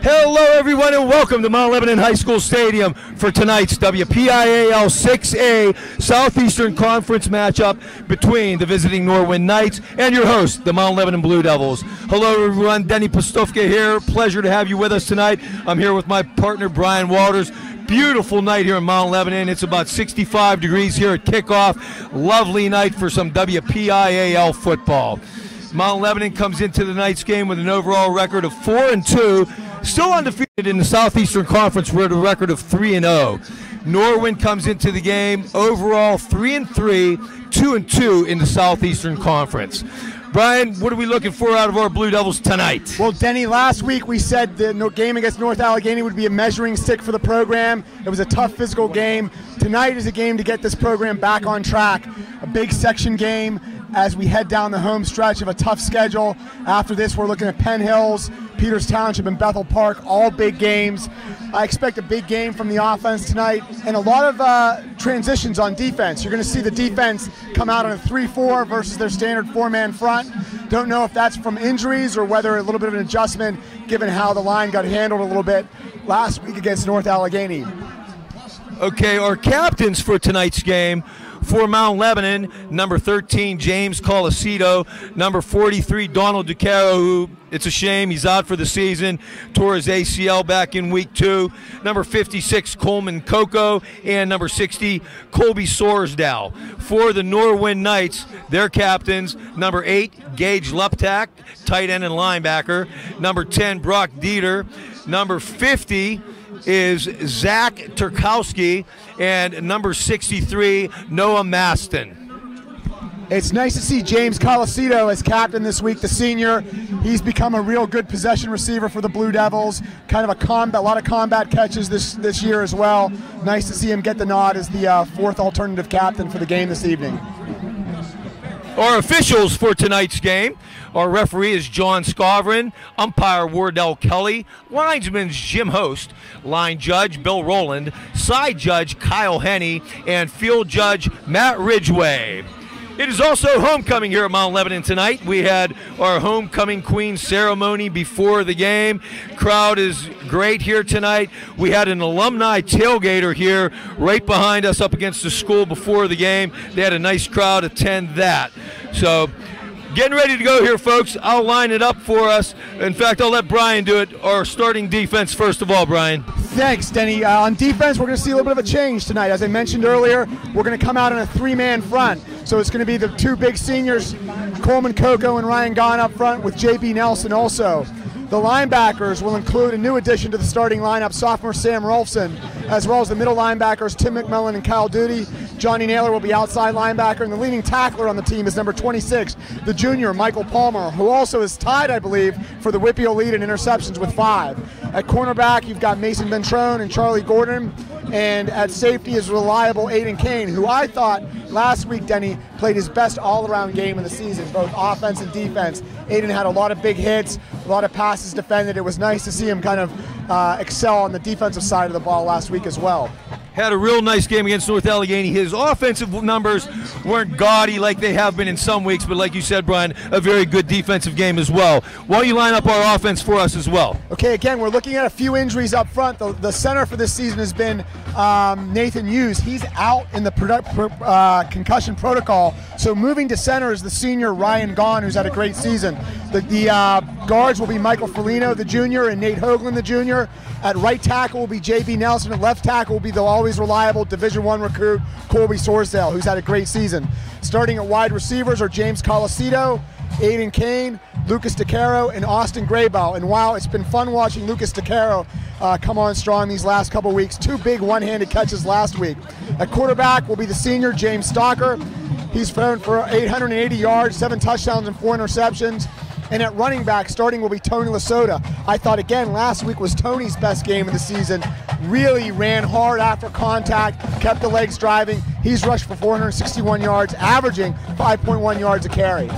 Hello everyone and welcome to Mount Lebanon High School Stadium for tonight's WPIAL 6A Southeastern Conference matchup between the visiting Norwin Knights and your host, the Mount Lebanon Blue Devils. Hello everyone, Denny Postovka here. Pleasure to have you with us tonight. I'm here with my partner Brian Walters. Beautiful night here in Mount Lebanon. It's about 65 degrees here at kickoff. Lovely night for some WPIAL football. Mount Lebanon comes into the night's game with an overall record of 4-2, still undefeated in the Southeastern Conference with a record of 3-0. Norwin comes into the game overall 3-3, 2-2 in the Southeastern Conference. Brian, what are we looking for out of our Blue Devils tonight? Well, Denny, last week we said the game against North Allegheny would be a measuring stick for the program. It was a tough physical game. Tonight is a game to get this program back on track. A big section game as we head down the home stretch of a tough schedule. After this, we're looking at Penn Hills, Peters Township, and Bethel Park, all big games. I expect a big game from the offense tonight and a lot of transitions on defense. You're going to see the defense come out on a 3-4 versus their standard 4-man front. Don't know if that's from injuries or whether a little bit of an adjustment given how the line got handled a little bit last week against North Allegheny. Okay, our captains for tonight's game. For Mount Lebanon, number 13, James Colasito. Number 43, Donald DeCaro, who, it's a shame, he's out for the season. Tore his ACL back in week 2. Number 56, Coleman Coco. And number 60, Colby Sorsdal. For the Norwin Knights, their captains, number 8, Gage Luptak, tight end and linebacker. Number 10, Brock Dieter. Number 50 is Zach Turkowski, and number 63, Noah Maston. It's nice to see James Colasito as captain this week, the senior. He's become a real good possession receiver for the Blue Devils. Kind of a lot of combat catches this year as well. Nice to see him get the nod as the fourth alternative captain for the game this evening. Our officials for tonight's game. Our referee is John Scovrin, umpire Wardell Kelly, linesman's Jim Host, line judge Bill Rowland, side judge Kyle Henney, and field judge Matt Ridgway. It is also homecoming here at Mount Lebanon tonight. We had our homecoming queen ceremony before the game. Crowd is great here tonight. We had an alumni tailgater here right behind us up against the school before the game. They had a nice crowd attend that. So getting ready to go here, folks. I'll line it up for us. In fact, I'll let Brian do it. Our starting defense first of all, Brian. Thanks, Denny. On defense, we're going to see a little bit of a change tonight. As I mentioned earlier, we're going to come out on a 3-man front. So it's going to be the 2 big seniors, Coleman Coco and Ryan Gahn up front with J.B. Nelson also. The linebackers will include a new addition to the starting lineup, sophomore Sam Rolfson, as well as the middle linebackers, Tim McMillan and Kyle Duty. Johnny Naylor will be outside linebacker, and the leading tackler on the team is number 26, the junior Michael Palmer, who also is tied, I believe, for the WPIAL lead in interceptions with 5. At cornerback, you've got Mason Ventrone and Charlie Gordon, and at safety is reliable Aiden Kane, who I thought last week, Denny, played his best all-around game of the season, both offense and defense. Aiden had a lot of big hits, a lot of passes defended. It was nice to see him kind of excel on the defensive side of the ball last week as well. Had a real nice game against North Allegheny. His offensive numbers weren't gaudy like they have been in some weeks, but like you said, Brian, a very good defensive game as well. Why don't you line up our offense for us as well? Okay, again, we're looking at a few injuries up front. The center for this season has been Nathan Hughes. He's out in the concussion protocol, so moving to center is the senior Ryan Gahn, who's had a great season. The guards will be Michael Felino, the junior, and Nate Hoagland, the junior. At right tackle will be J.B. Nelson. At left tackle will be the always reliable Division I recruit Colby Sorsdale, who's had a great season. Starting at wide receivers are James Colasito, Aiden Kane, Lucas DeCaro, and Austin Graybow. And wow, it's been fun watching Lucas DeCaro come on strong these last couple weeks. 2 big one-handed catches last week. At quarterback will be the senior James Stalker. He's thrown for 880 yards, 7 touchdowns, and 4 interceptions. And at running back, starting will be Tony Lasota. I thought, again, last week was Tony's best game of the season. Really ran hard after contact, kept the legs driving. He's rushed for 461 yards, averaging 5.1 yards a carry.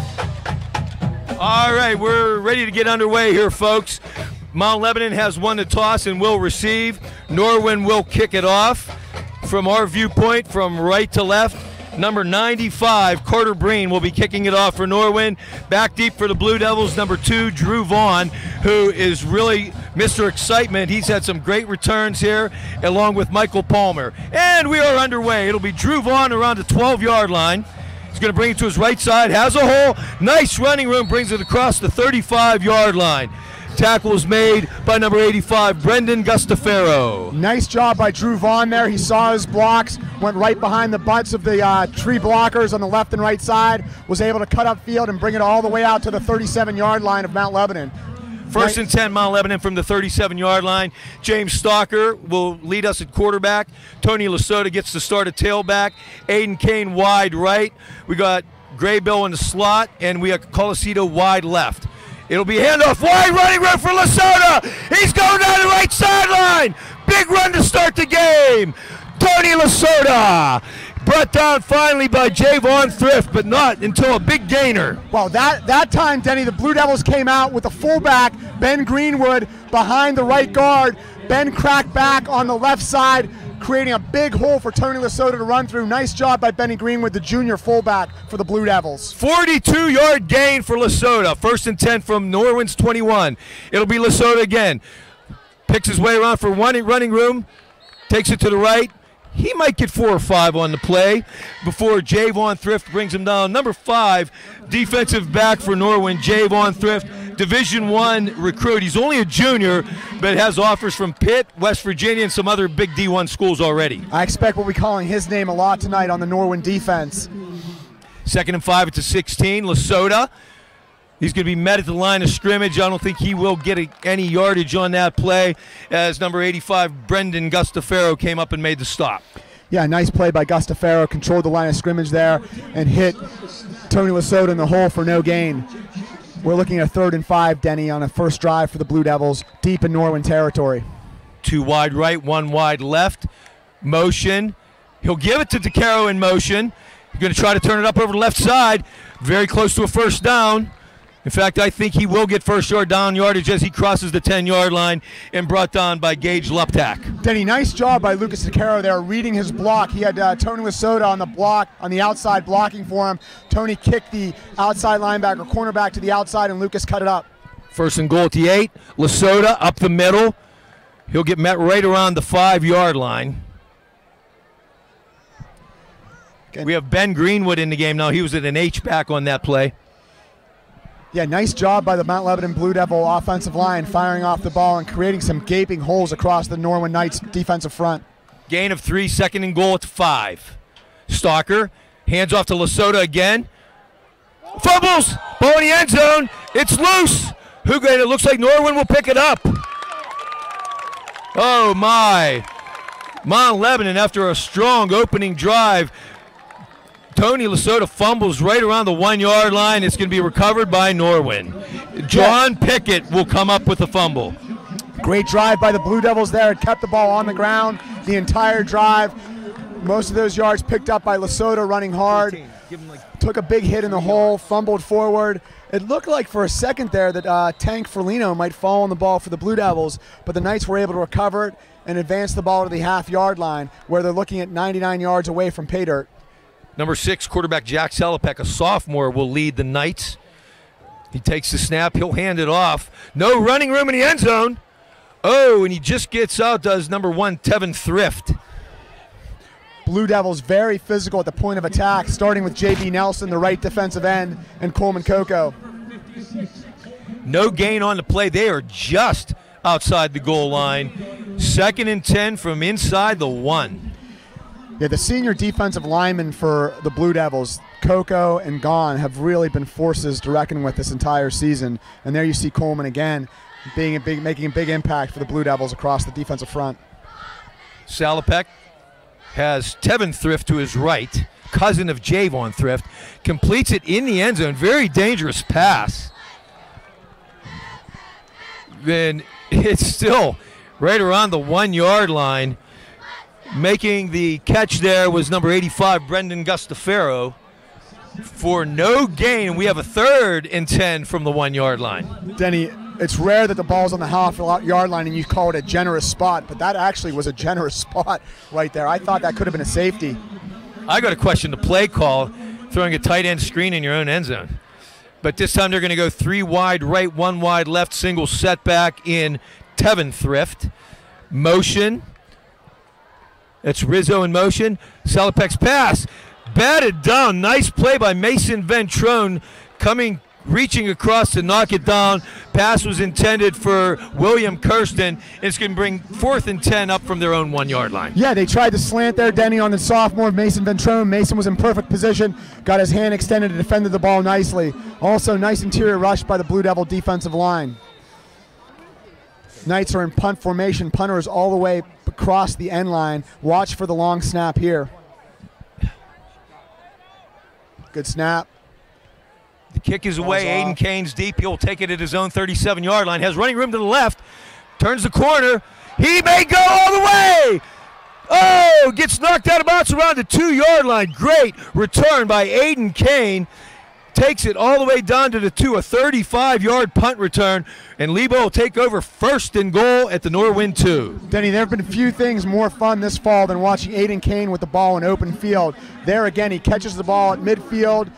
All right, we're ready to get underway here, folks. Mount Lebanon has won the toss and will receive. Norwin will kick it off. From our viewpoint, from right to left, Number 95, Carter Breen, will be kicking it off for Norwin. Back deep for the Blue Devils, number 2, Drew Vaughn, who is really Mr. Excitement. He's had some great returns here, along with Michael Palmer. And we are underway. It'll be Drew Vaughn around the 12-yard line. He's going to bring it to his right side, has a hole. Nice running room, brings it across the 35-yard line. Tackle is made by number 85, Brendan Gustafaro. Nice job by Drew Vaughn there. He saw his blocks, went right behind the butts of the tree blockers on the left and right side, was able to cut upfield and bring it all the way out to the 37-yard line of Mount Lebanon. First and 10, Mount Lebanon from the 37-yard line. James Stalker will lead us at quarterback. Tony Lasota gets to start at tailback. Aiden Kane wide right. We got Graybill in the slot, and we have Colicito wide left. It'll be handoff wide, running room for Lasota. He's going down the right sideline. Big run to start the game. Tony Lasota. Brought down finally by Javon Thrift, but not until a big gainer. Well, that time, Denny, the Blue Devils came out with the fullback, Ben Greenwood, behind the right guard. Ben cracked back on the left side, creating a big hole for Tony Lasota to run through. Nice job by Benny Greenwood, the junior fullback for the Blue Devils. 42-yard gain for Lasota. First and 10 from Norwin's 21. It'll be Lasota again. Picks his way around for one running room. Takes it to the right. He might get 4 or 5 on the play before Javon Thrift brings him down. Number 5, defensive back for Norwin, Javon Thrift, Division I recruit. He's only a junior, but has offers from Pitt, West Virginia, and some other big D1 schools already. I expect we'll be calling his name a lot tonight on the Norwin defense. Second and 5 at the 16, Lasota. He's going to be met at the line of scrimmage. I don't think he will get any yardage on that play as number 85, Brendan Gustafaro, came up and made the stop. Yeah, nice play by Gustafaro. Controlled the line of scrimmage there and hit Tony Lasota in the hole for no gain. We're looking at 3rd and 5, Denny, on a first drive for the Blue Devils, deep in Norwin territory. 2 wide right, 1 wide left. Motion. He'll give it to DeCaro in motion. He's going to try to turn it up over the left side. Very close to a first down. In fact, I think he will get first down yardage as he crosses the 10-yard line and brought down by Gage Luptak. Denny, nice job by Lucas DeCaro there, reading his block. He had Tony Lasota on the block, on the outside, blocking for him. Tony kicked the outside linebacker, cornerback to the outside, and Lucas cut it up. First and goal at the 8. Lasota up the middle. He'll get met right around the 5-yard line. Okay. We have Ben Greenwood in the game now. He was at an H-back on that play. Yeah, nice job by the Mount Lebanon Blue Devil offensive line, firing off the ball and creating some gaping holes across the Norwin Knights defensive front. Gain of 3, second and goal at 5. Stalker hands off to Lasota again. Fumbles! Ball in the end zone. It's loose. It looks like Norwin will pick it up. Oh, my. Mount Lebanon, after a strong opening drive, Tony Lasota fumbles right around the 1-yard line. It's going to be recovered by Norwin. John Pickett will come up with the fumble. Great drive by the Blue Devils there. It kept the ball on the ground the entire drive. Most of those yards picked up by Lasota running hard. Took a big hit in the hole, fumbled forward. It looked like for a second there that Tank Ferlino might fall on the ball for the Blue Devils, but the Knights were able to recover it and advance the ball to the half-yard line where they're looking at 99 yards away from pay dirt. Number 6, quarterback Jack Salopek, a sophomore, will lead the Knights. He takes the snap. He'll hand it off. No running room in the end zone. Oh, and he just gets out, does number 1, Tevin Thrift. Blue Devils very physical at the point of attack, starting with J.B. Nelson, the right defensive end, and Coleman Coco. No gain on the play. They are just outside the goal line. 2nd and 10 from inside the 1. Yeah, the senior defensive linemen for the Blue Devils, Coco and Gahn, have really been forces to reckon with this entire season. And there you see Coleman again making a big impact for the Blue Devils across the defensive front. Salopek has Tevin Thrift to his right, cousin of Javon Thrift, completes it in the end zone. Very dangerous pass. Then it's still right around the 1-yard line. Making the catch there was number 85, Brendan Gustafaro, for no gain. We have a 3rd and 10 from the 1-yard line. Denny, it's rare that the ball's on the half-yard line and you call it a generous spot, but that actually was a generous spot right there. I thought that could have been a safety. I got to question the play call, throwing a tight end screen in your own end zone. But this time they're going to go 3 wide right, 1 wide left, single setback in Tevin Thrift. Motion. It's Rizzo in motion. Salopek's pass. Batted down. Nice play by Mason Ventrone reaching across to knock it down. Pass was intended for William Kirsten. It's going to bring 4th and 10 up from their own 1-yard line. Yeah, they tried to slant there, Denny, on the sophomore, Mason Ventrone. Mason was in perfect position, got his hand extended and defended the ball nicely. Also, nice interior rush by the Blue Devil defensive line. Knights are in punt formation. Punter is all the way across the end line. Watch for the long snap here. Good snap. The kick is away. Aiden Kane's deep. He'll take it at his own 37-yard line. Has running room to the left. Turns the corner. He may go all the way. Oh, gets knocked out of bounds around the 2-yard line. Great return by Aiden Kane. Takes it all the way down to the 2, a 35-yard punt return, and Lebo will take over 1st and goal at the Norwin 2. Denny, there have been a few things more fun this fall than watching Aiden Kane with the ball in open field. There again, he catches the ball at midfield,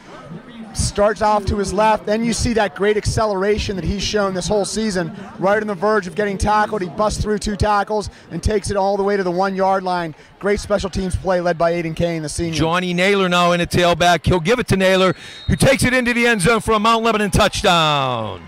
starts off to his left, then you see that great acceleration that he's shown this whole season. Right on the verge of getting tackled, he busts through 2 tackles and takes it all the way to the 1-yard line. Great special teams play led by Aiden Kane, the senior. Johnny Naylor now in a tailback. He'll give it to Naylor, who takes it into the end zone for a Mount Lebanon touchdown.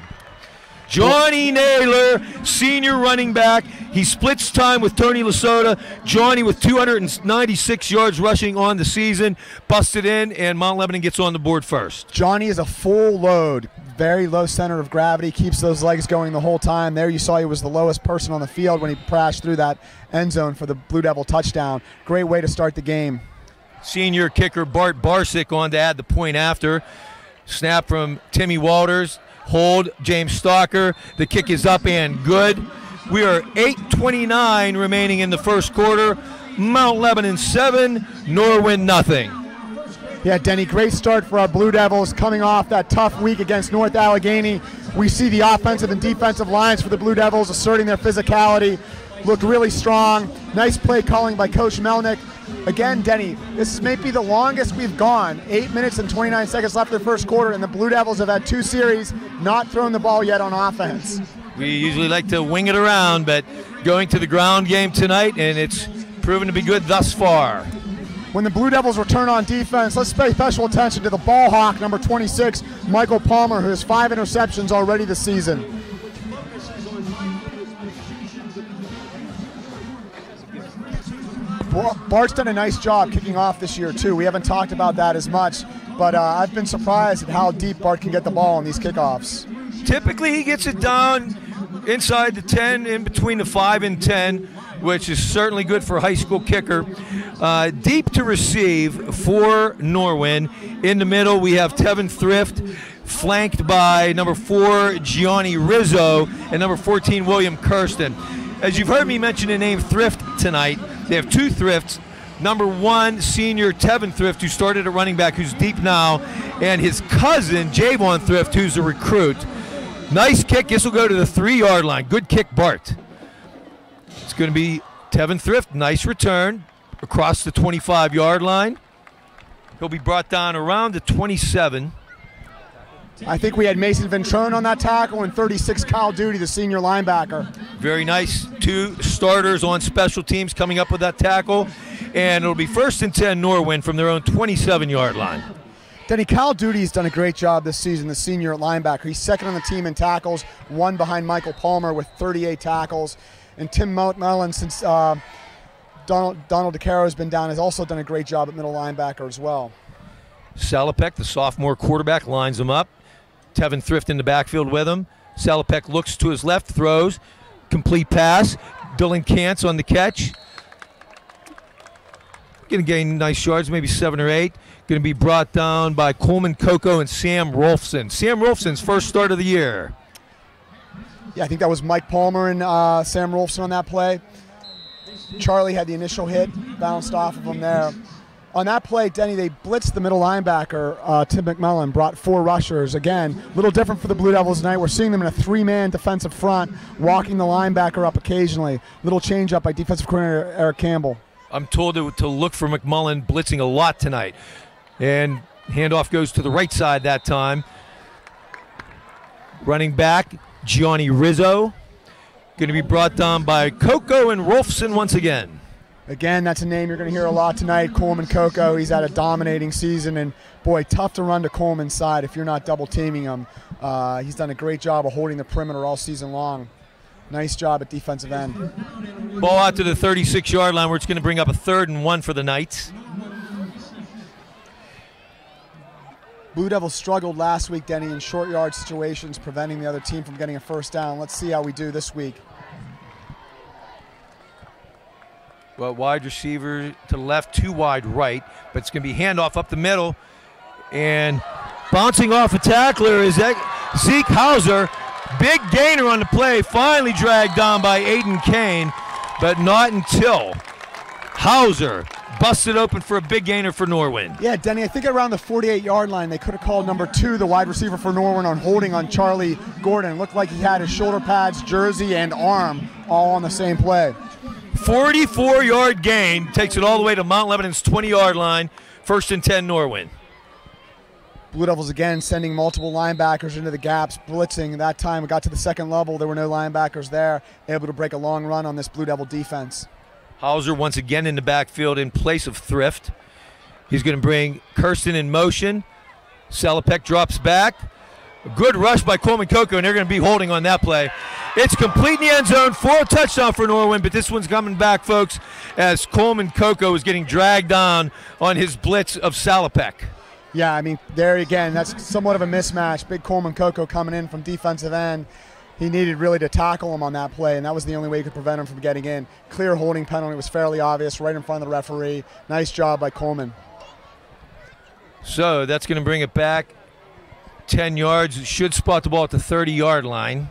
Johnny Naylor, senior running back. He splits time with Tony Lasota. Johnny with 296 yards rushing on the season. Busted in, and Mount Lebanon gets on the board first. Johnny is a full load. Very low center of gravity. Keeps those legs going the whole time. There you saw he was the lowest person on the field when he crashed through that end zone for the Blue Devil touchdown. Great way to start the game. Senior kicker Bart Barsick on to add the point after. Snap from Timmy Walters. Hold, James Stalker. The kick is up and good. We are 8:29 remaining in the first quarter. Mount Lebanon 7, Norwin nothing. Yeah, Denny, great start for our Blue Devils coming off that tough week against North Allegheny. We see the offensive and defensive lines for the Blue Devils asserting their physicality. Looked really strong. Nice play calling by Coach Melnick. Again, Denny, this may be the longest we've gone. 8 minutes and 29 seconds left in the first quarter, and the Blue Devils have had 2 series, not thrown the ball yet on offense. We usually like to wing it around, but going to the ground game tonight, and it's proven to be good thus far. When the Blue Devils return on defense, let's pay special attention to the ball hawk, number 26, Michael Palmer, who has 5 interceptions already this season. Bart's done a nice job kicking off this year, too. We haven't talked about that as much, but I've been surprised at how deep Bart can get the ball on these kickoffs. Typically, he gets it down inside the 10, in between the 5 and 10, which is certainly good for a high school kicker. Deep to receive for Norwin. In the middle, we have Tevin Thrift, flanked by number 4, Gianni Rizzo, and number 14, William Kirsten. As you've heard me mention the name Thrift tonight, they have 2 Thrifts. Number 1, senior Tevin Thrift, who started at running back, who's deep now, and his cousin, Javon Thrift, who's a recruit. Nice kick. This will go to the 3-yard line. Good kick, Bart. It's going to be Tevin Thrift. Nice return across the 25-yard line. He'll be brought down around the 27. I think we had Mason Ventrone on that tackle and 36 Kyle Duty, the senior linebacker. Very nice. 2 starters on special teams coming up with that tackle. And it'll be 1st and 10 Norwin from their own 27-yard line. Denny, Kyle Duty's done a great job this season, the senior linebacker. He's 2nd on the team in tackles, 1 behind Michael Palmer with 38 tackles. And Tim Mellon, since Donald DeCaro has been down, has also done a great job at middle linebacker as well. Salopek, the sophomore quarterback, lines him up. Tevin Thrift in the backfield with him. Salopek looks to his left, throws. Complete pass. Dylan Kantz on the catch. Going to gain nice yards, maybe 7 or 8. Going to be brought down by Coleman Coco and Sam Rolfson. Sam Rolfson's first start of the year. Yeah, I think that was Mike Palmer and Sam Rolfson on that play. Charlie had the initial hit, bounced off of him there. On that play, Denny, they blitzed the middle linebacker, Tim McMillan, brought 4 rushers. Again, a little different for the Blue Devils tonight. We're seeing them in a 3-man defensive front, walking the linebacker up occasionally. Little change up by defensive coordinator Eric Campbell. I'm told to look for McMullen blitzing a lot tonight. And handoff goes to the right side that time. Running back, Gianni Rizzo. Going to be brought down by Coco and Rolfson once again. Again, that's a name you're going to hear a lot tonight, Coleman Coco. He's had a dominating season, and boy, tough to run to Coleman's side if you're not double teaming him. He's done a great job of holding the perimeter all season long. Nice job at defensive end. Ball out to the 36-yard line where it's going to bring up a 3rd and 1 for the Knights. Blue Devils struggled last week, Denny, in short yard situations, preventing the other team from getting a first down. Let's see how we do this week. Well, wide receiver to the left, 2 wide right, but it's going to be handoff up the middle. And bouncing off a tackler is Zeke Hauser. Big gainer on the play, finally dragged down by Aiden Kane, but not until Hauser busted open for a big gainer for Norwin. Yeah, Denny, I think around the 48-yard line, they could have called number 2, the wide receiver for Norwin, on holding on Charlie Gordon. It looked like he had his shoulder pads, jersey, and arm all on the same play. 44-yard gain, takes it all the way to Mount Lebanon's 20-yard line, 1st and 10 Norwin. Blue Devils again sending multiple linebackers into the gaps, blitzing. That time it got to the second level, there were no linebackers there, able to break a long run on this Blue Devil defense. Hauser once again in the backfield in place of Thrift. He's going to bring Kirsten in motion. Salopek drops back. A good rush by Coleman Coco, and they're going to be holding on that play. It's complete in the end zone for a touchdown for Norwin, but this one's coming back, folks, as Coleman Coco is getting dragged down on his blitz of Salopek. Yeah, I mean, there again, that's somewhat of a mismatch. Big Coleman Coco coming in from defensive end. He needed really to tackle him on that play, and that was the only way he could prevent him from getting in. Clear holding penalty was fairly obvious, right in front of the referee. Nice job by Coleman. So that's going to bring it back 10 yards. It should spot the ball at the 30-yard line.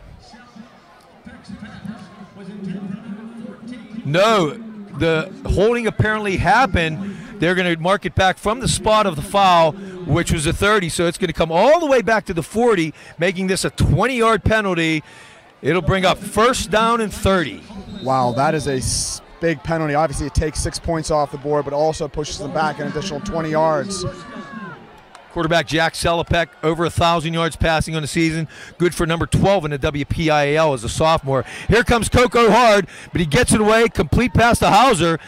No, the holding apparently happened. They're going to mark it back from the spot of the foul, which was a 30, so it's going to come all the way back to the 40, making this a 20-yard penalty. It'll bring up 1st down and 30. Wow, that is a big penalty. Obviously, it takes 6 points off the board, but also pushes them back an additional 20 yards. Quarterback Jack Salopek, over 1,000 yards passing on the season. Good for number 12 in the WPIAL as a sophomore. Here comes Coco hard, but he gets it away, complete pass to Hauser.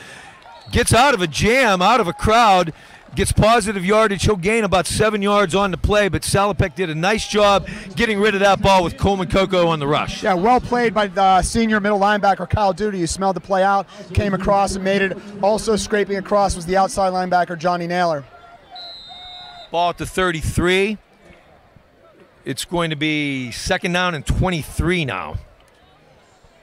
Gets out of a jam, out of a crowd, gets positive yardage. He'll gain about 7 yards on the play, but Salopek did a nice job getting rid of that ball with Coleman Coco on the rush. Yeah, well played by the senior middle linebacker, Kyle Duty, who smelled the play out, came across and made it. Also scraping across was the outside linebacker, Johnny Naylor. Ball at the 33. It's going to be 2nd down and 23 now.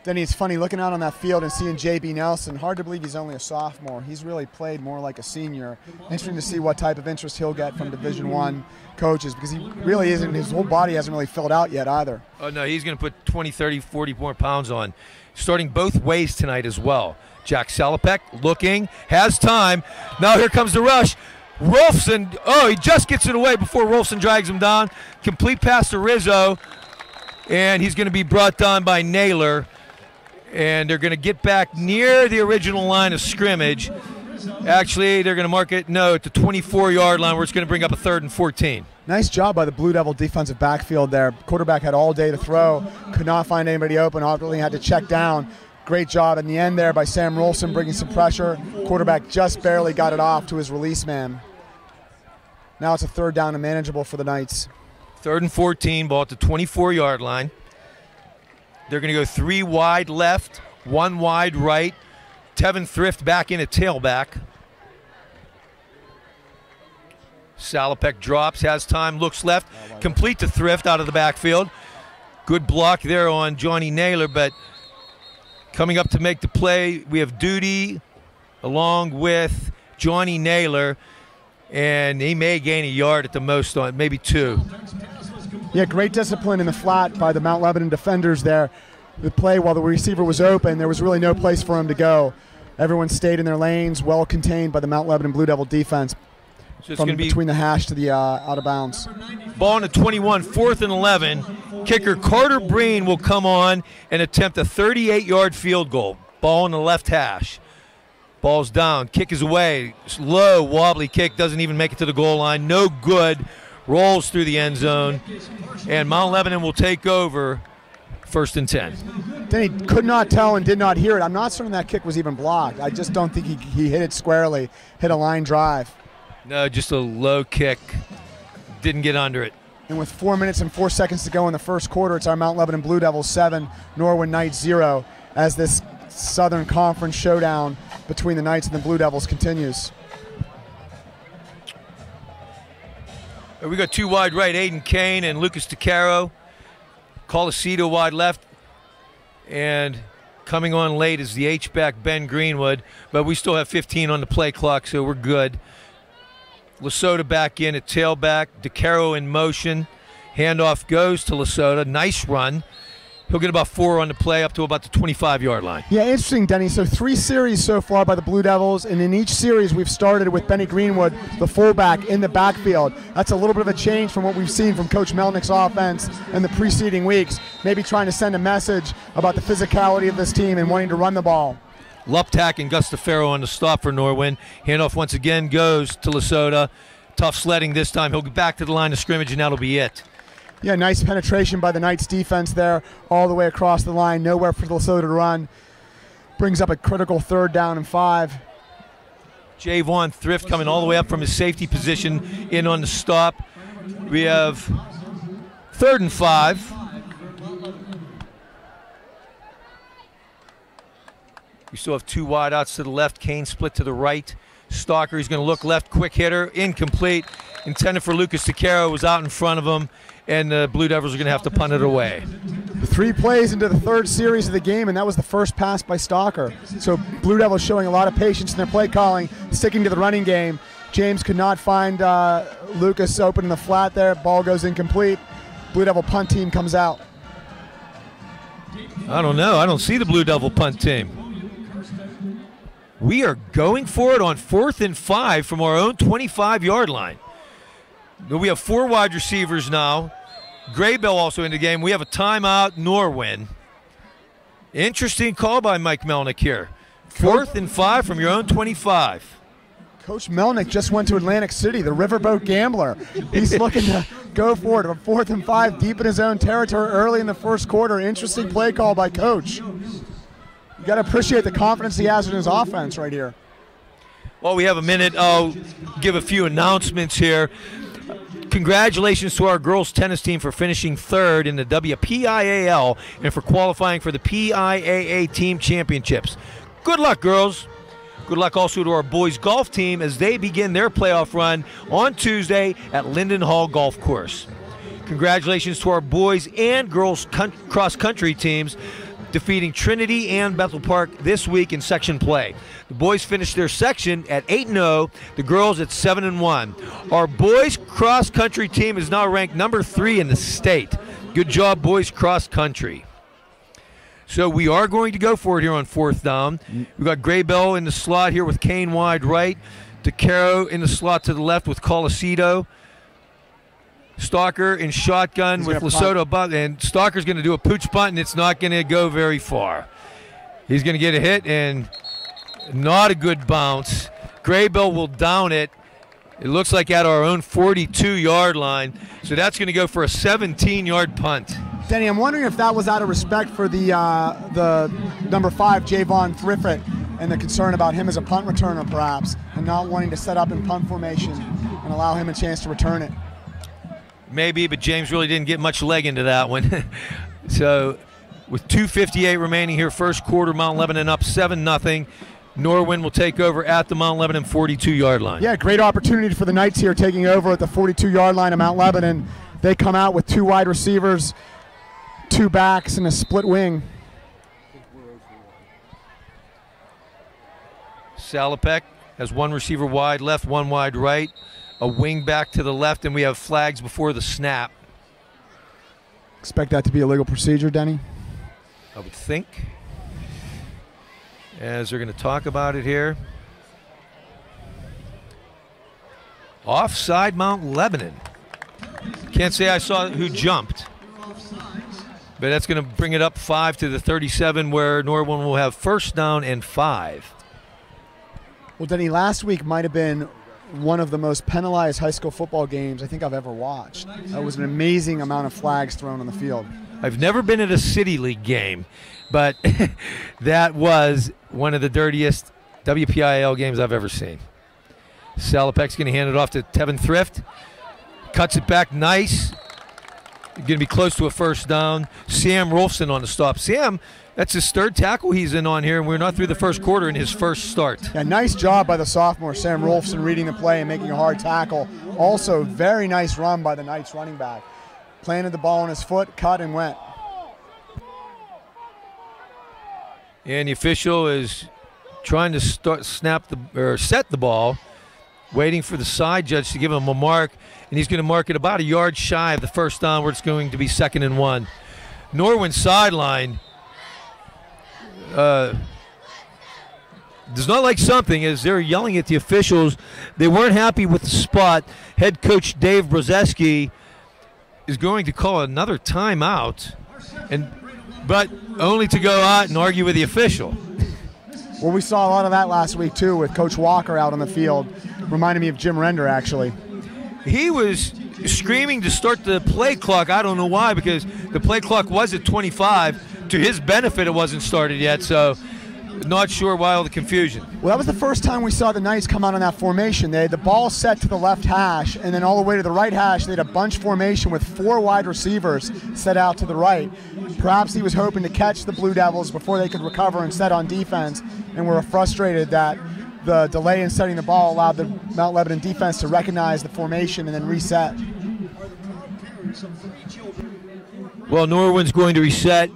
Then it's funny looking out on that field and seeing J.B. Nelson. Hard to believe he's only a sophomore. He's really played more like a senior. Interesting to see what type of interest he'll get from Division I coaches, because he really isn't, his whole body hasn't really filled out yet either. Oh, no, he's going to put 20, 30, 40 more pounds on. Starting both ways tonight as well. Jack Salopek looking, has time. Now here comes the rush. Rolfson, he just gets it away before Rolfson drags him down. Complete pass to Rizzo, and he's going to be brought down by Naylor. And they're going to get back near the original line of scrimmage. Actually, they're going to mark it, at the 24-yard line, where it's going to bring up a 3rd and 14. Nice job by the Blue Devil defensive backfield there. Quarterback had all day to throw, could not find anybody open, ultimately had to check down. Great job in the end there by Sam Rolfson, bringing some pressure. Quarterback just barely got it off to his release man. Now it's a 3rd down and manageable for the Knights. 3rd and 14, ball at the 24-yard line. They're going to go 3 wide left, 1 wide right. Tevin Thrift back in at tailback. Salopek drops, has time, looks left, complete to Thrift out of the backfield. Good block there on Johnny Naylor, but coming up to make the play, we have Duty along with Johnny Naylor, and he may gain a yard at the most on maybe 2. Yeah, great discipline in the flat by the Mount Lebanon defenders there. The play, while the receiver was open, there was really no place for him to go. Everyone stayed in their lanes, well contained by the Mount Lebanon Blue Devil defense. So from between the hash to the out of bounds. Ball on the 21, 4th and 11. Kicker Carter Breen will come on and attempt a 38-yard field goal. Ball on the left hash. Ball's down. Kick is away. Low, wobbly kick. Doesn't even make it to the goal line. No good. Rolls through the end zone. And Mount Lebanon will take over 1st and 10. Then he could not tell and did not hear it. I'm not certain that kick was even blocked. I just don't think he hit it squarely, hit a line drive. No, just a low kick. Didn't get under it. And with 4 minutes and 4 seconds to go in the first quarter, it's our Mount Lebanon Blue Devils 7, Norwin Knights 0, as this Southern Conference showdown between the Knights and the Blue Devils continues. We got 2 wide right, Aiden Kane and Lucas DeCaro. Colicito wide left. And coming on late is the H-back Ben Greenwood. But we still have 15 on the play clock, so we're good. Lesota back in at tailback. DeCaro in motion. Handoff goes to Lesota. Nice run. He'll get about 4 on the play up to about the 25-yard line. Yeah, interesting, Denny. So 3 series so far by the Blue Devils, and in each series we've started with Benny Greenwood, the fullback, in the backfield. That's a little bit of a change from what we've seen from Coach Melnick's offense in the preceding weeks, maybe trying to send a message about the physicality of this team and wanting to run the ball. Luptak and Gustafaro on the stop for Norwin. Handoff once again goes to Lesota. Tough sledding this time. He'll get back to the line of scrimmage, and that'll be it. Yeah, nice penetration by the Knights defense there, all the way across the line. Nowhere for Lesota to run. Brings up a critical 3rd down and 5. Javon Thrift coming all the way up from his safety position in on the stop. We have 3rd and 5. We still have 2 wide outs to the left. Kane split to the right. Stalker, he's going to look left, quick hitter, incomplete. Intended for Lucas DeCaro, was out in front of him, and the Blue Devils are going to have to punt it away. 3 plays into the 3rd series of the game, and that was the first pass by Stalker. So Blue Devils showing a lot of patience in their play calling, sticking to the running game. James could not find Lucas open in the flat there. Ball goes incomplete. Blue Devil punt team comes out. I don't know. I don't see the Blue Devil punt team. We are going for it on 4th and 5 from our own 25-yard line. We have 4 wide receivers now. Graybell also in the game. We have a timeout, Norwin. Interesting call by Mike Melnick here. 4th and 5 from your own 25. Coach Melnick just went to Atlantic City, the Riverboat Gambler. He's looking to go for it. 4th and 5 deep in his own territory early in the first quarter. Interesting play call by Coach. You got to appreciate the confidence he has in his offense right here. Well, we have a minute. I'll give a few announcements here. Congratulations to our girls tennis team for finishing 3rd in the WPIAL and for qualifying for the PIAA Team Championships. Good luck, girls. Good luck also to our boys golf team as they begin their playoff run on Tuesday at Linden Hall Golf Course. Congratulations to our boys and girls cross-country teams defeating Trinity and Bethel Park this week in section play. The boys finished their section at 8-0, the girls at 7-1. Our boys cross-country team is now ranked number 3 in the state. Good job, boys cross-country. So we are going to go for it here on 4th down. We've got Graybell in the slot here with Kane wide right. DeCaro in the slot to the left with Colicito. Stalker in shotgun with Lesota above, and Stalker's going to do a pooch punt, and it's not going to go very far. He's going to get a hit, and not a good bounce. Graybell will down it. It looks like at our own 42-yard line, so that's going to go for a 17-yard punt. Denny, I'm wondering if that was out of respect for the number 5, Javon Thrift, and the concern about him as a punt returner, perhaps, and not wanting to set up in punt formation and allow him a chance to return it. Maybe, but James really didn't get much leg into that one. So with 2:58 remaining here, first quarter, Mount Lebanon up 7-0. Norwin will take over at the Mount Lebanon 42-yard line. Yeah, great opportunity for the Knights here, taking over at the 42-yard line of Mount Lebanon. They come out with 2 wide receivers, 2 backs, and a split wing. Salopek has 1 receiver wide left, 1 wide right. A wing back to the left, and we have flags before the snap. Expect that to be a legal procedure, Denny? I would think. As they're going to talk about it here. Offside Mount Lebanon. Can't say I saw who jumped. But that's going to bring it up 5 to the 37, where Norwin will have 1st down and 5. Well, Denny, last week might have been one of the most penalized high school football games I think I've ever watched. That was an amazing amount of flags thrown on the field. I've never been at a City League game, but that was one of the dirtiest WPIAL games I've ever seen. Salopek's going to hand it off to Tevin Thrift. Cuts it back nice. Going to be close to a first down. Sam Rolfson on the stop. Sam, that's his third tackle he's in on here, and we're not through the first quarter in his first start. Yeah, nice job by the sophomore, Sam Rolfson, reading the play and making a hard tackle. Also, very nice run by the Knights running back. Planted the ball on his foot, cut, and went. And the official is trying to set the ball, waiting for the side judge to give him a mark, and he's going to mark it about a yard shy of the first down where it's going to be 2nd and 1. Norwin sideline does not like something as they're yelling at the officials. They weren't happy with the spot. Head coach Dave Brzezinski is going to call another timeout, but only to go out and argue with the official. Well, we saw a lot of that last week, too, with Coach Walker out on the field. Reminded me of Jim Render, actually. He was screaming to start the play clock. I don't know why, because the play clock was at 25. To his benefit, it wasn't started yet, so not sure why all the confusion. Well, that was the first time we saw the Knights come out on that formation. They had the ball set to the left hash, and then all the way to the right hash, they had a bunch formation with 4 wide receivers set out to the right. Perhaps he was hoping to catch the Blue Devils before they could recover and set on defense, and were frustrated that the delay in setting the ball allowed the Mount Lebanon defense to recognize the formation and then reset. Well, Norwin's going to reset.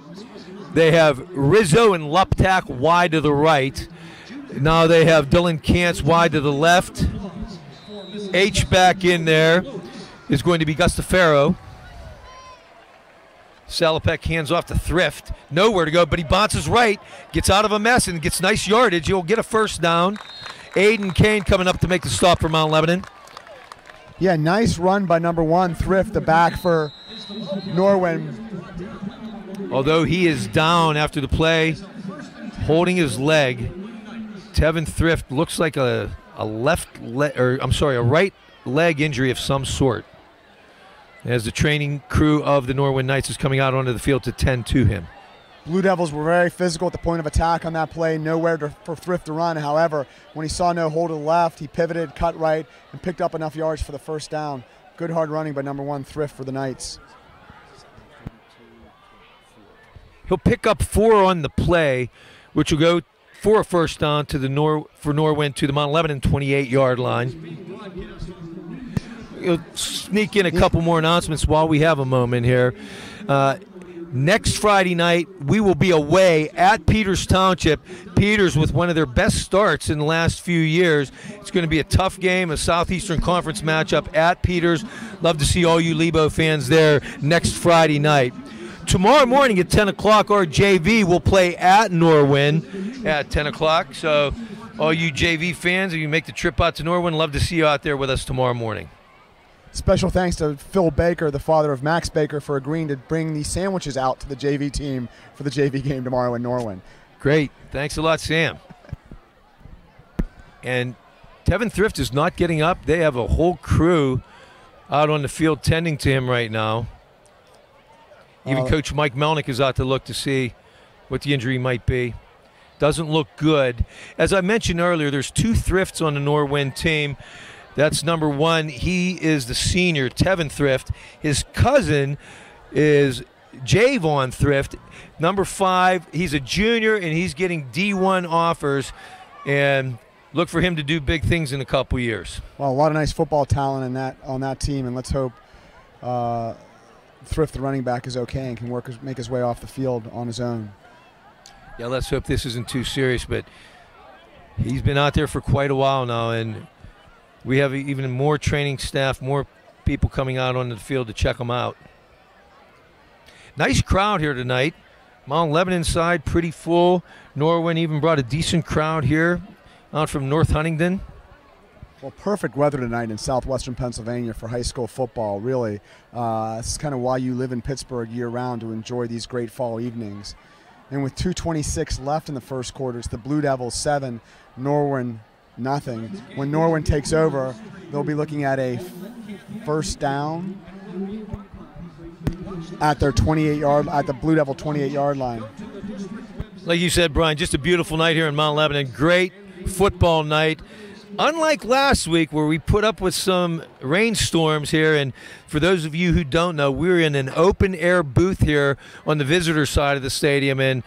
They have Rizzo and Luptak wide to the right. Now they have Dylan Kantz wide to the left. H back in there is going to be Gustafaro. Salopek hands off to Thrift. Nowhere to go, but he bounces right, gets out of a mess, and gets nice yardage. He'll get a first down. Aiden Kane coming up to make the stop for Mount Lebanon. Yeah, nice run by number 1, Thrift, the back for Norwin. Although he is down after the play, holding his leg, Tevin Thrift looks like a right leg injury of some sort, as the training crew of the Norwin Knights is coming out onto the field to tend to him. Blue Devils were very physical at the point of attack on that play, nowhere for Thrift to run. However, when he saw no hole to the left, he pivoted, cut right, and picked up enough yards for the first down. Good hard running by number 1, Thrift, for the Knights. He'll pick up 4 on the play, which will go for a first down to for Norwin to the Mount Lebanon 28-yard line. He'll sneak in a couple more announcements while we have a moment here. Next Friday night, we will be away at Peters Township. Peters with one of their best starts in the last few years. It's going to be a tough game, a Southeastern Conference matchup at Peters. Love to see all you Lebo fans there next Friday night. Tomorrow morning at 10 o'clock, our JV will play at Norwin at 10 o'clock. So all you JV fans, if you make the trip out to Norwin, love to see you out there with us tomorrow morning. Special thanks to Phil Baker, the father of Max Baker, for agreeing to bring these sandwiches out to the JV team for the JV game tomorrow in Norwin. Great. Thanks a lot, Sam. And Tevin Thrift is not getting up. They have a whole crew out on the field tending to him right now. Even Coach Mike Melnick is out to look to see what the injury might be. Doesn't look good. As I mentioned earlier, there's 2 Thrifts on the Norwin team. That's number 1. He is the senior, Tevin Thrift. His cousin is Javon Thrift. Number 5, he's a junior, and he's getting D1 offers. And look for him to do big things in a couple years. Well, a lot of nice football talent on that team, and let's hope Thrift, the running back, is okay and can make his way off the field on his own. Yeah, let's hope this isn't too serious, but he's been out there for quite a while now, and we have even more training staff, more people coming out on the field to check him out. Nice crowd here tonight. Mount Lebanon side pretty full. Norwin even brought a decent crowd here out from North Huntingdon. Well, perfect weather tonight in southwestern Pennsylvania for high school football, really. This is kind of why you live in Pittsburgh year-round, to enjoy these great fall evenings. And with 2:26 left in the first quarter, it's the Blue Devils 7, Norwin nothing. When Norwin takes over, they'll be looking at a first down at their 28-yard, at the Blue Devil 28-yard line. Like you said, Brian, just a beautiful night here in Mount Lebanon. Great football night. Unlike last week where we put up with some rainstorms here, and for those of you who don't know, we're in an open-air booth here on the visitor side of the stadium, and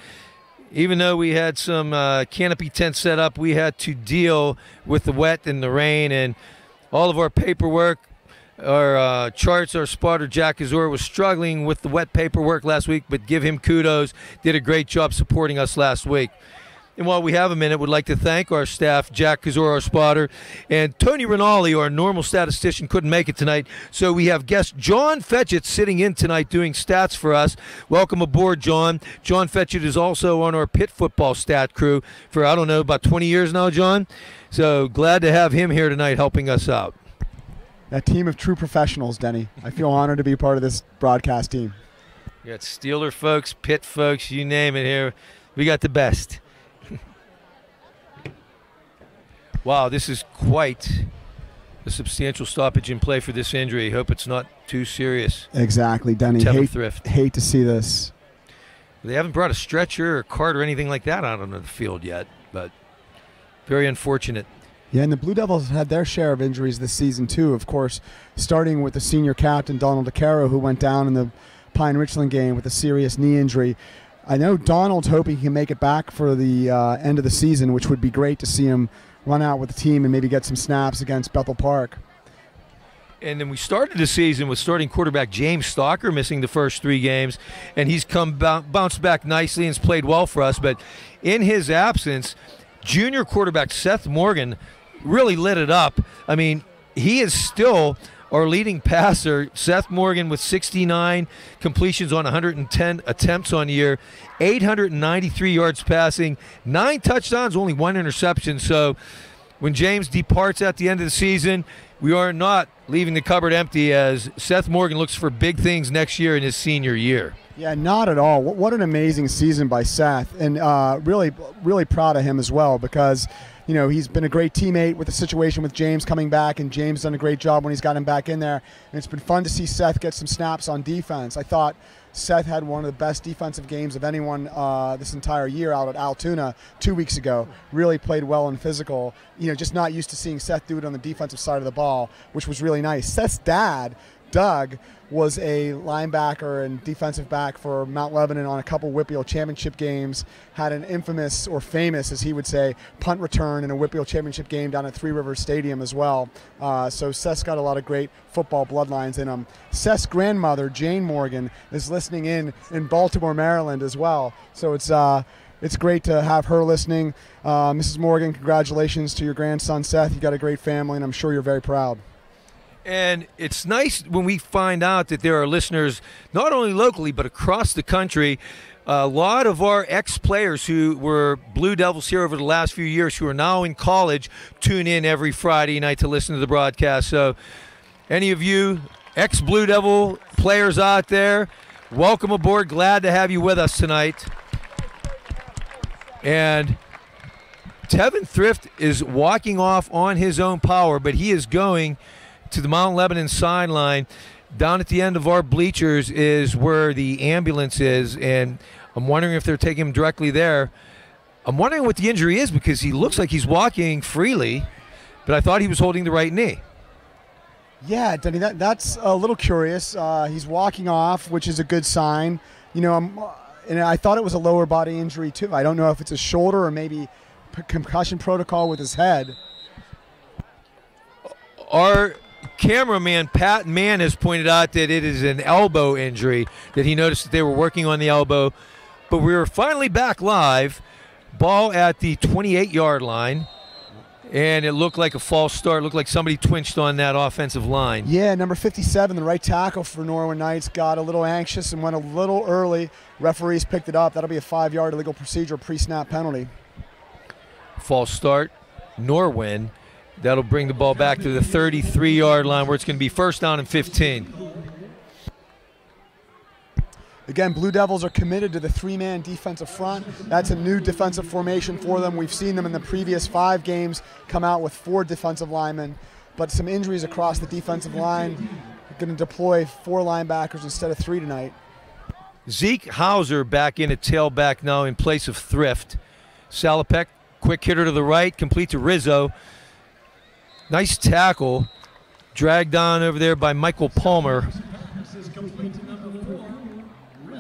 even though we had some canopy tent set up, we had to deal with the wet and the rain, and all of our paperwork, our charts, our spotter, Jack Azor, was struggling with the wet paperwork last week, but give him kudos. Did a great job supporting us last week. And while we have a minute, we'd like to thank our staff, Jack Kazor, our spotter, and Tony Rinaldi, our normal statistician, couldn't make it tonight. So we have guest John Fetchett sitting in tonight doing stats for us. Welcome aboard, John. John Fetchett is also on our pit football stat crew for, I don't know, about 20 years now, John. So glad to have him here tonight helping us out. That team of true professionals, Denny. I feel honored to be part of this broadcast team. You got Steeler folks, pit folks, you name it here. We got the best. Wow, this is quite a substantial stoppage in play for this injury. Hope it's not too serious. Exactly, Denny. Hate to see this. They haven't brought a stretcher or cart or anything like that out onto the field yet, but very unfortunate. Yeah, and the Blue Devils had their share of injuries this season too, of course, starting with the senior captain, Donald DeCaro, who went down in the Pine-Richland game with a serious knee injury. I know Donald's hoping he can make it back for the end of the season, which would be great to see him run out with the team and maybe get some snaps against Bethel Park. And then we started the season with starting quarterback James Stalker missing the first 3 games, and he's bounced back nicely and has played well for us. But in his absence, junior quarterback Seth Morgan really lit it up. I mean, he is still our leading passer. Seth Morgan with 69 completions on 110 attempts on the year, 893 yards passing, 9 touchdowns, only 1 interception. So when James departs at the end of the season, we are not leaving the cupboard empty, as Seth Morgan looks for big things next year in his senior year. Yeah, not at all. What an amazing season by Seth, and really, really proud of him as well, because you know, he's been a great teammate with the situation with James coming back, and James done a great job when he's got him back in there. And it's been fun to see Seth get some snaps on defense. I thought Seth had one of the best defensive games of anyone this entire year out at Altoona 2 weeks ago. Really played well and physical. You know, just not used to seeing Seth do it on the defensive side of the ball, which was really nice. Seth's dad, Doug, was a linebacker and defensive back for Mount Lebanon on a couple Whitfield championship games, had an infamous, or famous as he would say, punt return in a Whitfield championship game down at Three Rivers Stadium as well. So Seth's got a lot of great football bloodlines in him. Seth's grandmother, Jane Morgan, is listening in Baltimore, Maryland as well. So it's great to have her listening. Mrs. Morgan, congratulations to your grandson, Seth. You got a great family, and I'm sure you're very proud. And it's nice when we find out that there are listeners not only locally but across the country. A lot of our ex-players who were Blue Devils here over the last few years who are now in college tune in every Friday night to listen to the broadcast. So any of you ex-Blue Devil players out there, welcome aboard. Glad to have you with us tonight. And Tevin Thrift is walking off on his own power, but he is going to the Mount Lebanon sideline. Down at the end of our bleachers is where the ambulance is, and I'm wondering if they're taking him directly there. I'm wondering what the injury is, because he looks like he's walking freely, but I thought he was holding the right knee. Yeah, Denny, that's a little curious. He's walking off, which is a good sign. You know, and I thought it was a lower body injury too. I don't know if it's a shoulder or maybe concussion protocol with his head. Our cameraman Pat Mann has pointed out that it is an elbow injury, that he noticed that they were working on the elbow. But we were finally back live. Ball at the 28-yard line, and it looked like a false start. It looked like somebody twinched on that offensive line. Yeah, number 57, the right tackle for Norwin Knights, got a little anxious and went a little early. Referees picked it up. That'll be a 5-yard illegal procedure pre-snap penalty. False start, Norwin. That'll bring the ball back to the 33-yard line, where it's going to be first down and 15. Again, Blue Devils are committed to the three-man defensive front. That's a new defensive formation for them. We've seen them in the previous 5 games come out with 4 defensive linemen, but some injuries across the defensive line. They're going to deploy 4 linebackers instead of 3 tonight. Zeke Hauser back in at tailback now in place of Thrift. Salopek, quick hitter to the right, complete to Rizzo. Nice tackle, dragged down over there by Michael Palmer.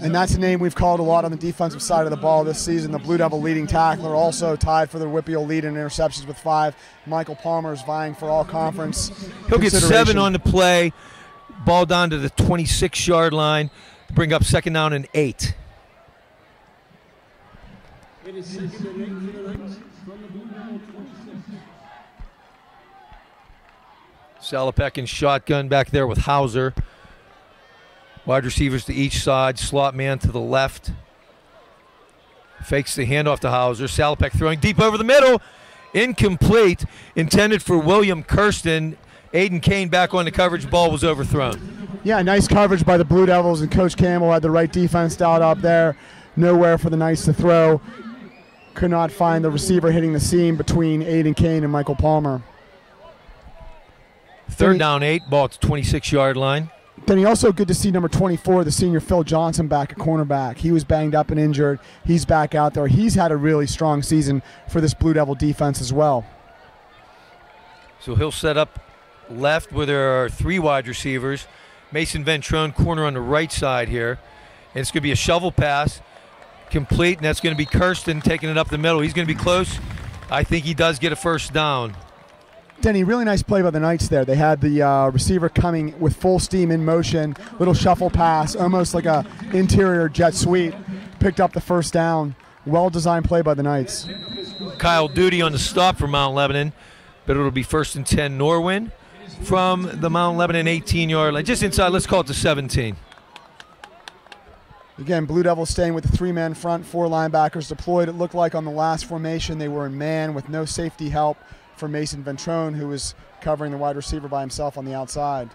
And that's a name we've called a lot on the defensive side of the ball this season. The Blue Devil leading tackler, also tied for the WPIAL lead in interceptions with 5. Michael Palmer is vying for all conference. He'll get 7 on the play. Ball down to the 26-yard line. Bring up second down and 8. Salopek in shotgun back there with Hauser. Wide receivers to each side, slot man to the left. Fakes the handoff to Hauser. Salopek throwing deep over the middle. Incomplete. Intended for William Kirsten. Aiden Kane back on the coverage. Ball was overthrown. Yeah, nice coverage by the Blue Devils, and Coach Campbell had the right defense dialed up there. Nowhere for the Knights to throw. Could not find the receiver hitting the seam between Aiden Kane and Michael Palmer. Third down 8. Ball at the 26-yard line. Then also good to see number 24, the senior Phil Johnson, back at cornerback. He was banged up and injured. He's back out there. He's had a really strong season for this Blue Devil defense as well. So he'll set up left where there are 3 wide receivers. Mason Ventrone, corner on the right side here. And it's going to be a shovel pass, complete, and that's going to be Kirsten taking it up the middle. He's going to be close. I think he does get a first down. Denny, really nice play by the Knights there. They had the receiver coming with full steam in motion, little shuffle pass, almost like a interior jet sweep. Picked up the first down. Well-designed play by the Knights. Kyle Duty on the stop for Mount Lebanon, but it'll be 1st and 10 Norwin from the Mount Lebanon 18-yard line, just inside, let's call it the 17. Again, Blue Devils staying with the 3-man front, 4 linebackers deployed. It looked like on the last formation they were in man with no safety help for Mason Ventrone, who was covering the wide receiver by himself on the outside.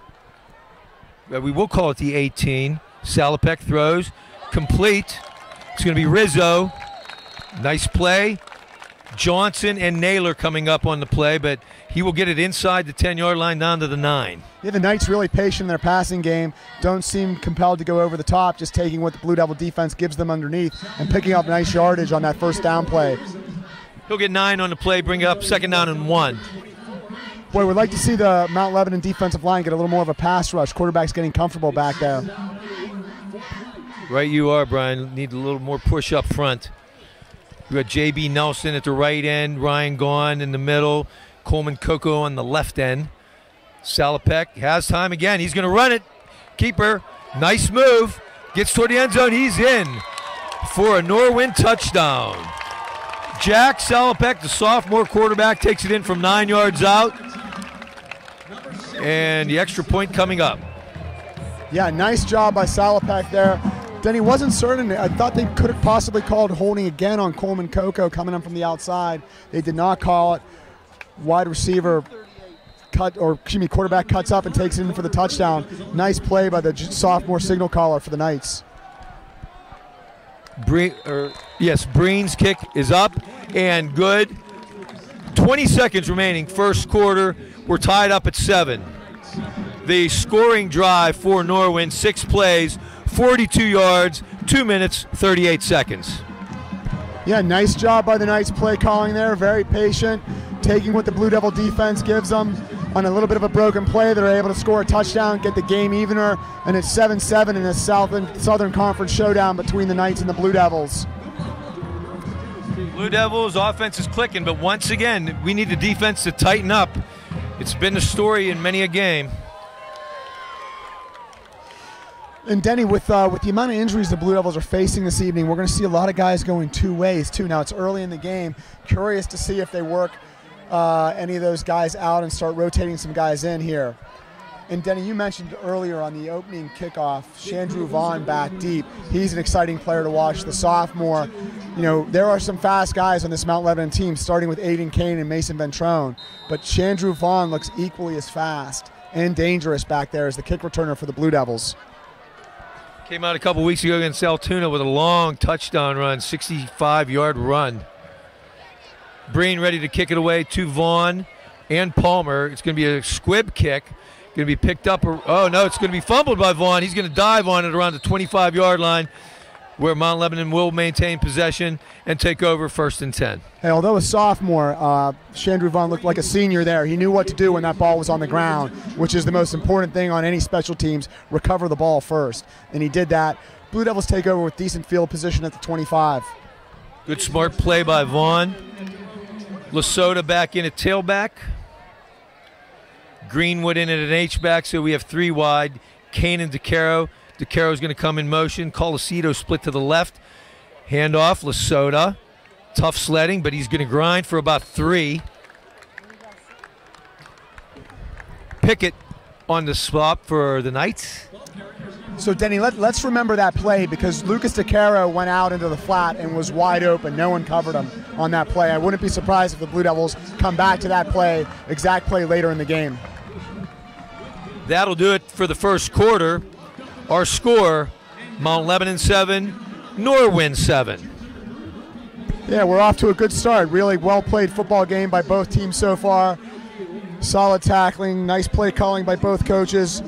We will call it the 18. Salopek throws, complete. It's going to be Rizzo. Nice play. Johnson and Naylor coming up on the play, but he will get it inside the 10-yard line down to the 9. Yeah, the Knights really patient in their passing game. Don't seem compelled to go over the top, just taking what the Blue Devil defense gives them underneath and picking up nice yardage on that first down play. He'll get 9 on the play, bring up second down and 1. Boy, we'd like to see the Mount Lebanon defensive line get a little more of a pass rush. Quarterback's getting comfortable back there. Right you are, Brian. Need a little more push up front. We got J.B. Nelson at the right end, Ryan Gaughan in the middle, Coleman Coco on the left end. Salopek has time again. He's going to run it. Keeper, nice move. Gets toward the end zone. He's in for a Norwin touchdown. Jack Salopek, the sophomore quarterback, takes it in from 9 yards out. And the extra point coming up. Yeah, nice job by Salopek there. Denny wasn't certain. I thought they could have possibly called holding again on Coleman Coco coming in from the outside. They did not call it. Wide receiver quarterback cuts up and takes it in for the touchdown. Nice play by the sophomore signal caller for the Knights. Breen's kick is up and good. 20 seconds remaining, first quarter. We're tied up at 7. The scoring drive for Norwin, 6 plays, 42 yards, 2 minutes, 38 seconds. Yeah, nice job by the Knights play calling there. Very patient, taking what the Blue Devil defense gives them. On a little bit of a broken play, they're able to score a touchdown, get the game evener, and it's 7-7 in a Southern Conference showdown between the Knights and the Blue Devils. Blue Devils offense is clicking, but once again, we need the defense to tighten up. It's been a story in many a game. And Denny, with the amount of injuries the Blue Devils are facing this evening, we're going to see a lot of guys going 2 ways too. Now it's early in the game. Curious to see if they work any of those guys out and start rotating some guys in here. And Denny, you mentioned earlier on the opening kickoff, Chandru Vaughn back deep. He's an exciting player to watch, the sophomore. You know, there are some fast guys on this Mount Lebanon team, starting with Aiden Kane and Mason Ventrone. But Chandru Vaughn looks equally as fast and dangerous back there as the kick returner for the Blue Devils. Came out a couple weeks ago against Altoona with a long touchdown run, 65-yard run. Breen ready to kick it away to Vaughn and Palmer. It's going to be a squib kick. Going to be picked up. Oh, no, it's going to be fumbled by Vaughn. He's going to dive on it around the 25-yard line, where Mount Lebanon will maintain possession and take over 1st and 10. Hey, although a sophomore, Chandru Vaughn looked like a senior there. He knew what to do when that ball was on the ground, which is the most important thing on any special teams, recover the ball first. And he did that. Blue Devils take over with decent field position at the 25. Good smart play by Vaughn. Lesota back in at tailback. Greenwood in at an H-back, so we have 3 wide. Kane and DeCaro. DeCaro's going to come in motion. Colicito split to the left. Handoff, Lesota. Tough sledding, but he's going to grind for about 3. Pickett on the spot for the Knights. So, Denny, let's remember that play, because Lucas DeCaro went out into the flat and was wide open. No one covered him on that play. I wouldn't be surprised if the Blue Devils come back to that play, exact play later in the game. That'll do it for the first quarter. Our score, Mount Lebanon 7, Norwin 7. Yeah, we're off to a good start. Really well-played football game by both teams so far. Solid tackling, nice play calling by both coaches.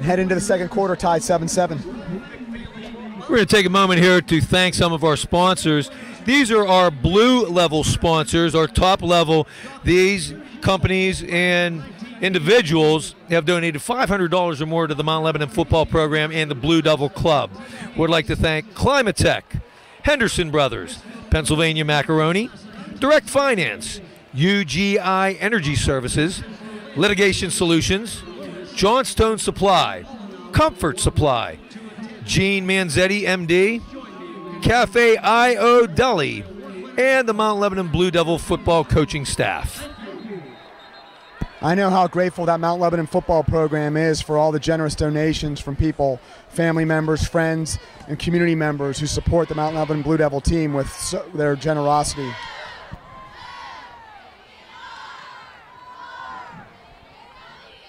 Head into the second quarter, tied 7-7. We're going to take a moment here to thank some of our sponsors. These are our blue level sponsors, our top level. These companies and individuals have donated $500 or more to the Mount Lebanon football program and the Blue Devil Club. We'd like to thank Climatech, Henderson Brothers, Pennsylvania Macaroni, Direct Finance, UGI Energy Services, Litigation Solutions, Johnstone Supply, Comfort Supply, Gene Manzetti, MD, Cafe I.O. Deli, and the Mount Lebanon Blue Devil football coaching staff. I know how grateful that Mount Lebanon football program is for all the generous donations from people, family members, friends, and community members who support the Mount Lebanon Blue Devil team with their generosity.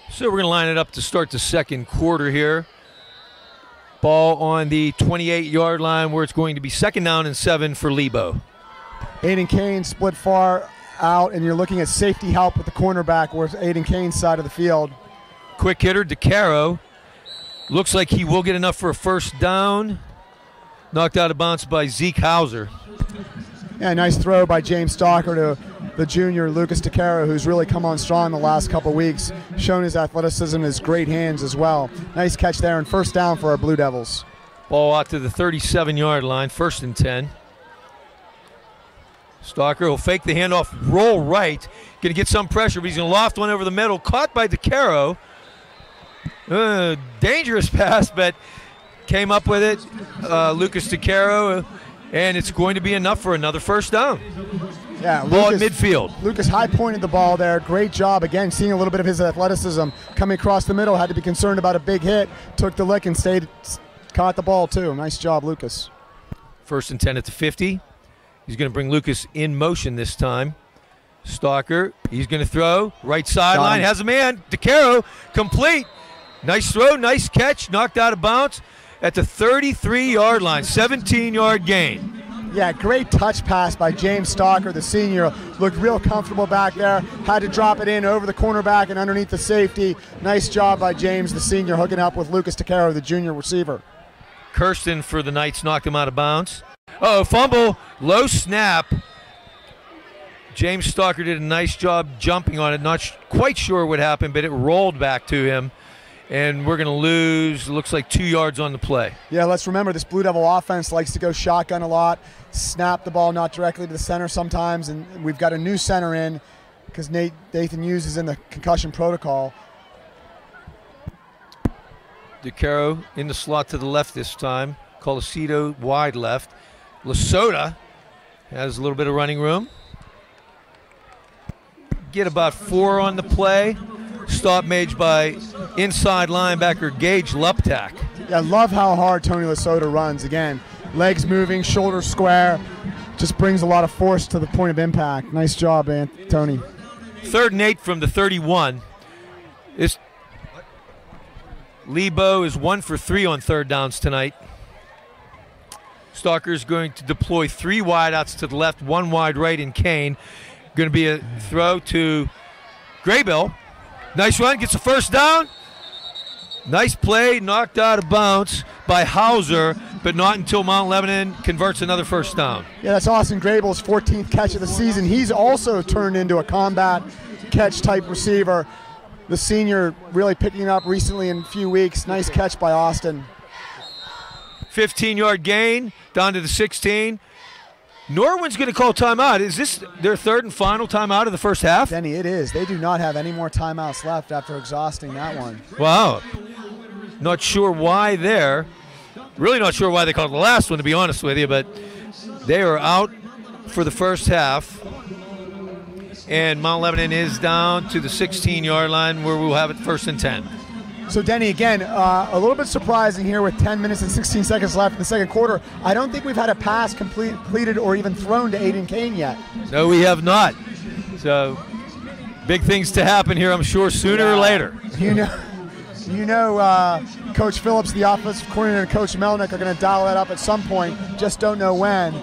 So we're going to line it up to start the second quarter here. Ball on the 28-yard line, where it's going to be 2nd down and 7 for Lebo. Aiden Kane split far out, and you're looking at safety help with the cornerback, where it's Aiden Kane's side of the field. Quick hitter, DeCaro. Looks like he will get enough for a 1st down. Knocked out of bounds by Zeke Hauser. Yeah, nice throw by James Stalker to the junior Lucas DeCaro, who's really come on strong the last couple weeks, shown his athleticism and his great hands as well. Nice catch there, and 1st down for our Blue Devils. Ball out to the 37-yard line, 1st and 10. Stalker will fake the handoff, roll right. Going to get some pressure, but he's going to loft one over the middle. Caught by DeCaro. Dangerous pass, but came up with it. Lucas DeCaro, and it's going to be enough for another 1st down. Yeah, ball at midfield. Lucas high-pointed the ball there. Great job. Again, seeing a little bit of his athleticism coming across the middle. Had to be concerned about a big hit. Took the lick and caught the ball, too. Nice job, Lucas. 1st and 10 at the 50. He's going to bring Lucas in motion this time. Stalker, he's going to throw. Right sideline, has a man. DeCaro, complete. Nice throw, nice catch. Knocked out of bounds at the 33-yard line. 17-yard gain. Yeah, great touch pass by James Stalker, the senior. Looked real comfortable back there. Had to drop it in over the cornerback and underneath the safety. Nice job by James, the senior, hooking up with Lucas DeCaro, the junior receiver. Kirsten for the Knights knocked him out of bounds. Oh, fumble, low snap. James Stalker did a nice job jumping on it. Not quite sure what happened, but it rolled back to him. And we're going to lose, looks like 2 yards on the play. Yeah, let's remember this Blue Devil offense likes to go shotgun a lot, snap the ball not directly to the center sometimes, and we've got a new center in because Nathan Hughes is in the concussion protocol. DeCaro in the slot to the left this time. Colicito wide left. Lesota has a little bit of running room. Get about 4 on the play. Stop made by inside linebacker Gage Luptak. Yeah, I love how hard Tony Lesota runs. Again, legs moving, shoulders square. Just brings a lot of force to the point of impact. Nice job, Tony. 3rd and 8 from the 31. Lebo is 1 for 3 on third downs tonight. Stalker's going to deploy 3 wideouts to the left, 1 wide right in Kane. Going to be a throw to Graybill. Nice run, gets a first down. Nice play, knocked out of bounds by Hauser, but not until Mount Lebanon converts another first down. Yeah, that's Austin Graybill's 14th catch of the season. He's also turned into a combat catch type receiver. The senior really picking it up recently in a few weeks. Nice catch by Austin. 15-yard gain down to the 16. Norwin's going to call timeout. Is this their third and final timeout of the first half? Denny, it is. They do not have any more timeouts left after exhausting that one. Wow. Not sure why there. Really not sure why they called the last one, to be honest with you, but they are out for the first half. And Mount Lebanon is down to the 16-yard line where we'll have it first and 10. So, Denny, again, a little bit surprising here with 10 minutes and 16 seconds left in the second quarter. I don't think we've had a pass completed or even thrown to Aiden Kane yet. No, we have not. So, big things to happen here, I'm sure, sooner or later. You know, Coach Phillips, the offensive coordinator, and Coach Melnick are going to dial that up at some point. Just don't know when.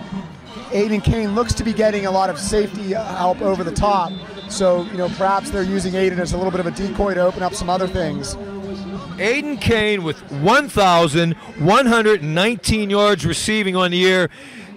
Aiden Kane looks to be getting a lot of safety help over the top. So, perhaps they're using Aiden as a little bit of a decoy to open up some other things. Aiden Kane with 1,119 yards receiving on the year.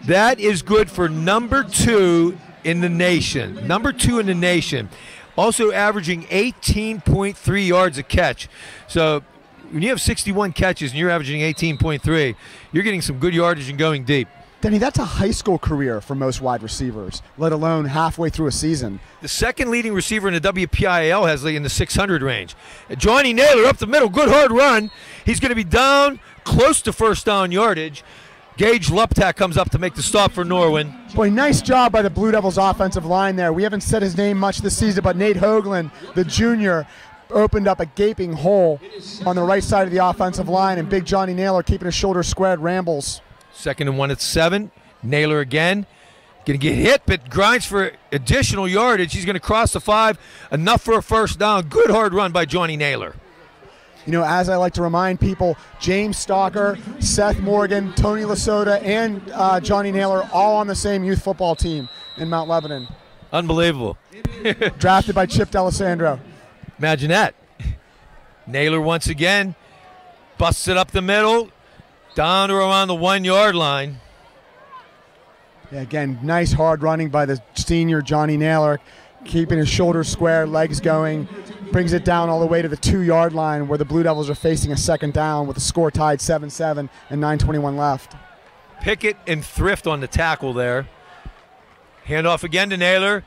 That is good for number 2 in the nation. Number 2 in the nation. Also averaging 18.3 yards a catch. So when you have 61 catches and you're averaging 18.3, you're getting some good yardage and going deep. Denny, that's a high school career for most wide receivers, let alone halfway through a season. The second leading receiver in the WPIAL has in the 600 range. Johnny Naylor up the middle, good hard run. He's going to be down close to first down yardage. Gage Luptak comes up to make the stop for Norwin. Boy, nice job by the Blue Devils offensive line there. We haven't said his name much this season, but Nate Hoagland, the junior, opened up a gaping hole on the right side of the offensive line, and big Johnny Naylor keeping his shoulders squared rambles. 2nd and 1 at 7. Naylor again. Going to get hit, but grinds for additional yardage. He's going to cross the 5. Enough for a first down. Good hard run by Johnny Naylor. As I like to remind people, James Stalker, Seth Morgan, Tony Lasota, and Johnny Naylor all on the same youth football team in Mount Lebanon. Unbelievable. Drafted by Chip D'Alessandro. Imagine that. Naylor once again busts it up the middle. Down to around the 1-yard line. Yeah, again, nice hard running by the senior Johnny Naylor, keeping his shoulders square, legs going, brings it down all the way to the 2-yard line where the Blue Devils are facing a second down with the score tied 7-7 and 9:21 left. Pickett and Thrift on the tackle there. Handoff again to Naylor.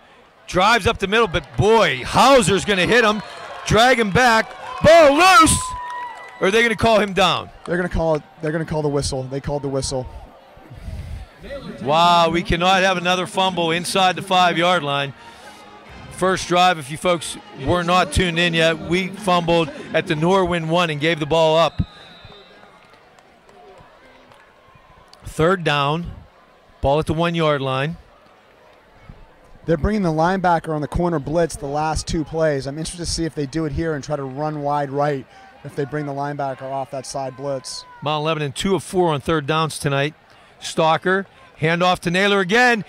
Drives up the middle, but boy, Hauser's going to hit him, drag him back. Ball loose! Or are they going to call him down? They're going to call the whistle. They called the whistle. Wow, we cannot have another fumble inside the 5-yard line. First drive, if you folks were not tuned in yet, we fumbled at the Norwin 1 and gave the ball up. 3rd down, ball at the 1-yard line. They're bringing the linebacker on the corner blitz the last 2 plays. I'm interested to see if they do it here and try to run wide right if they bring the linebacker off that side blitz. Mount Lebanon 2 of 4 on 3rd downs tonight. Stalker, handoff to Naylor again.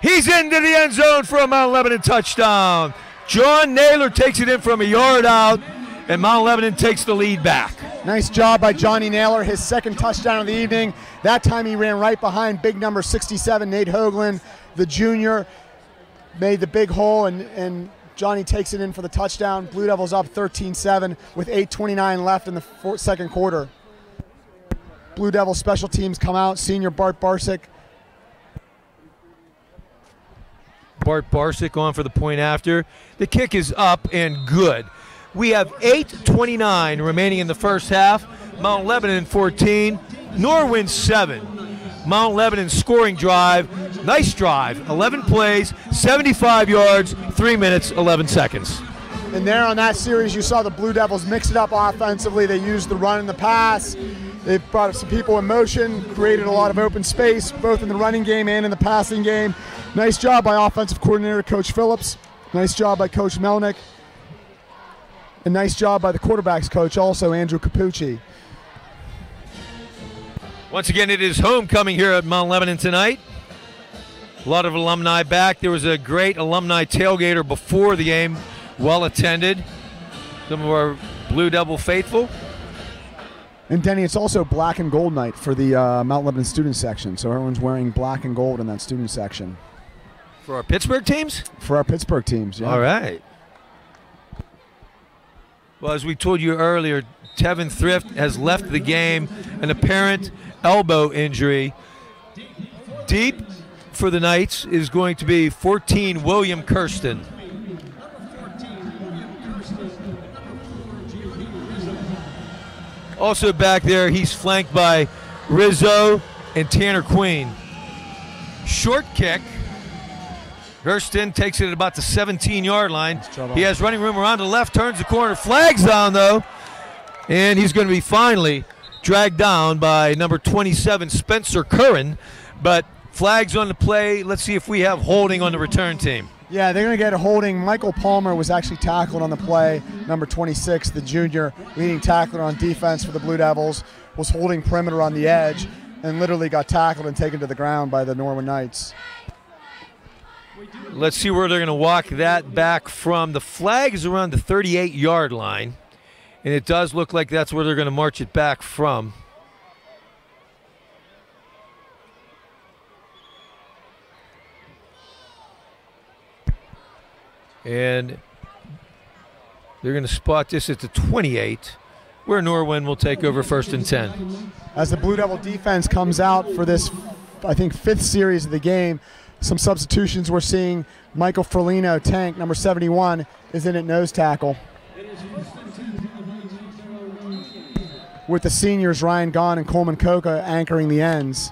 He's into the end zone for a Mount Lebanon touchdown. John Naylor takes it in from a yard out, and Mount Lebanon takes the lead back. Nice job by Johnny Naylor, his 2nd touchdown of the evening. That time he ran right behind big number 67, Nate Hoagland, the junior. Made the big hole, and Johnny takes it in for the touchdown. Blue Devils up 13-7 with 8:29 left in the second quarter. Blue Devils special teams come out. Senior Bart Barsick. Bart Barsick on for the point after. The kick is up and good. We have 8:29 remaining in the first half. Mount Lebanon 14, Norwin 7. Mount Lebanon scoring drive. Nice drive. 11 plays, 75 yards, 3 minutes, 11 seconds. And there on that series, you saw the Blue Devils mix it up offensively. They used the run and the pass. They brought some people in motion, created a lot of open space, both in the running game and in the passing game. Nice job by offensive coordinator Coach Phillips. Nice job by Coach Melnick. A nice job by the quarterbacks coach also, Andrew Capucci. Once again, it is homecoming here at Mount Lebanon tonight. A lot of alumni back. There was a great alumni tailgater before the game, well attended. Some of our Blue Devil faithful. And Denny, it's also black and gold night for the Mount Lebanon student section. So everyone's wearing black and gold in that student section. For our Pittsburgh teams? For our Pittsburgh teams, yeah. All right. Well, as we told you earlier, Tevin Thrift has left the game, an apparent elbow injury. Deep for the Knights is going to be 14, William Kirsten. Also back there, he's flanked by Rizzo and Tanner Queen. Short kick. Kirsten takes it at about the 17-yard line. He has running room around the left, turns the corner, flags down though, and he's going to be finally dragged down by number 27, Spencer Curran, but flags on the play. Let's see if we have holding on the return team. Yeah, they're going to get a holding. Michael Palmer was actually tackled on the play. Number 26, the junior, leading tackler on defense for the Blue Devils, was holding perimeter on the edge and literally got tackled and taken to the ground by the Norwin Knights. Let's see where they're going to walk that back from. The flag is around the 38-yard line, and it does look like that's where they're going to march it back from. And they're going to spot this at the 28, where Norwin will take over 1st and 10. As the Blue Devil defense comes out for this, I think, 5th series of the game, some substitutions we're seeing. Michael Ferlino, tank, number 71, is in at nose tackle. With the seniors, Ryan Gahn and Coleman Coca anchoring the ends.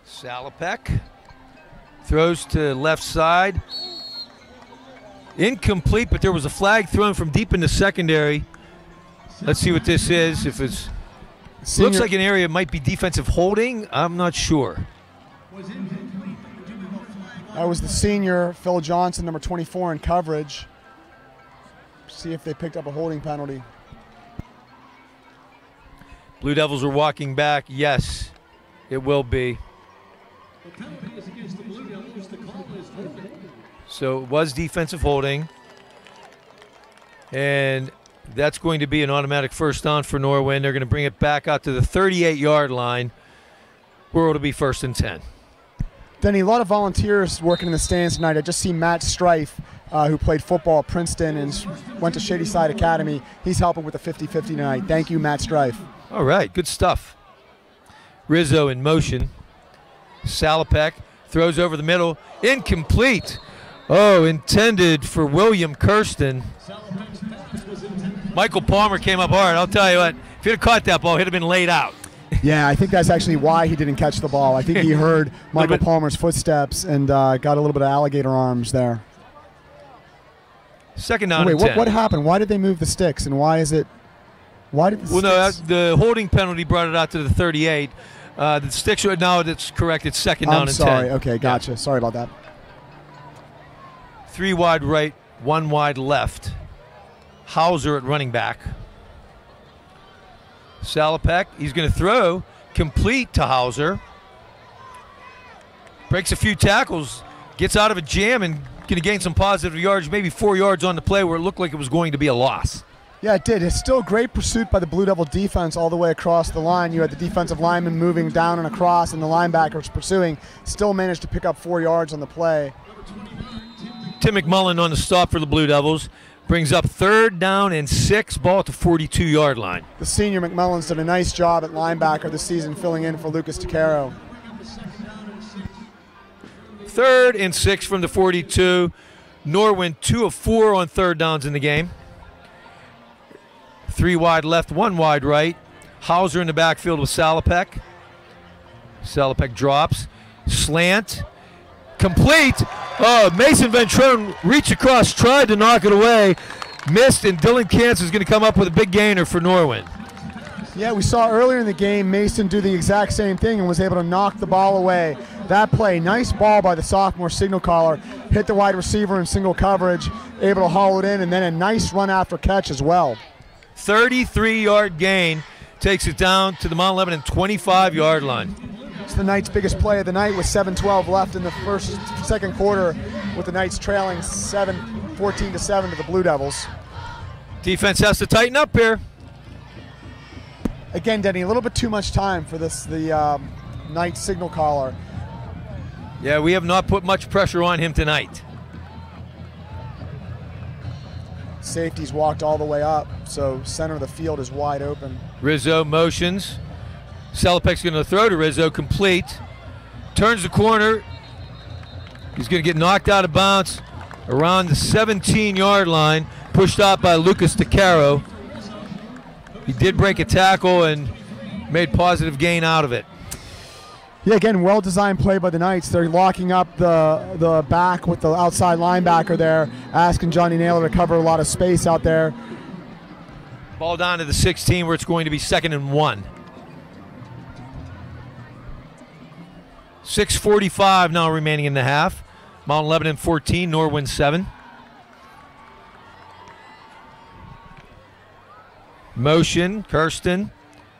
Salopek throws to left side. Incomplete, but there was a flag thrown from deep in the secondary. Let's see what this is. If it's looks like an area might be defensive holding. I'm not sure. That was the senior, Phil Johnson, number 24 in coverage. See if they picked up a holding penalty. Blue Devils are walking back. Yes, it will be. So it was defensive holding. And that's going to be an automatic first down for Norwin. They're going to bring it back out to the 38-yard line, where it'll be 1st and 10. Denny, a lot of volunteers working in the stands tonight. I just see Matt Strife, who played football at Princeton and went to Shady Side Academy. He's helping with the 50-50 tonight. Thank you, Matt Strife. All right, good stuff. Rizzo in motion. Salopek throws over the middle. Incomplete. Oh, intended for William Kirsten. Michael Palmer came up hard. I'll tell you what, if he'd have caught that ball, he'd have been laid out. Yeah, I think that's actually why he didn't catch the ball. I think he heard Michael Palmer's footsteps and got a little bit of alligator arms there. 2nd down and 10. What happened? Why did they move the sticks, and why is it? Why did the sticks? No, the holding penalty brought it out to the 38. The sticks are now. That's correct. It's 2nd down and 10. I'm sorry. Okay, gotcha. Yeah. Sorry about that. 3 wide right, 1 wide left. Hauser at running back. Salopek, he's going to throw complete to Hauser. Breaks a few tackles, gets out of a jam, and going to gain some positive yards, maybe 4 yards on the play where it looked like it was going to be a loss. Yeah, it did. It's still great pursuit by the Blue Devil defense all the way across the line. You had the defensive lineman moving down and across, and the linebackers pursuing. Still managed to pick up 4 yards on the play. Tim McMullen on the stop for the Blue Devils. Brings up 3rd down and 6, ball at the 42-yard line. The senior McMullen's done a nice job at linebacker this season, filling in for Lucas Taquero. 3rd and 6 from the 42. Norwin 2 of 4 on 3rd downs in the game. 3 wide left, 1 wide right. Hauser in the backfield with Salopek. Salopek drops. Slant. Complete. Oh, Mason Ventrone reached across, tried to knock it away, missed, and Dylan Kantz is going to come up with a big gainer for Norwin. Yeah, we saw earlier in the game Mason do the exact same thing and was able to knock the ball away. that play. Nice ball by the sophomore signal caller. Hit the wide receiver in single coverage, able to haul it in, and then a nice run after catch as well. 33-yard gain takes it down to the Mount Lebanon 25-yard line. It's the Knights' biggest play of the night with 7:12 left in the second quarter, with the Knights trailing 14-7 to the Blue Devils. Defense has to tighten up here. Again, Denny, a little bit too much time for the Knights signal caller. Yeah, we have not put much pressure on him tonight. Safety's walked all the way up, so center of the field is wide open. Rizzo motions. Salopek's going to throw to Rizzo, complete. Turns the corner. He's going to get knocked out of bounds around the 17-yard line, pushed out by Lucas DeCaro. He did break a tackle and made positive gain out of it. Yeah, again, well-designed play by the Knights. They're locking up the back with the outside linebacker there, asking Johnny Naylor to cover a lot of space out there. Ball down to the 16 where it's going to be 2nd and 1. 6:45 now remaining in the half. Mount Lebanon 14, Norwin 7. Motion, Kirsten.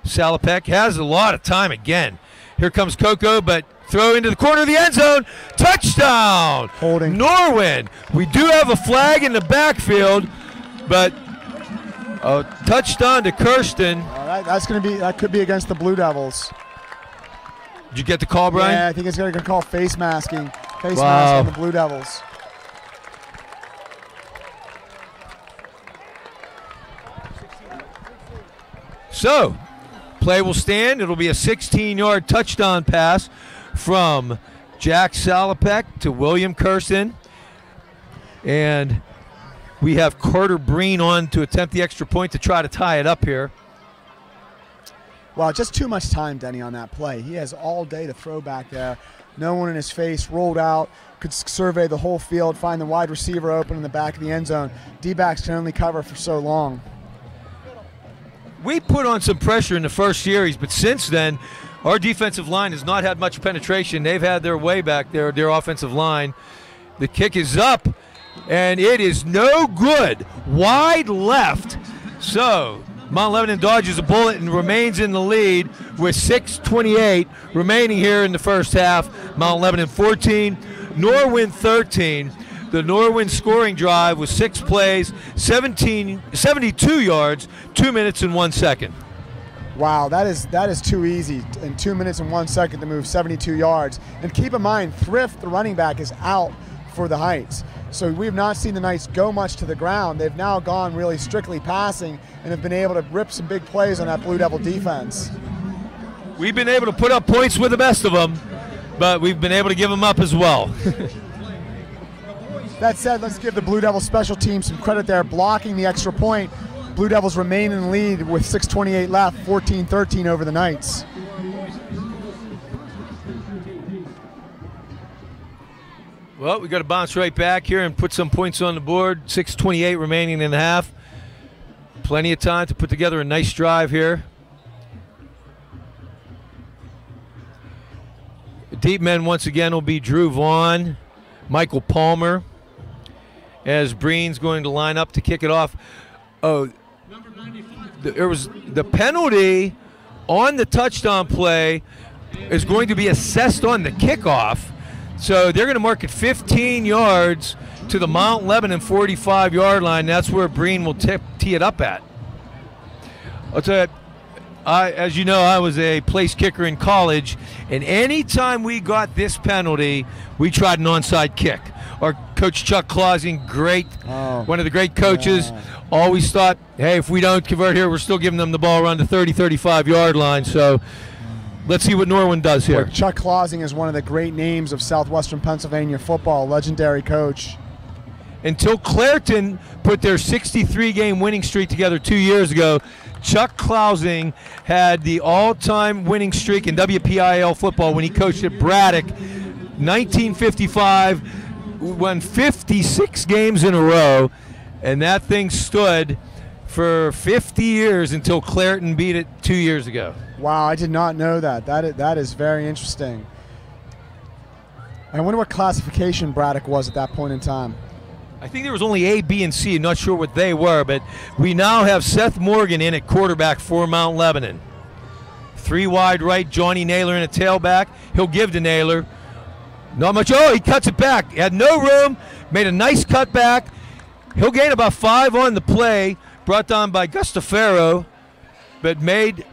Salopek has a lot of time again. Here comes Coco, but throw into the corner of the end zone. Touchdown! Holding. Norwin. We do have a flag in the backfield, but a touchdown to Kirsten. That could be against the Blue Devils. Did you get the call, Brian? Yeah, I think it's going to call face masking. Face Wow. mask on the Blue Devils. So, play will stand. It'll be a 16-yard touchdown pass from Jack Salopek to William Kirsten. And we have Carter Breen on to attempt the extra point to try to tie it up here. Wow, just too much time, Denny, on that play. He has all day to throw back there. No one in his face, rolled out, could survey the whole field, find the wide receiver open in the back of the end zone. D-backs can only cover for so long. We put on some pressure in the first series, but since then, our defensive line has not had much penetration. They've had their way back there, their offensive line. The kick is up, and it is no good. Wide left. So Mount Lebanon dodges a bullet and remains in the lead with 6:28 remaining here in the first half. Mount Lebanon 14, Norwin 13. The Norwin scoring drive was 6 plays, 72 yards, 2 minutes and 1 second. Wow, that is too easy in 2 minutes and 1 second to move 72 yards. And keep in mind, Thrift, the running back, is out for the Heights. So we have not seen the Knights go much to the ground. They've now gone really strictly passing and have been able to rip some big plays on that Blue Devil defense. We've been able to put up points with the best of them, but we've been able to give them up as well. That said, let's give the Blue Devil special team some credit there, blocking the extra point. Blue Devils remain in the lead with 6:28 left, 14-13 over the Knights. Well, we got to bounce right back here and put some points on the board. 6:28 remaining in the half. Plenty of time to put together a nice drive here. The deep men once again will be Drew Vaughn, Michael Palmer, as Breen's going to line up to kick it off. Oh, there was the penalty on the touchdown play is going to be assessed on the kickoff. So they're going to mark it 15 yards to the Mount Lebanon 45-yard line. That's where Breen will tee it up at. I'll tell you, as you know, I was a place kicker in college, and anytime we got this penalty, we tried an onside kick. Our coach Chuck Clausing, one of the great coaches, always thought, hey, if we don't convert here, we're still giving them the ball around the 30, 35-yard line. So let's see what Norwin does here. Well, Chuck Clausing is one of the great names of Southwestern Pennsylvania football, legendary coach. Until Clairton put their 63-game winning streak together 2 years ago, Chuck Clausing had the all-time winning streak in WPIAL football when he coached at Braddock. 1955, won 56 games in a row, and that thing stood for 50 years until Clairton beat it 2 years ago. Wow, I did not know that. That is very interesting. I wonder what classification Braddock was at that point in time. I think there was only A, B, and C. Not sure what they were, but we now have Seth Morgan in at quarterback for Mount Lebanon. 3 wide right, Johnny Naylor in a tailback. He'll give to Naylor. Not much. Oh, he cuts it back. He had no room. Made a nice cut back. He'll gain about 5 on the play. Brought down by Gustafaro, but made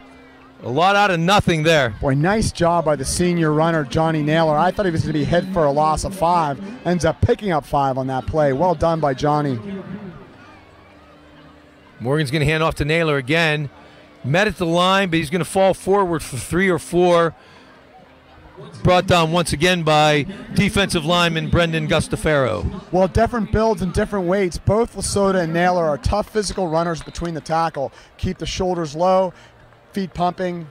a lot out of nothing there. Boy, nice job by the senior runner, Johnny Naylor. I thought he was going to be hit for a loss of 5. Ends up picking up 5 on that play. Well done by Johnny. Morgan's going to hand off to Naylor again. Met at the line, but he's going to fall forward for 3 or 4. Brought down once again by defensive lineman Brendan Gustafaro. Well, different builds and different weights. Both Lasota and Naylor are tough physical runners between the tackle. Keep the shoulders low, feet pumping.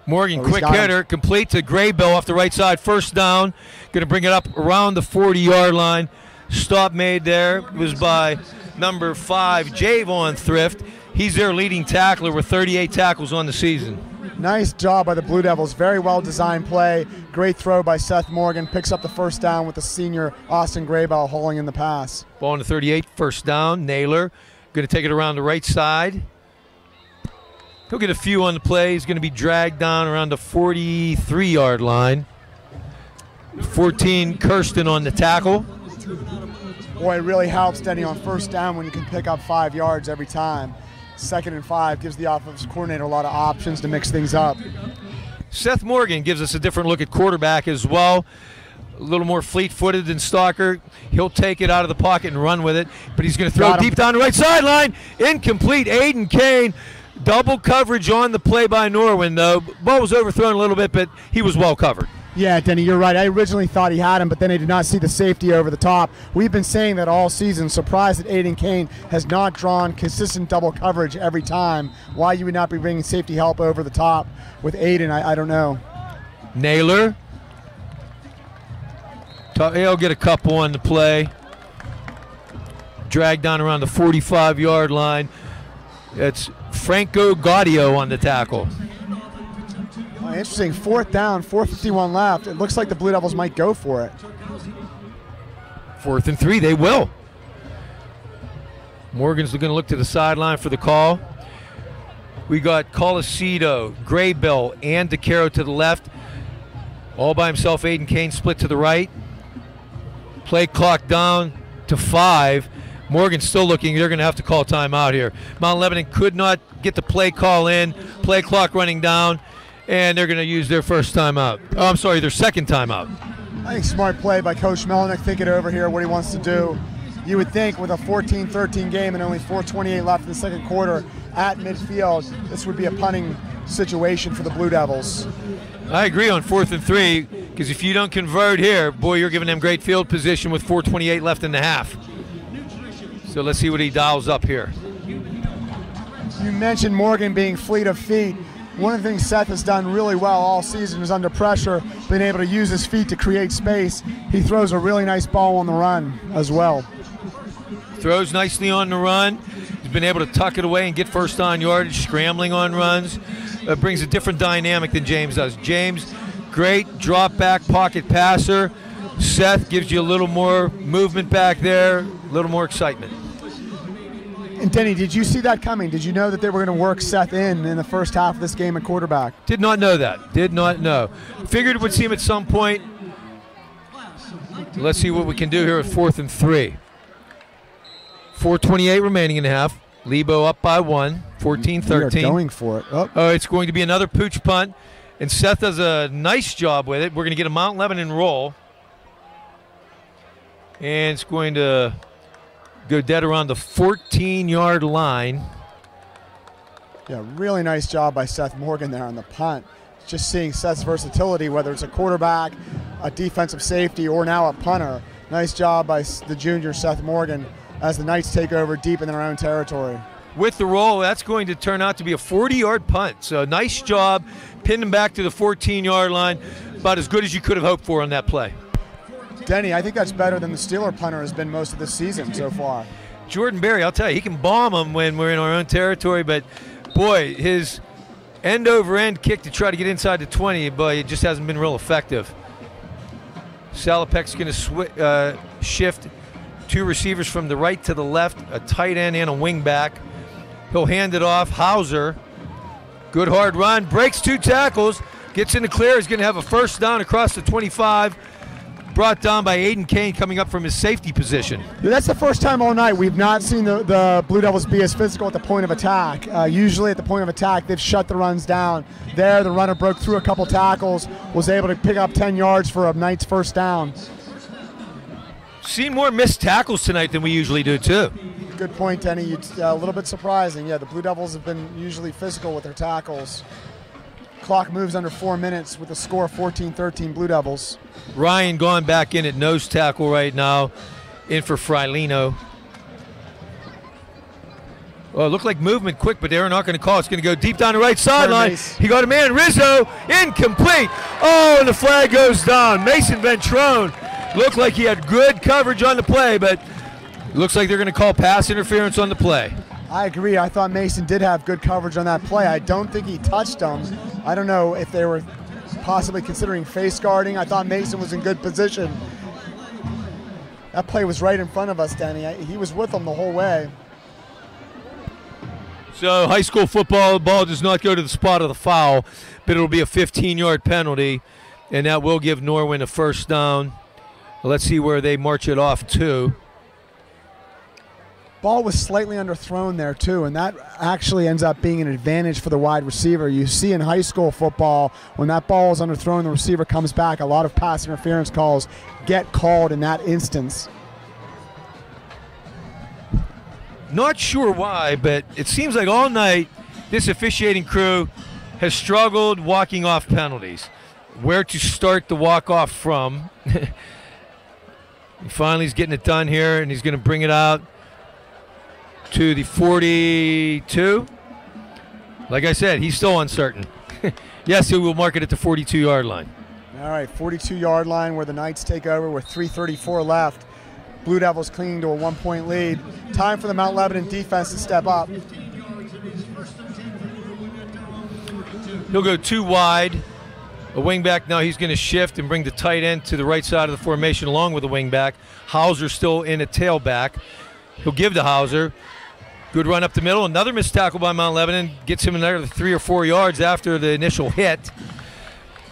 Morgan, quick hitter, complete to Graybill off the right side. First down, going to bring it up around the 40-yard line. Stop made there was by number 5, Javon Thrift. He's their leading tackler with 38 tackles on the season. Nice job by the Blue Devils. Very well-designed play. Great throw by Seth Morgan. Picks up the first down with the senior Austin Graybill hauling in the pass. Ball on the 38, first down. Naylor going to take it around the right side. He'll get a few on the play. He's going to be dragged down around the 43-yard line. 14, Kirsten on the tackle. Boy, it really helps, Denny, on first down when you can pick up 5 yards every time. 2nd and 5 gives the offensive coordinator a lot of options to mix things up. Seth Morgan gives us a different look at quarterback as well. A little more fleet-footed than Stalker. He'll take it out of the pocket and run with it, but he's going to throw deep down the right sideline. Incomplete. Aiden Kane. Double coverage on the play by Norwin, though. Ball was overthrown a little bit, but he was well covered. Yeah, Denny, you're right. I originally thought he had him, but then I did not see the safety over the top. We've been saying that all season. Surprised that Aiden Kane has not drawn consistent double coverage every time. Why you would not be bringing safety help over the top with Aiden, I don't know. Naylor. He'll get a couple on the play. Dragged down around the 45-yard line. It's Franco Gaudio on the tackle. Interesting. 4th down, 4:51 left. It looks like the Blue Devils might go for it. 4th and 3, they will. Morgan's going to look to the sideline for the call. We got Colacido, Graybill, and DeCaro to the left. All by himself, Aiden Kane split to the right. Play clock down to 5. Morgan's still looking. They're going to have to call timeout here. Mount Lebanon could not get the play call in. Play clock running down. And they're going to use their first timeout. Oh, I'm sorry, their second timeout. I think smart play by Coach Melnick, thinking over here what he wants to do. You would think with a 14-13 game and only 4:28 left in the second quarter at midfield, this would be a punting situation for the Blue Devils. I agree on 4th and 3, because if you don't convert here, boy, you're giving them great field position with 4:28 left in the half. So let's see what he dials up here. You mentioned Morgan being fleet of feet. One of the things Seth has done really well all season is under pressure, being able to use his feet to create space. He throws a really nice ball on the run as well. Throws nicely on the run. He's been able to tuck it away and get first down yardage, scrambling on runs. Brings a different dynamic than James does. James, great drop back pocket passer. Seth gives you a little more movement back there, a little more excitement. And Denny, did you see that coming? Did you know that they were going to work Seth in the first half of this game at quarterback? Did not know that. Did not know. Figured it would see him at some point. Let's see what we can do here at 4th and 3. 4:28 remaining in the half. Lebo up by 1, 14-13. They're going for it. Oh, it's going to be another pooch punt, and Seth does a nice job with it. We're going to get a Mount Lebanon roll. And it's going to go dead around the 14-yard line. Yeah, really nice job by Seth Morgan there on the punt. Just seeing Seth's versatility, whether it's a quarterback, a defensive safety, or now a punter. Nice job by the junior Seth Morgan as the Knights take over deep in their own territory. With the roll, that's going to turn out to be a 40-yard punt. So nice job, pinned him back to the 14-yard line. About as good as you could have hoped for on that play. Denny, I think that's better than the Steeler punter has been most of this season so far. Jordan Berry, I'll tell you, he can bomb them when we're in our own territory, but boy, his end-over-end kick to try to get inside the 20, but it just hasn't been real effective. Salopek's going to shift 2 receivers from the right to the left, a tight end and a wing back. He'll hand it off. Hauser, good hard run, breaks 2 tackles, gets in the clear. He's going to have a first down across the 25, brought down by Aiden Kane coming up from his safety position. That's the first time all night we've not seen the Blue Devils be as physical at the point of attack. Usually at the point of attack, they've shut the runs down. There, the runner broke through a couple tackles, was able to pick up 10 yards for a Knights first down. Seen more missed tackles tonight than we usually do, too. Good point, Denny. It's a little bit surprising. Yeah, the Blue Devils have been usually physical with their tackles. Clock moves under 4 minutes with a score of 14-13 Blue Devils. Ryan gone back in at nose tackle right now, in for Frilino. Oh, it looked like movement quick, but they're not going to call. It's going to go deep down the right sideline. He got a man, Rizzo, incomplete. Oh, and the flag goes down. Mason Ventrone looked like he had good coverage on the play, but it looks like they're going to call pass interference on the play. I agree. I thought Mason did have good coverage on that play. I don't think he touched him. I don't know if they were possibly considering face guarding. I thought Mason was in good position. That play was right in front of us, Danny. He was with them the whole way. So high school football, the ball does not go to the spot of the foul, but it'll be a 15-yard penalty, and that will give Norwin a first down. Let's see where they march it off to. Ball was slightly underthrown there too, and that actually ends up being an advantage for the wide receiver. You see in high school football, when that ball is underthrown, the receiver comes back, a lot of pass interference calls get called in that instance. Not sure why, but it seems like all night this officiating crew has struggled walking off penalties. Where to start the walk-off from. Finally, he's getting it done here, and he's going to bring it out to the 42. Like I said, he's still uncertain. Yes, he will mark it at the 42-yard line. All right, 42-yard line where the Knights take over with 3:34 left. Blue Devils clinging to a 1-point lead. Time for the Mount Lebanon defense to step up. He'll go 2 wide. A wingback now, he's going to shift and bring the tight end to the right side of the formation along with the wingback. Hauser still in a tailback. He'll give to Hauser. Good run up the middle. Another missed tackle by Mount Lebanon. Gets him another 3 or 4 yards after the initial hit.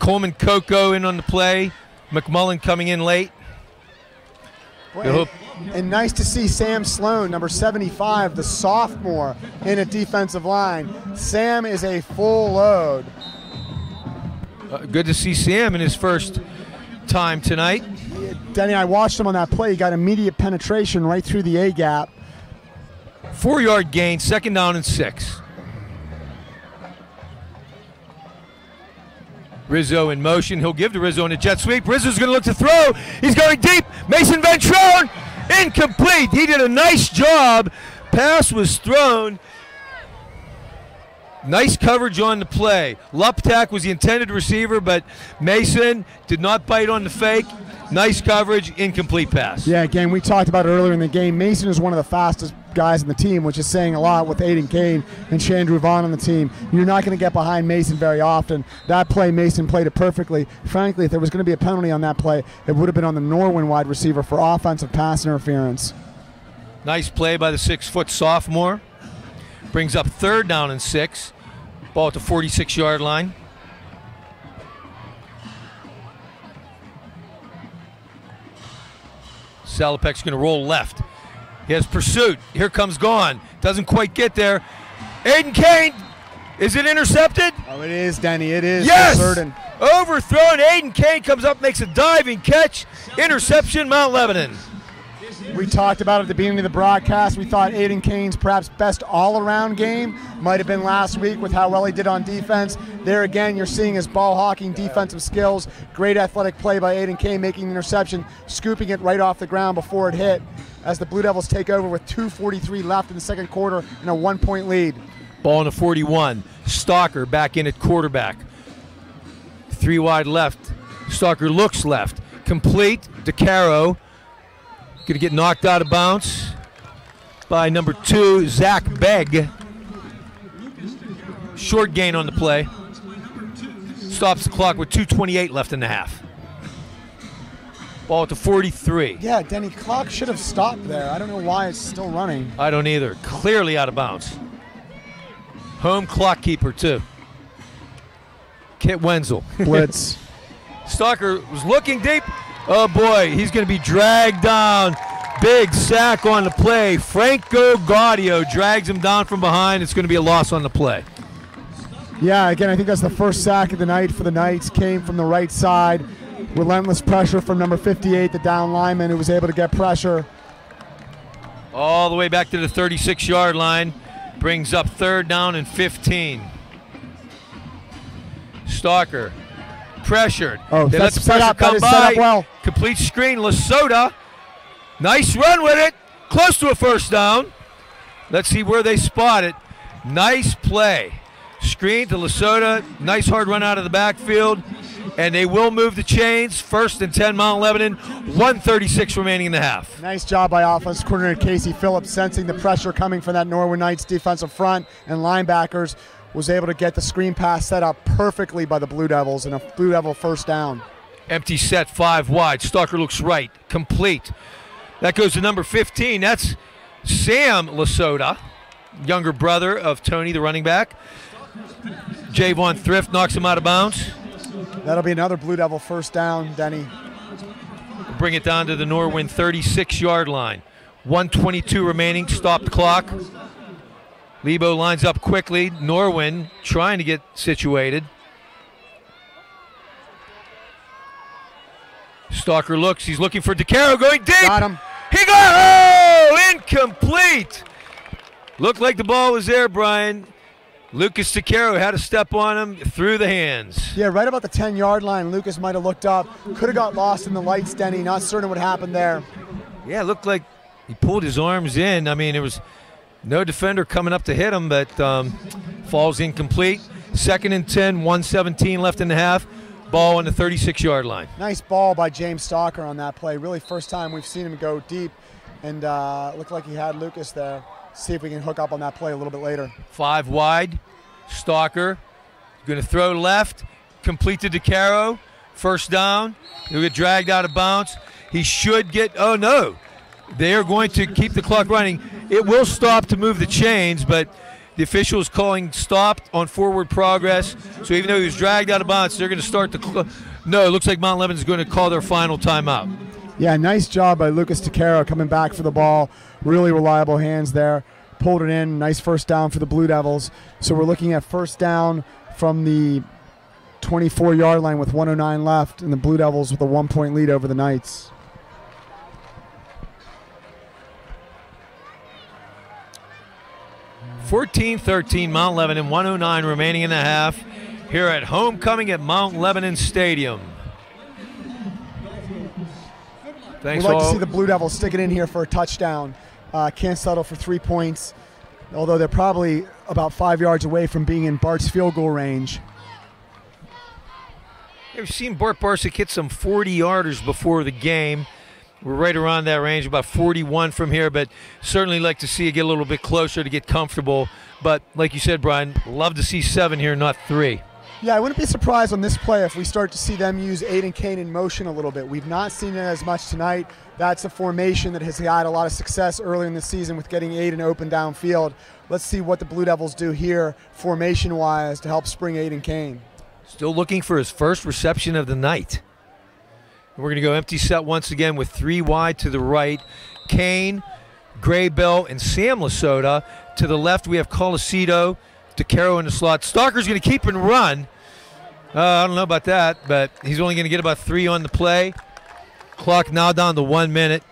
Coleman Coco in on the play. McMullen coming in late. And nice to see Sam Sloan, number 75, the sophomore, in a defensive line. Sam is a full load. Good to see Sam in his first time tonight. Denny, I watched him on that play. He got immediate penetration right through the A-gap. 4-yard gain, 2nd down and 6. Rizzo in motion. He'll give to Rizzo in a jet sweep. Rizzo's going to look to throw. He's going deep. Mason Ventrone, incomplete. He did a nice job. Pass was thrown. Nice coverage on the play. Luptak was the intended receiver, but Mason did not bite on the fake. Nice coverage, incomplete pass. Yeah, again, we talked about it earlier in the game. Mason is one of the fastest guys in the team, which is saying a lot with Aiden Kane and Chandru Vaughn on the team. You're not going to get behind Mason very often. That play, Mason played it perfectly. Frankly, if there was going to be a penalty on that play, it would have been on the Norwin wide receiver for offensive pass interference. Nice play by the 6-foot sophomore. Brings up 3rd down and 6. Ball at the 46-yard line. Salopek's going to roll left. He has pursuit. Here comes Gone. Doesn't quite get there. Aiden Kane. Is it intercepted? Oh, it is, Denny. It is. Yes. For certain. Overthrown. Aiden Kane comes up, makes a diving catch. Interception, Mount Lebanon. We talked about it at the beginning of the broadcast. We thought Aiden Kane's perhaps best all-around game might have been last week with how well he did on defense. There again, you're seeing his ball-hawking defensive skills. Great athletic play by Aiden Kane, making the interception, scooping it right off the ground before it hit as the Blue Devils take over with 2:43 left in the second quarter and a 1-point lead. Ball in the 41. Stalker back in at quarterback. 3 wide left. Stalker looks left. Complete. DeCaro. Going to get knocked out of bounds by number 2, Zach Begg. Short gain on the play. Stops the clock with 2:28 left in the half. Ball at the 43. Yeah, Denny, clock should have stopped there. I don't know why it's still running. I don't either. Clearly out of bounds. Home clock keeper, too. Kit Wenzel. Blitz. Stalker was looking deep. Oh, boy, he's going to be dragged down. Big sack on the play. Franco Gaudio drags him down from behind. It's going to be a loss on the play. Yeah, again, I think that's the first sack of the night for the Knights. Came from the right side. Relentless pressure from number 58, the down lineman, who was able to get pressure. All the way back to the 36-yard line. Brings up 3rd down and 15. Stalker pressured. Oh, they let the set pressure up. That come is by. set up well. Complete screen. Lasota. Nice run with it. Close to a 1st down. Let's see where they spot it. Nice play. Screen to Lasota. Nice hard run out of the backfield. And they will move the chains. 1st and 10, Mount Lebanon. 1:36 remaining in the half. Nice job by offensive coordinator Casey Phillips, sensing the pressure coming from that Norwin Knights defensive front and linebackers. Was able to get the screen pass set up perfectly by the Blue Devils, and a Blue Devil 1st down. Empty set, 5 wide. Stalker looks right. Complete. That goes to number 15. That's Sam Lasota, younger brother of Tony, the running back. Javon Thrift knocks him out of bounds. That'll be another Blue Devil 1st down, Denny. Bring it down to the Norwin 36-yard line. 1:22 remaining. Stop the clock. Lebo lines up quickly. Norwin trying to get situated. Stalker looks. He's looking for DeCaro going deep. Got him. He got incomplete. Looked like the ball was there, Brian. Lucas DeCaro had to step on him through the hands. Yeah, right about the 10-yard line. Lucas might have looked up. Could have got lost in the lights, Denny. Not certain what happened there. Yeah, it looked like he pulled his arms in. I mean, there was no defender coming up to hit him, but falls incomplete. 2nd and 10, 1:17 left in the half. Ball on the 36-yard line. Nice ball by James Stalker on that play. Really first time we've seen him go deep, and looked like he had Lucas there. See if we can hook up on that play a little bit later. 5 wide. Stalker going to throw left. Complete to DeCaro. 1st down. He'll get dragged out of bounds. He should get, oh no. They are going to keep the clock running. It will stop to move the chains, but the official is calling stopped on forward progress. So even though he was dragged out of bounds, they're going to start the clock. No, it looks like Mount Lebanon is going to call their final timeout. Yeah, nice job by Lucas DeCaro coming back for the ball. Really reliable hands there. Pulled it in. Nice 1st down for the Blue Devils. So we're looking at 1st down from the 24-yard line with 1:09 left, and the Blue Devils with a 1-point lead over the Knights. (14-13) Mount Lebanon, 1:09 remaining in the half here at homecoming at Mount Lebanon Stadium. Thanks We'd like all. to see the Blue Devils stick it in here for a touchdown. Can't settle for 3 points, although they're probably about 5 yards away from being in Bart's field goal range. We've seen Bart Barsick hit some 40-yarders before the game. We're right around that range, about 41 from here, but certainly like to see it get a little bit closer to get comfortable. But like you said, Brian, love to see 7 here, not 3. Yeah, I wouldn't be surprised on this play if we start to see them use Aiden Kane in motion a little bit. We've not seen it as much tonight. That's a formation that has had a lot of success earlier in the season with getting Aiden open downfield. Let's see what the Blue Devils do here formation-wise to help spring Aiden Kane. Still looking for his first reception of the night. We're going to go empty set once again with 3 wide to the right. Kane, Graybell, and Sam Lasota. To the left, we have Colicito, DeCaro in the slot. Stalker's going to keep and run. I don't know about that, but he's only going to get about 3 on the play. Clock now down to 1 minute.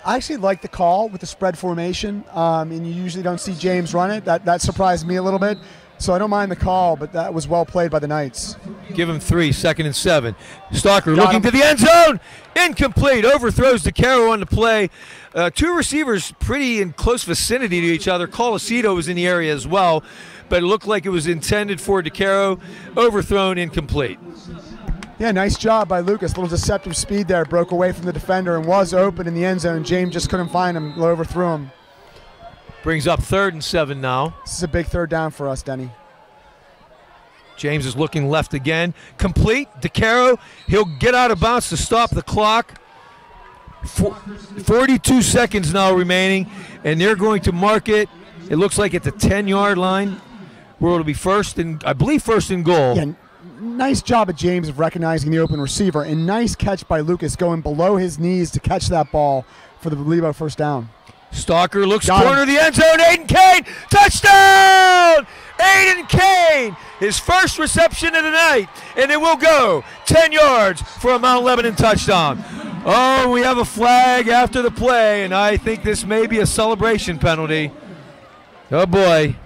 I actually like the call with the spread formation, and you usually don't see James run it. That surprised me a little bit. So I don't mind the call, but that was well played by the Knights. Give him 3, 2nd and 7. Stalker Got looking him. to the end zone. Incomplete. Overthrows DeCaro on the play. 2 receivers pretty in close vicinity to each other. Colicito was in the area as well, but it looked like it was intended for DeCaro. Overthrown, incomplete. Yeah, nice job by Lucas. Little deceptive speed there. Broke away from the defender and was open in the end zone. James just couldn't find him. Overthrew him. Brings up 3rd and 7 now. This is a big 3rd down for us, Denny. James is looking left again. Complete. DeCaro, he'll get out of bounds to stop the clock. 42 seconds now remaining, and they're going to mark it. It looks like at the 10-yard line, where it'll be I believe first and goal. Yeah, nice job of James of recognizing the open receiver, and nice catch by Lucas going below his knees to catch that ball for the Lebo first down. Stalker looks corner of the end zone. Aiden Kane, touchdown! Aiden Kane, his first reception of the night, and it will go 10 yards for a Mount Lebanon touchdown. Oh, we have a flag after the play, and I think this may be a celebration penalty. Oh, boy.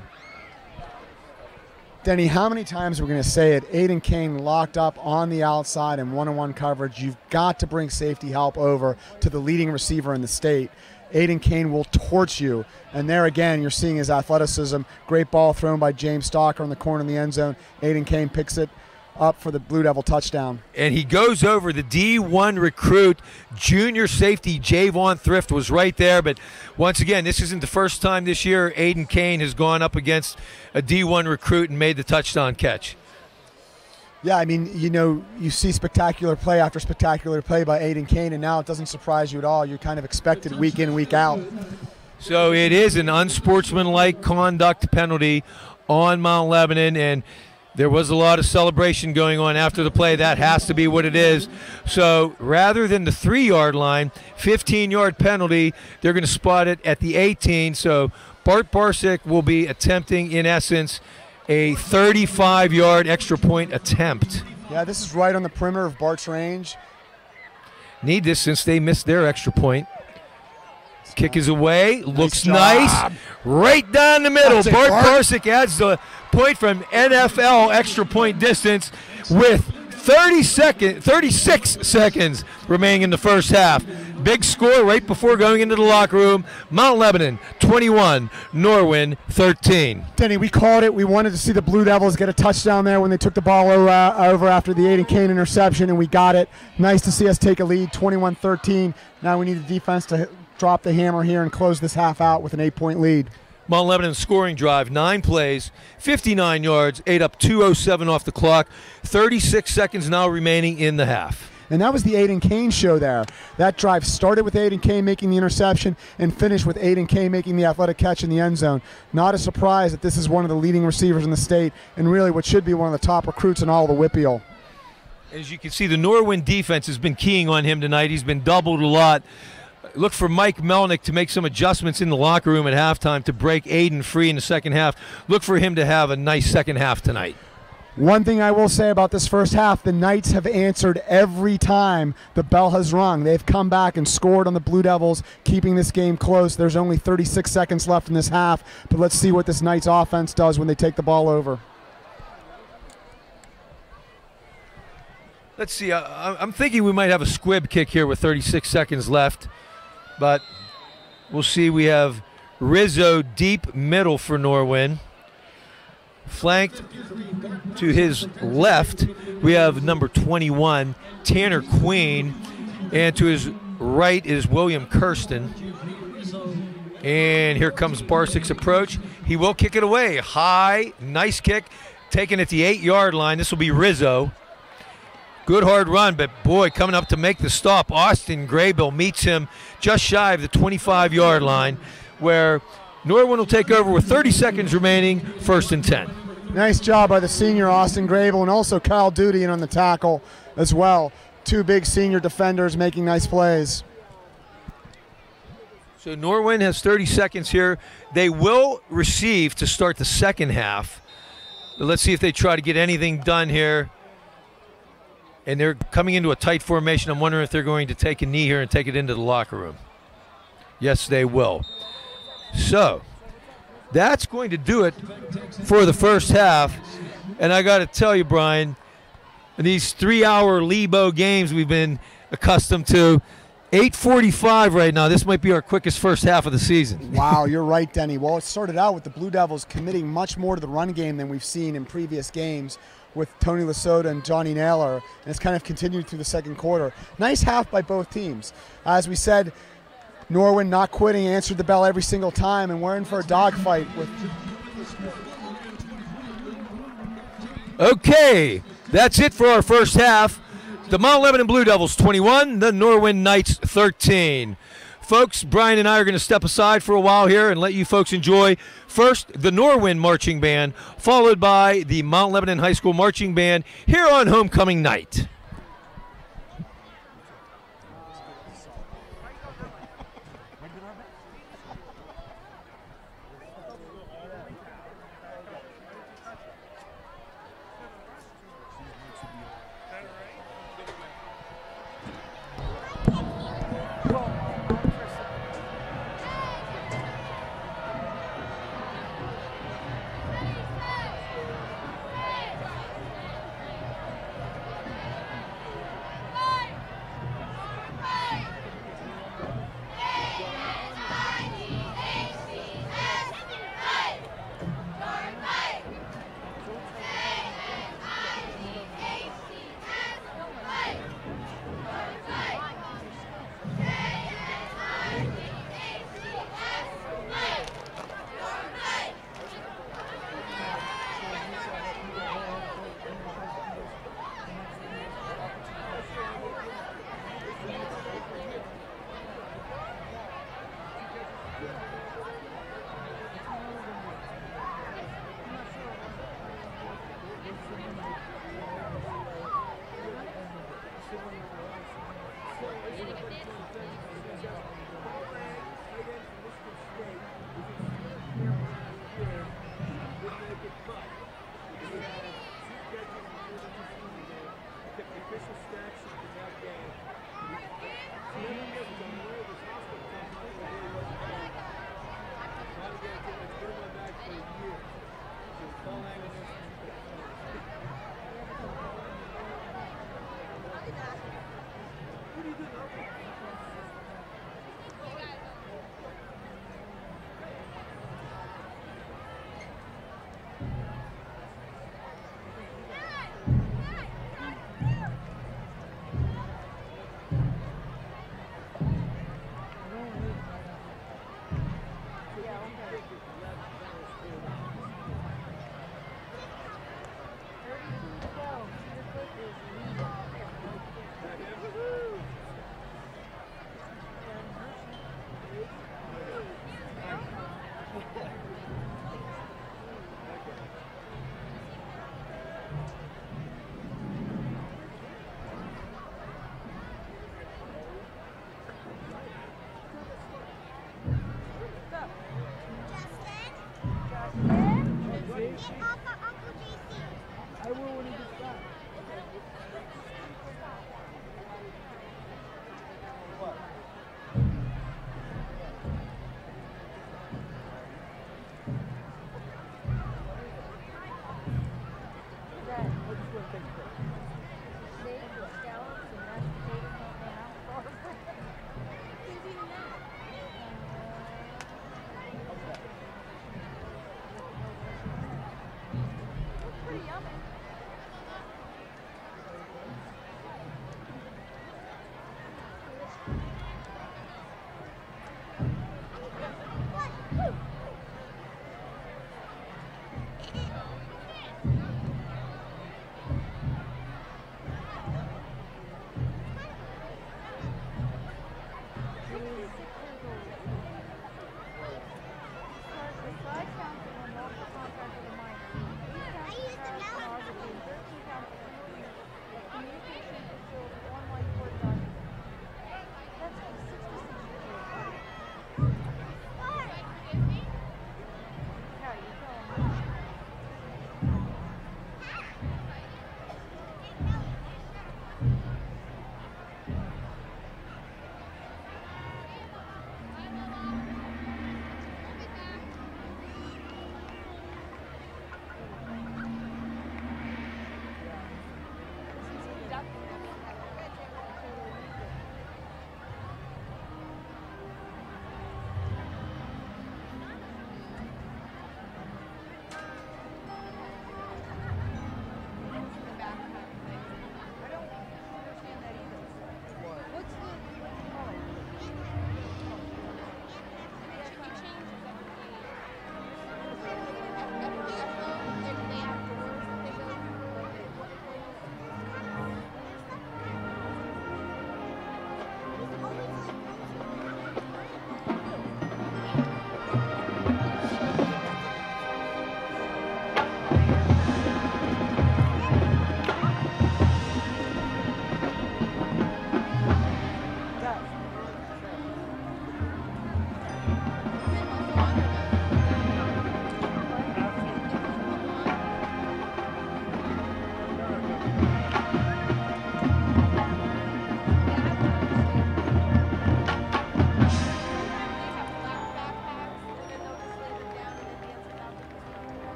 Denny, how many times are we going to say it? Aiden Kane locked up on the outside in one-on-one coverage. You've got to bring safety help over to the leading receiver in the state. Aiden Kane will torch you. And there again, you're seeing his athleticism. Great ball thrown by James Stalker in the corner of the end zone. Aiden Kane picks it up for the Blue Devil touchdown. And he goes over the D1 recruit, junior safety Javon Thrift was right there. But once again, this isn't the first time this year Aiden Kane has gone up against a D1 recruit and made the touchdown catch. Yeah, I mean, you see spectacular play after spectacular play by Aiden Kane, and now it doesn't surprise you at all. You kind of expect it week in, week out. So it is an unsportsmanlike conduct penalty on Mount Lebanon, and there was a lot of celebration going on after the play. That has to be what it is. So rather than the 3-yard line, 15-yard penalty, they're going to spot it at the 18. So Bart Barsick will be attempting, in essence, a 35-yard extra point attempt. Yeah, this is right on the perimeter of Bart's range. Need this since they missed their extra point. Kick is away. Looks nice. Right down the middle. Bart Barsick adds the point from NFL extra point distance with 36 seconds remaining in the first half. Big score right before going into the locker room. Mount Lebanon 21, Norwin 13. Denny, we called it. We wanted to see the Blue Devils get a touchdown there when they took the ball over after the Aiden Kane interception, and we got it. Nice to see us take a lead, 21-13. Now we need the defense to drop the hammer here and close this half out with an 8-point lead. Mount Lebanon scoring drive, 9 plays, 59 yards, ate up 2:07 off the clock, 36 seconds now remaining in the half. And that was the Aiden Kane show there. That drive started with Aiden Kane making the interception and finished with Aiden Kane making the athletic catch in the end zone. Not a surprise that this is one of the leading receivers in the state and really what should be one of the top recruits in all of the Whitfield. As you can see, the Norwin defense has been keying on him tonight. He's been doubled a lot. Look for Mike Melnick to make some adjustments in the locker room at halftime to break Aiden free in the second half. Look for him to have a nice second half tonight. One thing I will say about this first half, the Knights have answered every time the bell has rung. They've come back and scored on the Blue Devils, keeping this game close. There's only 36 seconds left in this half, but let's see what this Knights offense does when they take the ball over. Let's see. I'm thinking we might have a squib kick here with 36 seconds left, but we'll see. We have Rizzo deep middle for Norwin. Flanked to his left, we have number 21, Tanner Queen, and to his right is William Kirsten. And here comes Barsick's approach. He will kick it away. High, nice kick, taken at the 8-yard line. This will be Rizzo. Good hard run, but boy, coming up to make the stop, Austin Graybill meets him just shy of the 25-yard line, where Norwin will take over with 30 seconds remaining, 1st and 10. Nice job by the senior Austin Grable and also Kyle Duty in on the tackle as well. 2 big senior defenders making nice plays. So Norwin has 30 seconds here. They will receive to start the second half. But let's see if they try to get anything done here. And they're coming into a tight formation. I'm wondering if they're going to take a knee here and take it into the locker room. Yes, they will. So that's going to do it for the first half. And I got to tell you, Brian, in these 3-hour Lebo games we've been accustomed to, 8:45 right now. This might be our quickest first half of the season. Wow, you're right, Denny. Well, it started out with the Blue Devils committing much more to the run game than we've seen in previous games with Tony Lasota and Johnny Naylor, and it's kind of continued through the second quarter. Nice half by both teams. As we said, Norwin not quitting, answered the bell every single time, and we're in for a dogfight. Okay, that's it for our first half. The Mount Lebanon Blue Devils 21, the Norwin Knights 13. Folks, Brian and I are going to step aside for a while here and let you folks enjoy first the Norwin Marching Band, followed by the Mount Lebanon High School Marching Band here on homecoming night.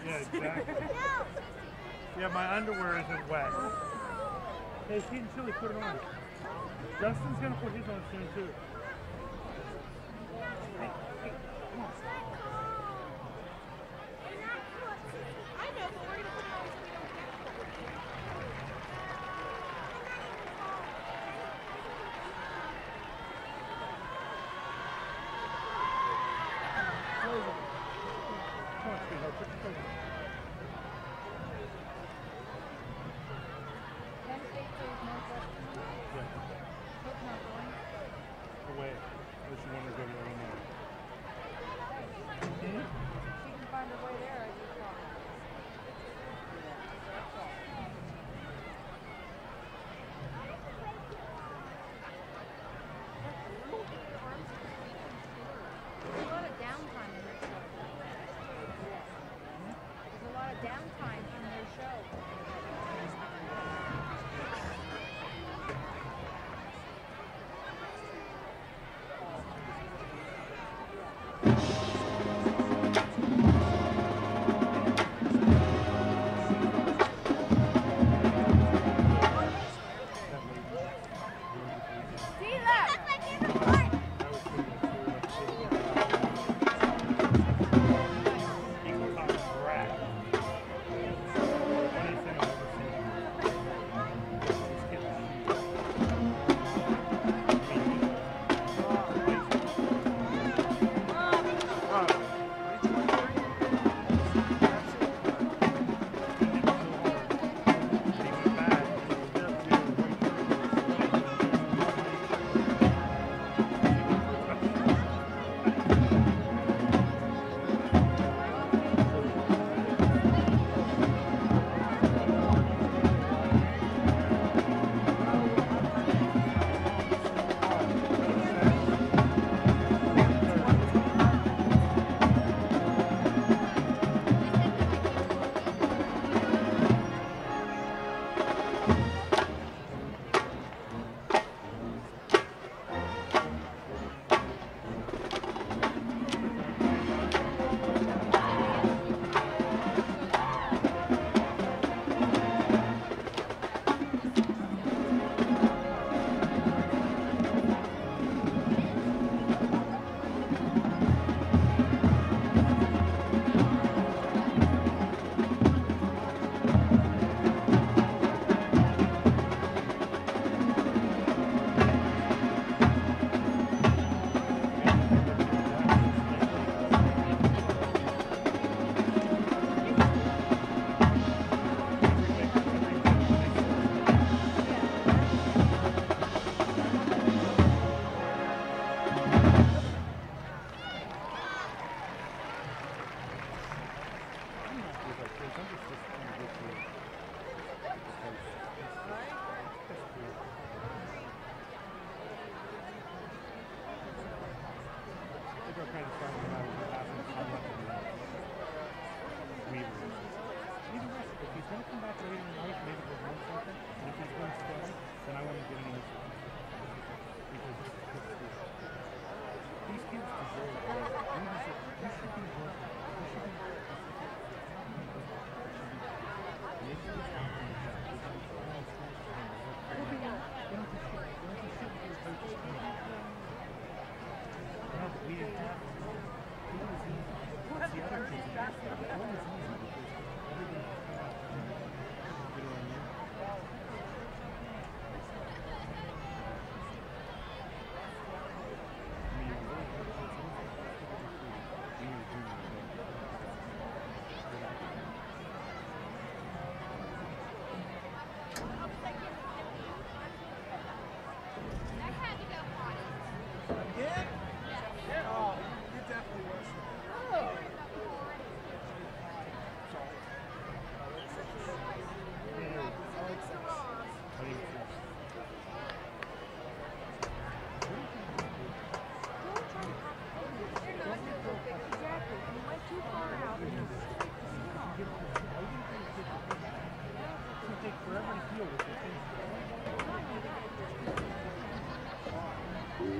Yeah, exactly. Yeah, my underwear isn't wet. Hey, it's getting chilly, put it on. Justin's gonna put his on soon too. Hey, come on. I know, but we're gonna put it on so we don't get Come on, sweetheart, put your clothes on. Away. Unless you want to go to the other one. She can find her way there, I just thought. There's a lot of downtime in their show. There's a lot of downtime in their show.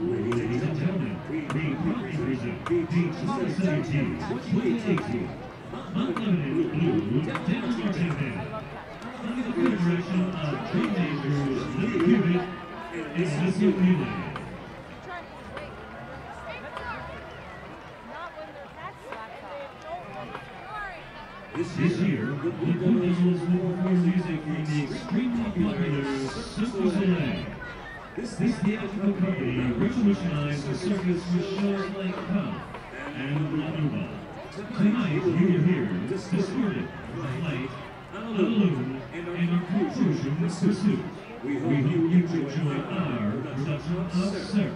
Ladies and gentlemen, we present the HSStream 2018 Mount Lebanon Blue, Dennis Martinez. Under the Federation of Dream Majors, Lib Cubit, and Cecil Newland. This year, the Blue Devils will perform music from the extremely popular Cirque du Soleil. This theatrical company revolutionized the circus with shows like Pound and La Nuba. Tonight, you will hear Distorted, Flight, Alone, and our conclusion Pursuit. We hope you enjoy our production of Cirque.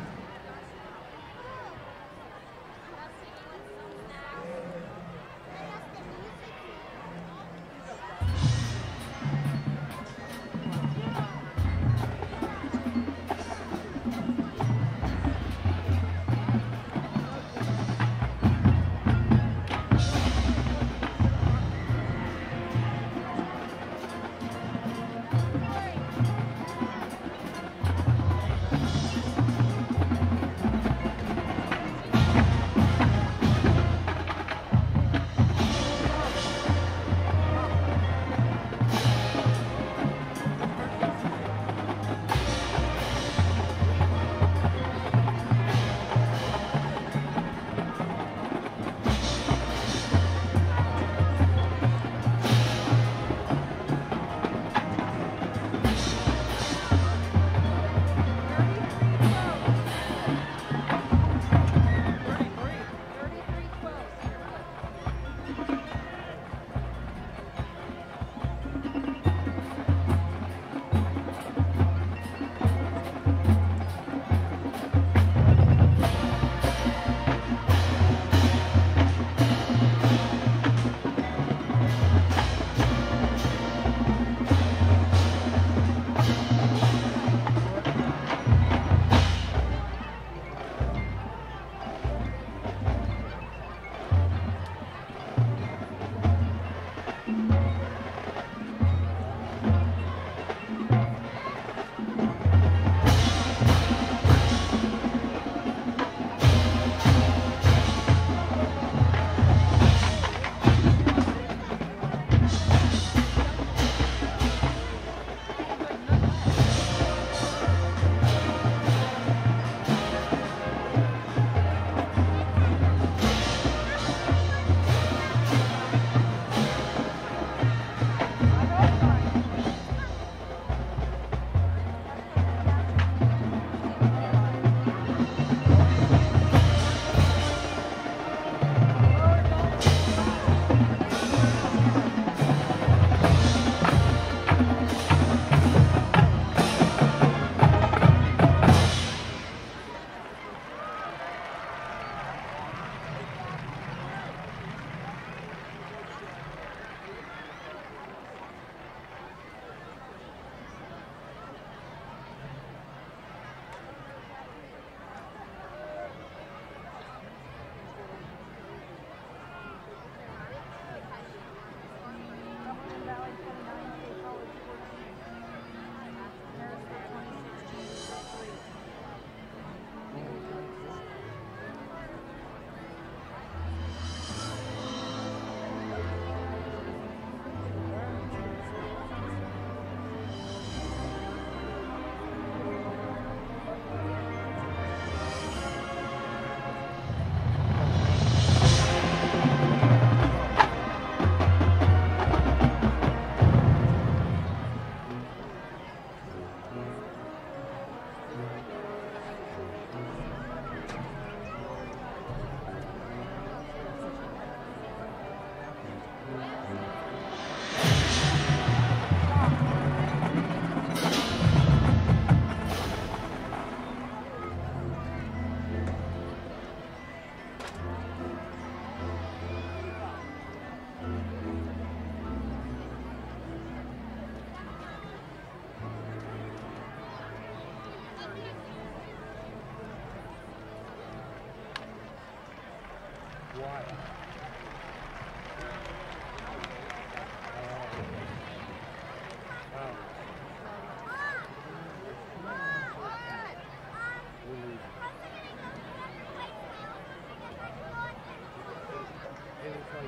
like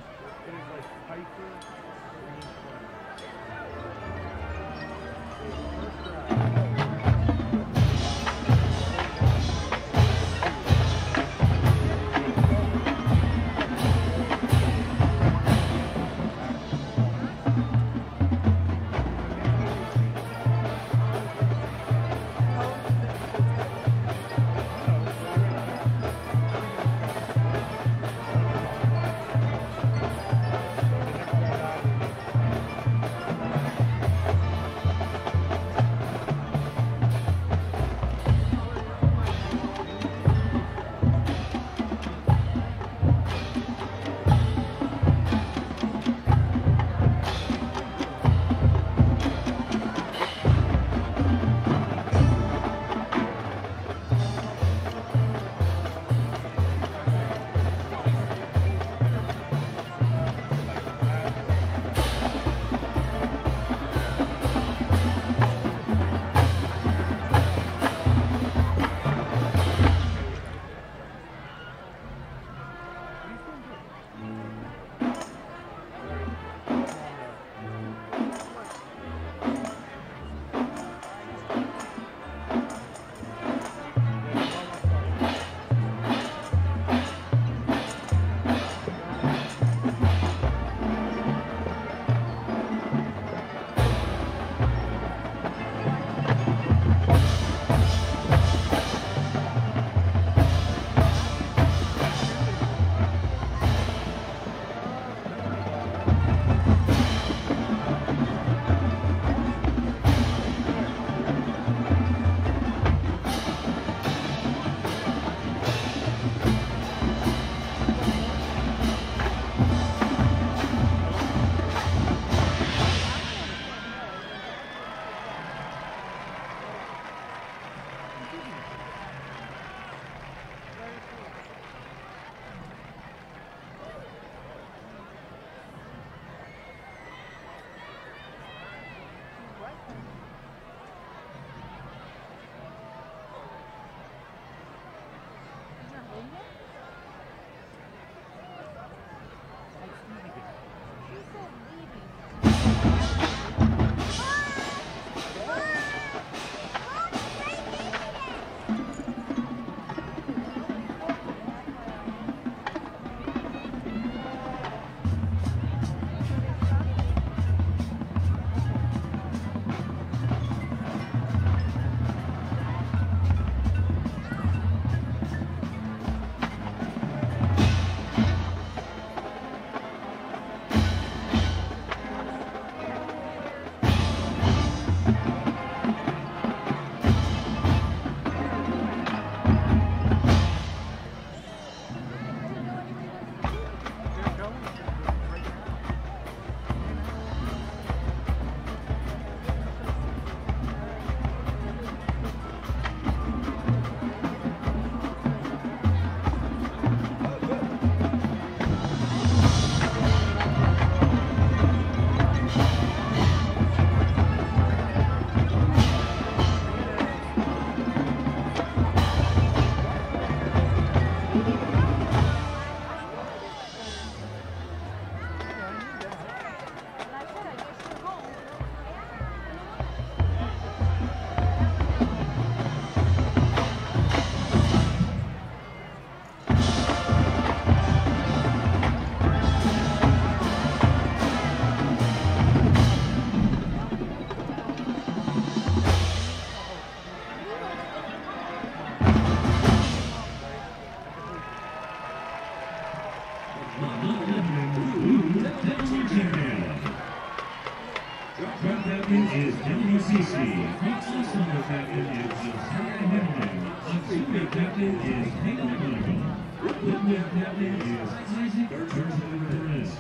is WCC. Also the captain is Josiah Henry. Auxiliary captain is Hayden Michael. Lieutenant captain is Isaac Perez.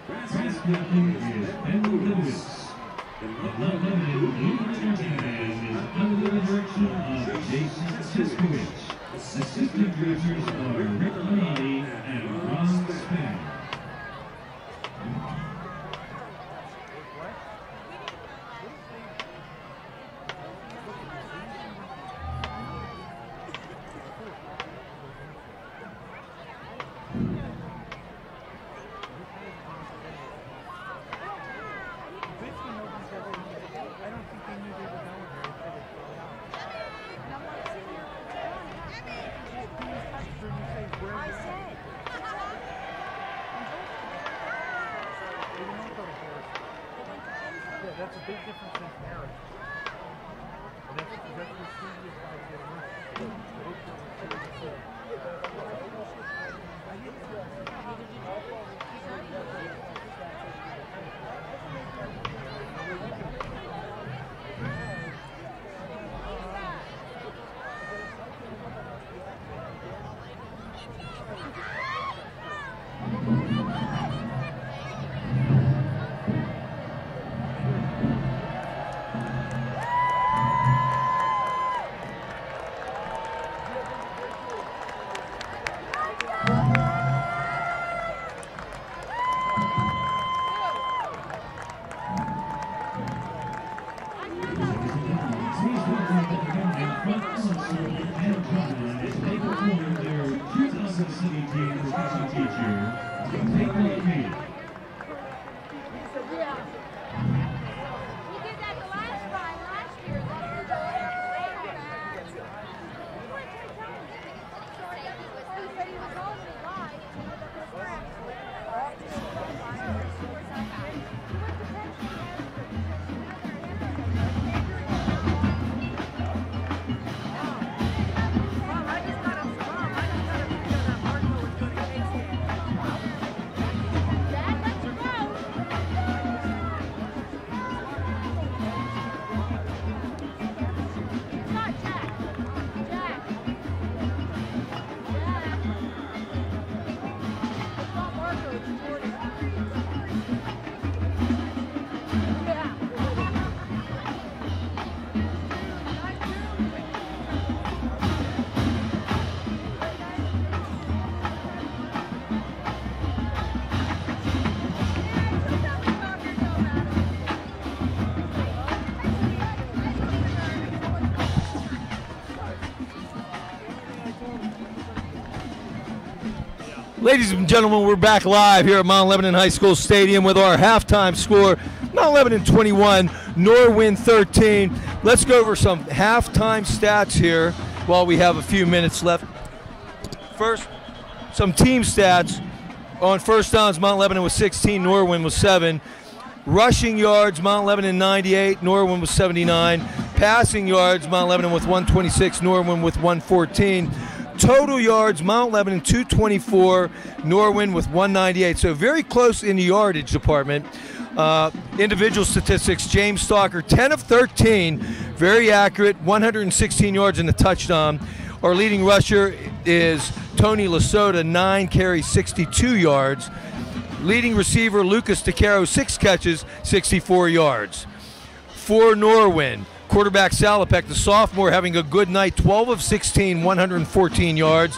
Brass captain is Ben Lewis. The London Blue Champion is under the direction of Jason Siskowicz. Assistant directors are Rick Lee and Ron Spann. That's a big difference in parents. And that's what Stevie is trying to get Ladies and gentlemen, we're back live here at Mount Lebanon High School Stadium with our halftime score. Mount Lebanon 21, Norwin 13. Let's go over some halftime stats here while we have a few minutes left. First, some team stats. On first downs, Mount Lebanon was 16, Norwin was 7. Rushing yards, Mount Lebanon 98, Norwin was 79. Passing yards, Mount Lebanon with 126, Norwin with 114. Total yards, Mount Lebanon 224, Norwin with 198. So very close in the yardage department. Individual statistics, James Stalker, 10 of 13, very accurate, 116 yards in the touchdown. Our leading rusher is Tony Lasota, 9 carries, 62 yards. Leading receiver, Lucas DeCaro, 6 catches, 64 yards. For Norwin, quarterback Salopek, the sophomore, having a good night, 12 of 16, 114 yards.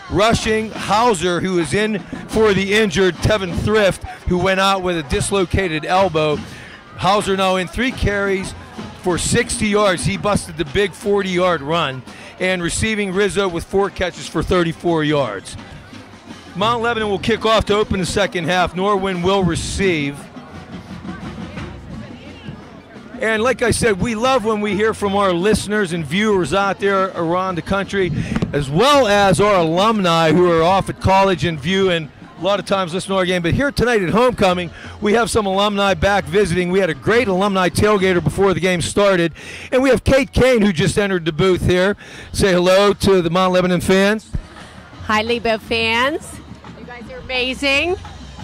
Rushing, Hauser, who is in for the injured Tevin Thrift, who went out with a dislocated elbow. Hauser now in 3 carries for 60 yards. He busted the big 40-yard run. And receiving, Rizzo with 4 catches for 34 yards. Mount Lebanon will kick off to open the second half. Norwin will receive. And like I said, we love when we hear from our listeners and viewers out there around the country, as well as our alumni who are off at college and view and a lot of times listen to our game. But here tonight at homecoming, we have some alumni back visiting. We had a great alumni tailgater before the game started. And we have Kate Kane, who just entered the booth here. Say hello to the Mount Lebanon fans. Hi, Lebo fans. You guys are amazing.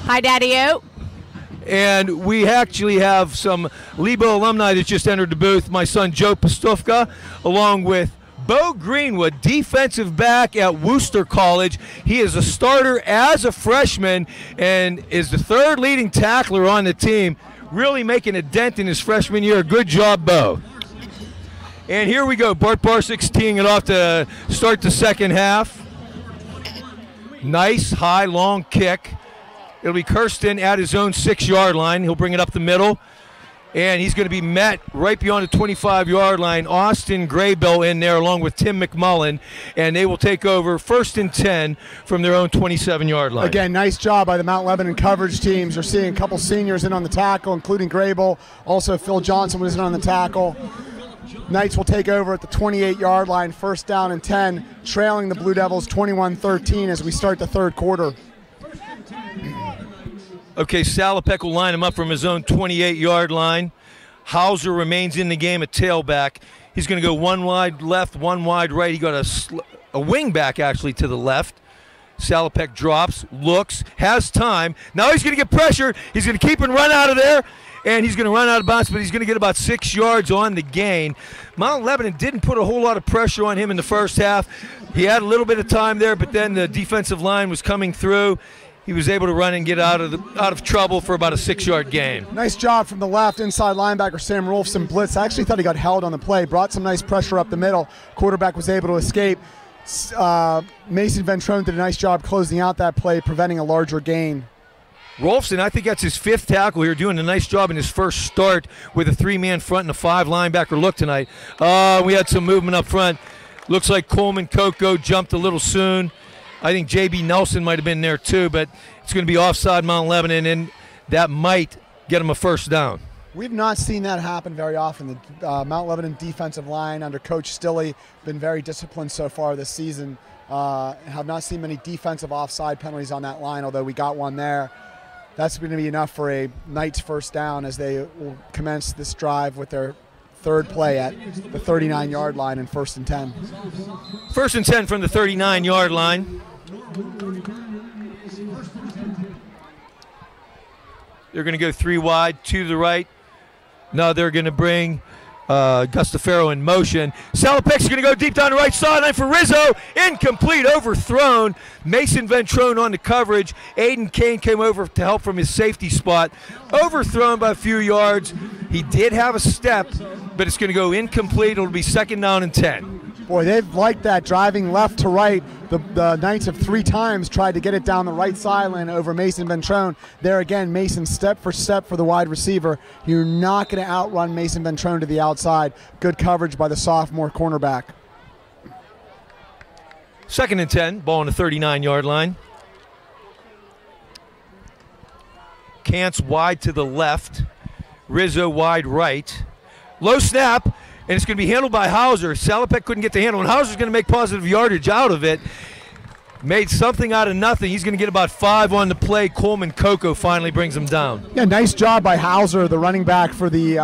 Hi, Daddy-O. And we actually have some Lebo alumni that just entered the booth. My son Joe Pastufka, along with Bo Greenwood, defensive back at Worcester College. He is a starter as a freshman and is the 3rd leading tackler on the team, really making a dent in his freshman year. Good job, Bo. And here we go. Bart Barsik's teeing it off to start the second half. Nice, high, long kick. It'll be Kirsten at his own 6-yard line. He'll bring it up the middle. And he's going to be met right beyond the 25-yard line. Austin Graybill in there along with Tim McMullen. And they will take over 1st and 10 from their own 27-yard line. Again, nice job by the Mount Lebanon coverage teams. We're seeing a couple seniors in on the tackle, including Graybill. Also, Phil Johnson was in on the tackle. Knights will take over at the 28-yard line, 1st down and 10, trailing the Blue Devils 21-13 as we start the 3rd quarter. Okay, Salopek will line him up from his own 28-yard line. Hauser remains in the game at tailback. He's going to go one wide left, one wide right. He got a wing back actually to the left. Salopek drops, looks, has time. Now he's going to get pressured. He's going to keep and run out of there, and he's going to run out of bounds, but he's going to get about 6 yards on the gain. Mount Lebanon didn't put a whole lot of pressure on him in the first half. He had a little bit of time there, but then the defensive line was coming through. He was able to run and get out of trouble for about a 6-yard gain. Nice job from the left inside linebacker Sam Rolfson blitz. I actually thought he got held on the play, brought some nice pressure up the middle. Quarterback was able to escape. Mason Ventrone did a nice job closing out that play, preventing a larger gain. Rolfson, I think that's his 5th tackle here, doing a nice job in his first start with a 3-man front and a 5-linebacker look tonight. We had some movement up front. Looks like Coleman Coco jumped a little soon. I think J.B. Nelson might have been there too, but it's going to be offside Mount Lebanon, and that might get him a first down. We've not seen that happen very often. The Mount Lebanon defensive line under Coach Stilley been very disciplined so far this season. Have not seen many defensive offside penalties on that line, although we got one there. That's going to be enough for a Knights first down as they will commence this drive with their 3rd play at the 39-yard line in 1st and 10. 1st and 10 from the 39-yard line. They're going to go 3 wide, 2 to the right. Now they're going to bring Gustafaro in motion. Salopek's going to go deep down the right sideline for Rizzo. Incomplete, overthrown. Mason Ventrone on the coverage. Aiden Kane came over to help from his safety spot. Overthrown by a few yards. He did have a step, but it's going to go incomplete. It'll be 2nd down and 10. Boy, they've liked that, driving left to right. The Knights have 3 times tried to get it down the right sideline over Mason Ventrone. There again, Mason step for the wide receiver. You're not going to outrun Mason Ventrone to the outside. Good coverage by the sophomore cornerback. 2nd and 10, ball on the 39-yard line. Cants wide to the left. Rizzo wide right. Low snap, and it's going to be handled by Hauser. Salopek couldn't get the handle, and Hauser's going to make positive yardage out of it. Made something out of nothing. He's going to get about 5 on the play. Coleman Coco finally brings him down. Yeah, nice job by Hauser, the running back for the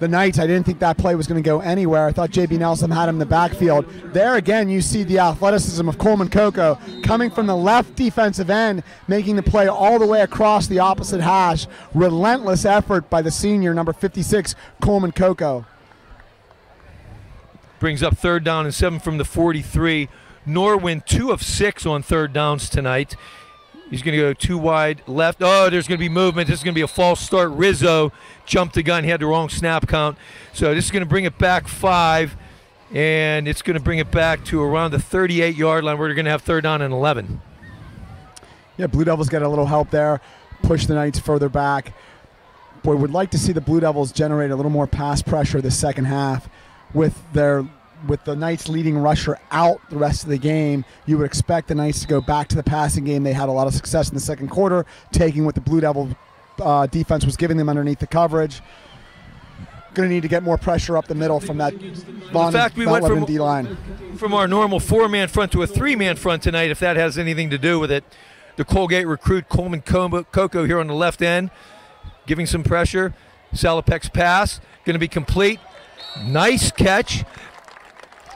Knights. I didn't think that play was going to go anywhere. I thought J.B. Nelson had him in the backfield. There again, you see the athleticism of Coleman Coco coming from the left defensive end, making the play all the way across the opposite hash. Relentless effort by the senior, number 56, Coleman Coco. Brings up 3rd down and 7 from the 43. Norwin 2 of 6 on 3rd downs tonight. He's going to go 2 wide left. Oh, there's going to be movement. This is going to be a false start. Rizzo jumped the gun. He had the wrong snap count. So this is going to bring it back 5, and it's going to bring it back to around the 38-yard line where they're going to have 3rd down and 11. Yeah, Blue Devils get a little help there. Push the Knights further back. Boy, would like to see the Blue Devils generate a little more pass pressure the second half. With the Knights leading rusher out the rest of the game, you would expect the Knights to go back to the passing game. They had a lot of success in the second quarter, taking what the Blue Devil defense was giving them underneath the coverage. Going to need to get more pressure up the middle from that In fact, we went from our normal 4-man front to a 3-man front tonight, if that has anything to do with it. The Colgate recruit Coleman Coco here on the left end, giving some pressure. Salopek's pass, going to be complete. Nice catch.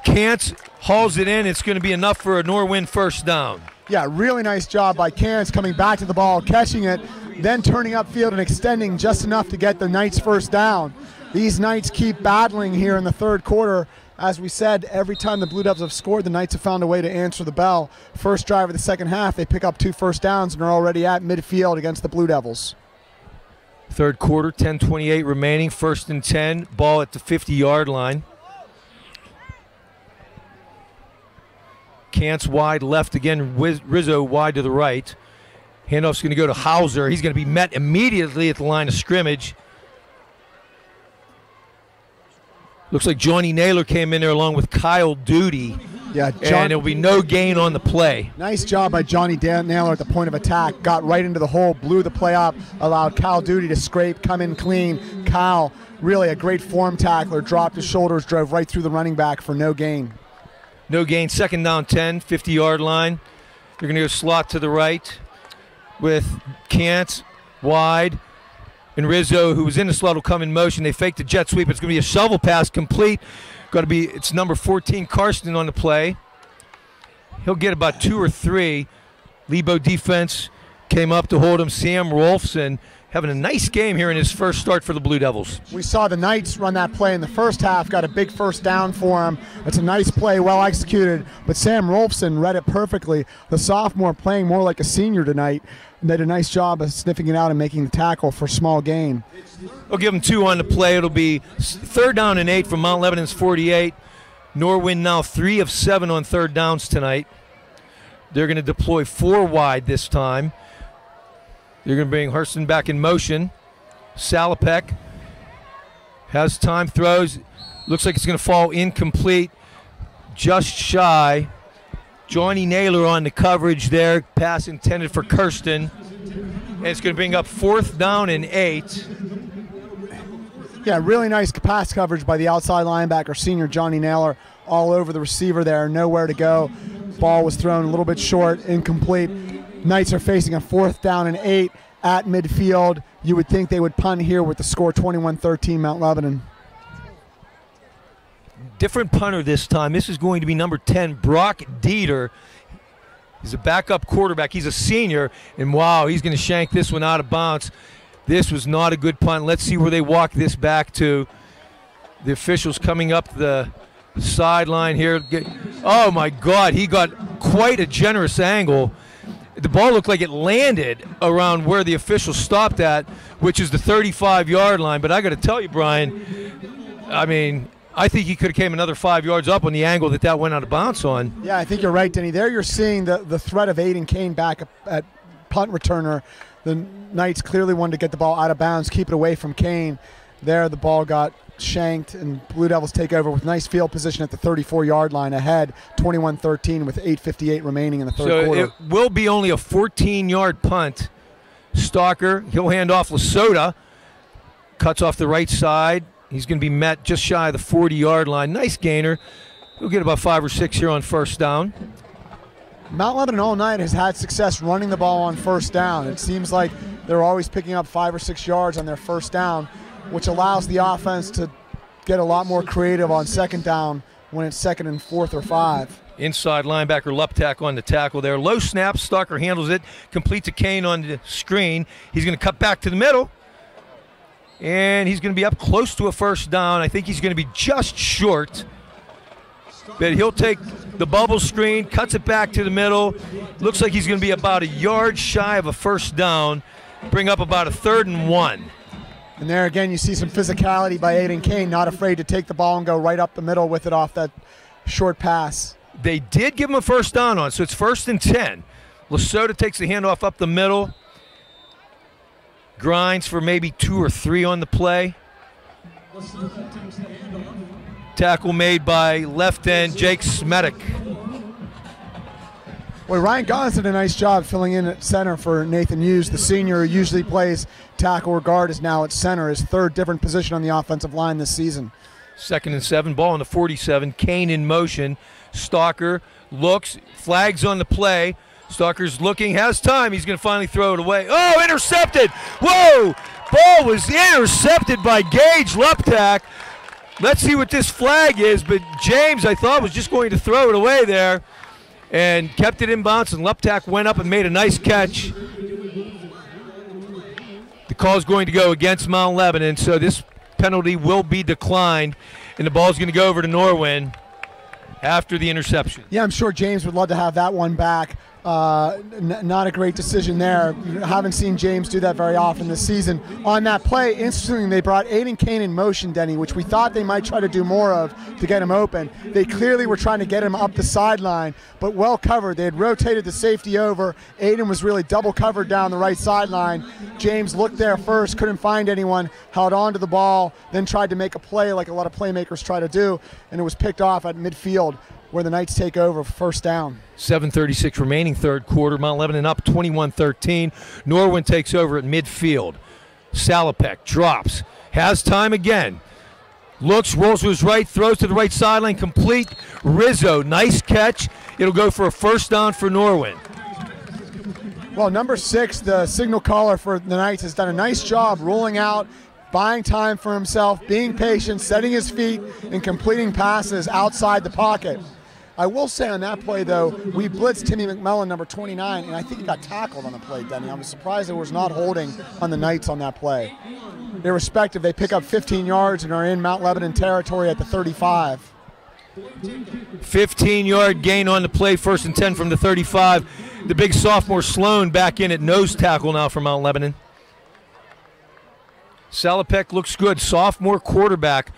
Cants hauls it in. It's going to be enough for a Norwin first down. Yeah, really nice job by Cants coming back to the ball, catching it, then turning upfield and extending just enough to get the Knights first down. These Knights keep battling here in the 3rd quarter. As we said, every time the Blue Devils have scored, the Knights have found a way to answer the bell. First drive of the second half, they pick up 2 first downs and are already at midfield against the Blue Devils. 3rd quarter, 10:28 remaining, 1st and 10, ball at the 50-yard line. Cants wide left again, Rizzo wide to the right. Handoff's going to go to Hauser. He's going to be met immediately at the line of scrimmage. Looks like Johnny Naylor came in there along with Kyle Duty. Yeah, and there'll be no gain on the play. Nice job by Johnny Naylor at the point of attack. Got right into the hole, blew the play up, allowed Kyle Duty to scrape, come in clean. Kyle, really a great form tackler, dropped his shoulders, drove right through the running back for no gain. No gain, 2nd down 10, 50-yard line. They're going to go slot to the right with Cants wide. and Rizzo, who was in the slot, will come in motion. They fake the jet sweep. It's going to be a shovel pass complete. It's number 14, Karsten, on the play. He'll get about 2 or 3. Lebo defense came up to hold him. Sam Rolfson having a nice game here in his first start for the Blue Devils. We saw the Knights run that play in the first half, got a big first down for him. It's a nice play, well executed, but Sam Rolfson read it perfectly. The sophomore playing more like a senior tonight. Did a nice job of sniffing it out and making the tackle for small gain. I'll give him 2 on the play. It'll be 3rd down and 8 from Mount Lebanon's 48. Norwin now 3 of 7 on 3rd downs tonight. They're going to deploy 4 wide this time. They're going to bring Hurston back in motion. Salopek has time, throws. Looks like it's going to fall incomplete. Just shy. Johnny Naylor on the coverage there. Pass intended for Kirsten. And it's going to bring up 4th down and 8. Yeah, really nice pass coverage by the outside linebacker, senior Johnny Naylor, all over the receiver there. Nowhere to go. Ball was thrown a little bit short, incomplete. Knights are facing a 4th down and 8 at midfield. You would think they would punt here with the score 21-13 Mount Lebanon. Different punter this time. This is going to be number 10, Brock Dieter. He's a backup quarterback. He's a senior, and wow, he's going to shank this one out of bounds. This was not a good punt. Let's see where they walk this back to. The officials coming up the sideline here. Oh, my God, he got quite a generous angle. The ball looked like it landed around where the official stopped at, which is the 35-yard line. But I got to tell you, Brian, I mean, I think he could have came another 5 yards up on the angle that went out of bounds on. Yeah, I think you're right, Denny. There you're seeing the threat of Aiden Kane back at punt returner. The Knights clearly wanted to get the ball out of bounds, keep it away from Kane. There the ball got shanked, and Blue Devils take over with nice field position at the 34-yard line ahead, 21-13 with 8:58 remaining in the third quarter. So it will be only a 14-yard punt. Stalker, he'll hand off Lesota, cuts off the right side. He's going to be met just shy of the 40-yard line. Nice gainer. He'll get about 5 or 6 here on 1st down. Mount Lebanon all night has had success running the ball on 1st down. It seems like they're always picking up 5 or 6 yards on their 1st down, which allows the offense to get a lot more creative on 2nd down when it's 2nd and 4th or 5. Inside linebacker Luptak on the tackle there. Low snap, Stalker handles it, complete to Kane on the screen. He's going to cut back to the middle, and he's going to be up close to a 1st down. I think he's going to be just short, but he'll take the bubble screen, cuts it back to the middle. Looks like he's going to be about a yard shy of a 1st down, bring up about a 3rd and 1. And there again, you see some physicality by Aiden Kane, not afraid to take the ball and go right up the middle with it off that short pass. They did give him a 1st down on, so it's 1st and 10. Lesota takes the handoff up the middle. Grinds for maybe 2 or 3 on the play. Tackle made by left end Jake Smetic. Well, Ryan Goggins did a nice job filling in at center for Nathan Hughes. The senior who usually plays tackle or guard is now at center, his 3rd different position on the offensive line this season. 2nd and 7, ball on the 47. Kane in motion. Stalker looks, flags on the play. Stalker's looking, has time. He's going to finally throw it away. Oh, intercepted! Whoa! Ball was intercepted by Gage Luptak. Let's see what this flag is, but James, I thought, was just going to throw it away there and kept it in bounds, and Luptak went up and made a nice catch. The call is going to go against Mount Lebanon, so this penalty will be declined, and the ball is going to go over to Norwin after the interception. Yeah, I'm sure James would love to have that one back. Not a great decision there. Haven't seen James do that very often this season. On that play, interestingly, they brought Aiden Kane in motion, Denny, which we thought they might try to do more of to get him open. They clearly were trying to get him up the sideline, but well covered. They had rotated the safety over. Aiden was really double covered down the right sideline. James looked there first, couldn't find anyone, held on to the ball, then tried to make a play like a lot of playmakers try to do, and it was picked off at midfield, where the Knights take over 1st down. 7:36 remaining 3rd quarter. Mount Lebanon up 21-13. Norwin takes over at midfield. Salopek drops. Has time again. Looks, rolls to his right, throws to the right sideline, complete. Rizzo, nice catch. It'll go for a 1st down for Norwin. Well, number 6, the signal caller for the Knights, has done a nice job rolling out, buying time for himself, being patient, setting his feet, and completing passes outside the pocket. I will say on that play, though, we blitzed Timmy McMillan, number 29, and I think he got tackled on the play, Denny. I was surprised there was not holding on the Knights on that play. Irrespective, they pick up 15 yards and are in Mount Lebanon territory at the 35. 15-yard gain on the play, 1st and 10 from the 35. The big sophomore Sloan back in at nose tackle now for Mount Lebanon. Salopek looks good, sophomore quarterback.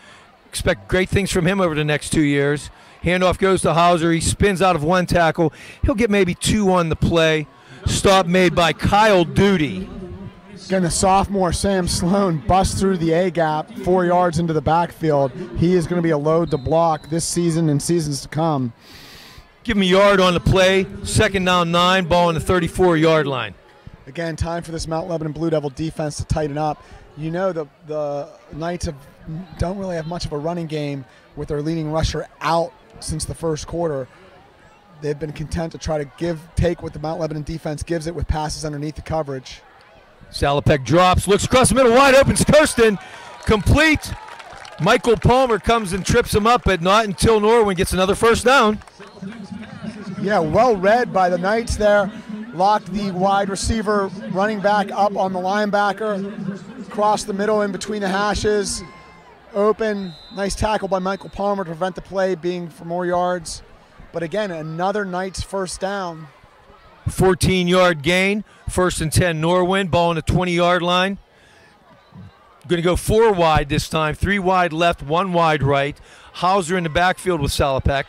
Expect great things from him over the next 2 years. Handoff goes to Hauser. He spins out of 1 tackle. He'll get maybe 2 on the play. Stop made by Kyle Duty. Again, the sophomore Sam Sloan busts through the A-gap 4 yards into the backfield. He is going to be a load to block this season and seasons to come. Give him a yard on the play. 2nd down 9, ball on the 34-yard line. Again, time for this Mount Lebanon Blue Devil defense to tighten up. You know the Knights don't really have much of a running game with their leading rusher out since the first quarter. They've been content to try to take what the Mount Lebanon defense gives it with passes underneath the coverage. Salopek drops, looks across the middle, wide open, Kirsten, complete. Michael Palmer comes and trips him up, but not until Norwin gets another 1st down. Yeah, well read by the Knights there. Locked the wide receiver, running back up on the linebacker, crossed the middle in between the hashes. Open, nice tackle by Michael Palmer to prevent the play being for more yards. But again, another Knights 1st down. 14-yard gain, 1st and 10 Norwin, ball on the 20-yard line. Going to go 4 wide this time, 3 wide left, 1 wide right. Hauser in the backfield with Salopek.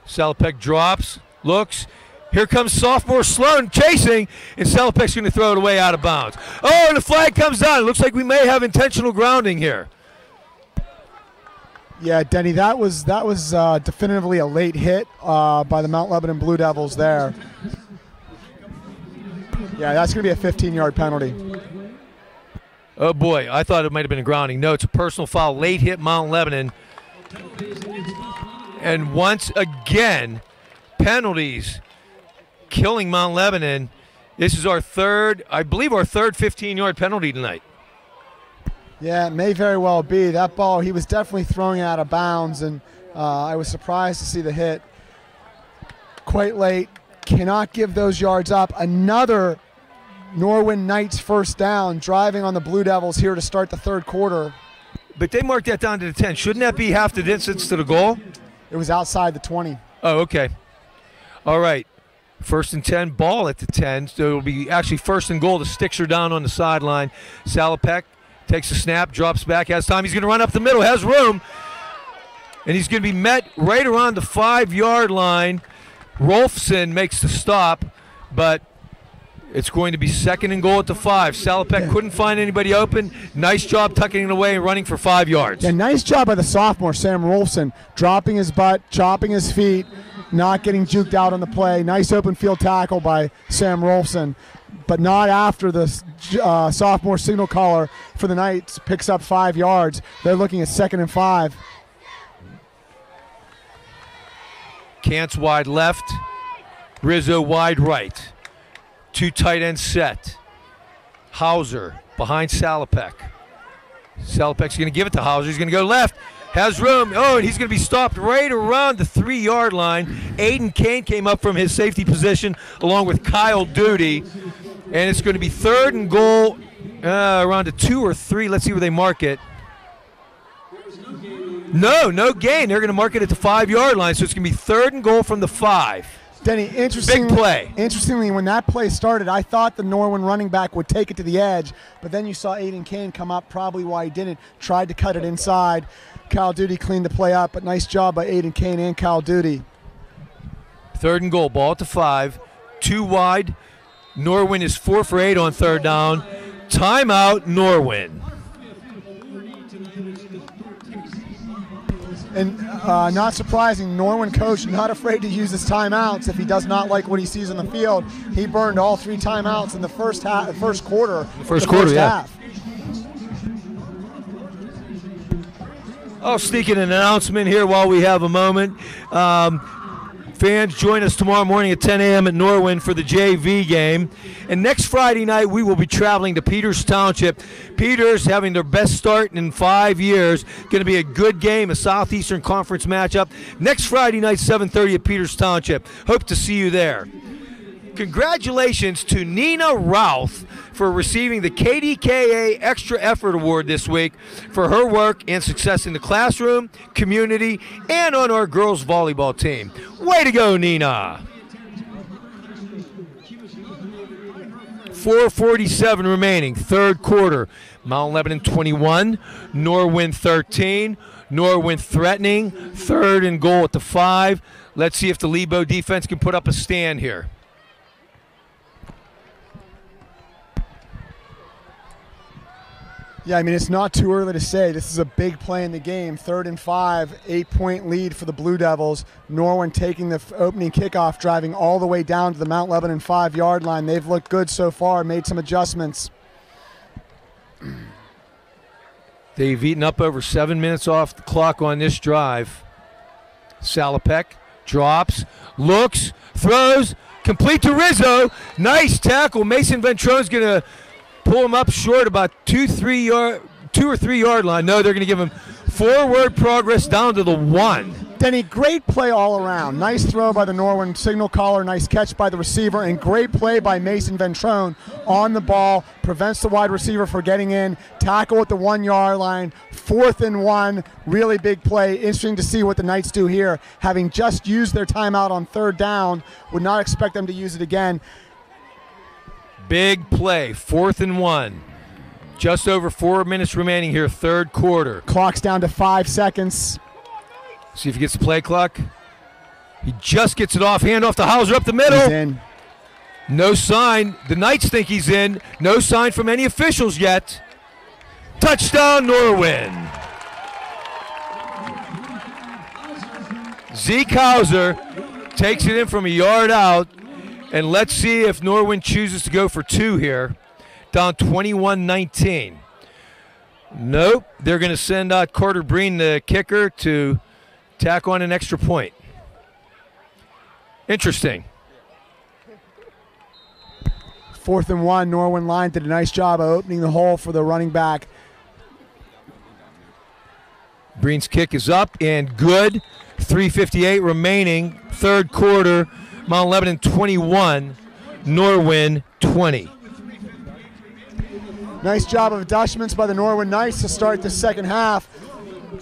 Salopek drops, looks. Here comes sophomore Sloan chasing, and Salopek's going to throw it away out of bounds. Oh, and the flag comes down. It looks like we may have intentional grounding here. Yeah, Denny, that was definitively a late hit by the Mount Lebanon Blue Devils there. Yeah, that's going to be a 15-yard penalty. Oh, boy, I thought it might have been a grounding. No, it's a personal foul. Late hit Mount Lebanon. And once again, penalties killing Mount Lebanon. This is our third, I believe our third 15-yard penalty tonight. Yeah, it may very well be. That ball, he was definitely throwing it out of bounds, and I was surprised to see the hit. Quite late. Cannot give those yards up. Another Norwin Knights 1st down, driving on the Blue Devils here to start the 3rd quarter. But they marked that down to the 10. Shouldn't that be half the distance to the goal? It was outside the 20. Oh, okay. All right. 1st and 10, ball at the 10. So it'll be actually 1st and goal. The sticks are down on the sideline. Salopek takes a snap, drops back, has time. He's going to run up the middle, has room. And he's going to be met right around the 5-yard line. Rolfson makes the stop, but it's going to be 2nd and goal at the 5. Salopek couldn't find anybody open. Nice job tucking it away and running for 5 yards. Yeah, nice job by the sophomore, Sam Rolfson, dropping his butt, chopping his feet, not getting juked out on the play. Nice open field tackle by Sam Rolfson, but not after the sophomore signal caller for the Knights picks up 5 yards. They're looking at 2nd and 5. Cants wide left, Rizzo wide right. 2 tight ends set. Hauser behind Salopek. Salopek's going to give it to Hauser. He's going to go left. Has room. Oh, and he's going to be stopped right around the 3-yard line. Aiden Kane came up from his safety position along with Kyle Duty. And it's going to be 3rd and goal around a 2 or 3. Let's see where they mark it. No gain. They're going to mark it at the 5-yard line. So it's going to be 3rd and goal from the 5. Denny, Big play. Interestingly, when that play started, I thought the Norwin running back would take it to the edge, but then you saw Aiden Kane come up, probably why he didn't, tried to cut it inside. Kyle Duty cleaned the play up, but nice job by Aiden Kane and Kyle Duty. 3rd and goal, ball at the 5. 2 wide. Norwin is 4 for 8 on 3rd down. Timeout, Norwin. And not surprising, Norwin coach not afraid to use his timeouts if he does not like what he sees on the field. He burned all 3 timeouts in the first quarter. First quarter, yeah. Half. I'll sneak in an announcement here while we have a moment. Fans, join us tomorrow morning at 10 a.m. at Norwin for the JV game. And next Friday night, we will be traveling to Peters Township. Peters having their best start in 5 years. Going to be a good game, a Southeastern Conference matchup. Next Friday night, 7:30 at Peters Township. Hope to see you there. Congratulations to Nina Routh for receiving the KDKA Extra Effort Award this week for her work and success in the classroom, community, and on our girls volleyball team. Way to go, Nina. 4:47 remaining, third quarter. Mount Lebanon 21, Norwin 13. Norwin threatening, third and goal at the 5. Let's see if the Lebo defense can put up a stand here. Yeah, I mean, it's not too early to say. This is a big play in the game. 3rd and 5, 8-point lead for the Blue Devils. Norwin taking the opening kickoff, driving all the way down to the Mount Lebanon 5-yard line. They've looked good so far, made some adjustments. They've eaten up over 7 minutes off the clock on this drive. Salopek drops, looks, throws, complete to Rizzo. Nice tackle. Mason Ventrone's going to pull him up short about 2 or 3 yard line. No, they're going to give him forward progress down to the 1. Denny, great play all around. Nice throw by the Norwin signal caller, nice catch by the receiver, and great play by Mason Ventrone on the ball. Prevents the wide receiver from getting in. Tackle at the 1 yard line. 4th and 1. Really big play. Interesting to see what the Knights do here. Having just used their timeout on 3rd down, would not expect them to use it again. Big play, 4th and 1. Just over 4 minutes remaining here, third quarter. Clock's down to 5 seconds. See if he gets the play clock. He just gets it off. Hand off to Hauser up the middle. He's in. No sign. The Knights think he's in. No sign from any officials yet. Touchdown, Norwin. Zeke Hauser takes it in from a yard out. And let's see if Norwin chooses to go for 2 here. Down 21-19. Nope. They're going to send out Carter Breen, the kicker, to tack on an extra point. Interesting. 4th and 1. Norwin line did a nice job of opening the hole for the running back. Breen's kick is up and good. 3:58 remaining. Third quarter. Mount Lebanon 21, Norwin 20. Nice job of adjustments by the Norwin Knights to start the second half.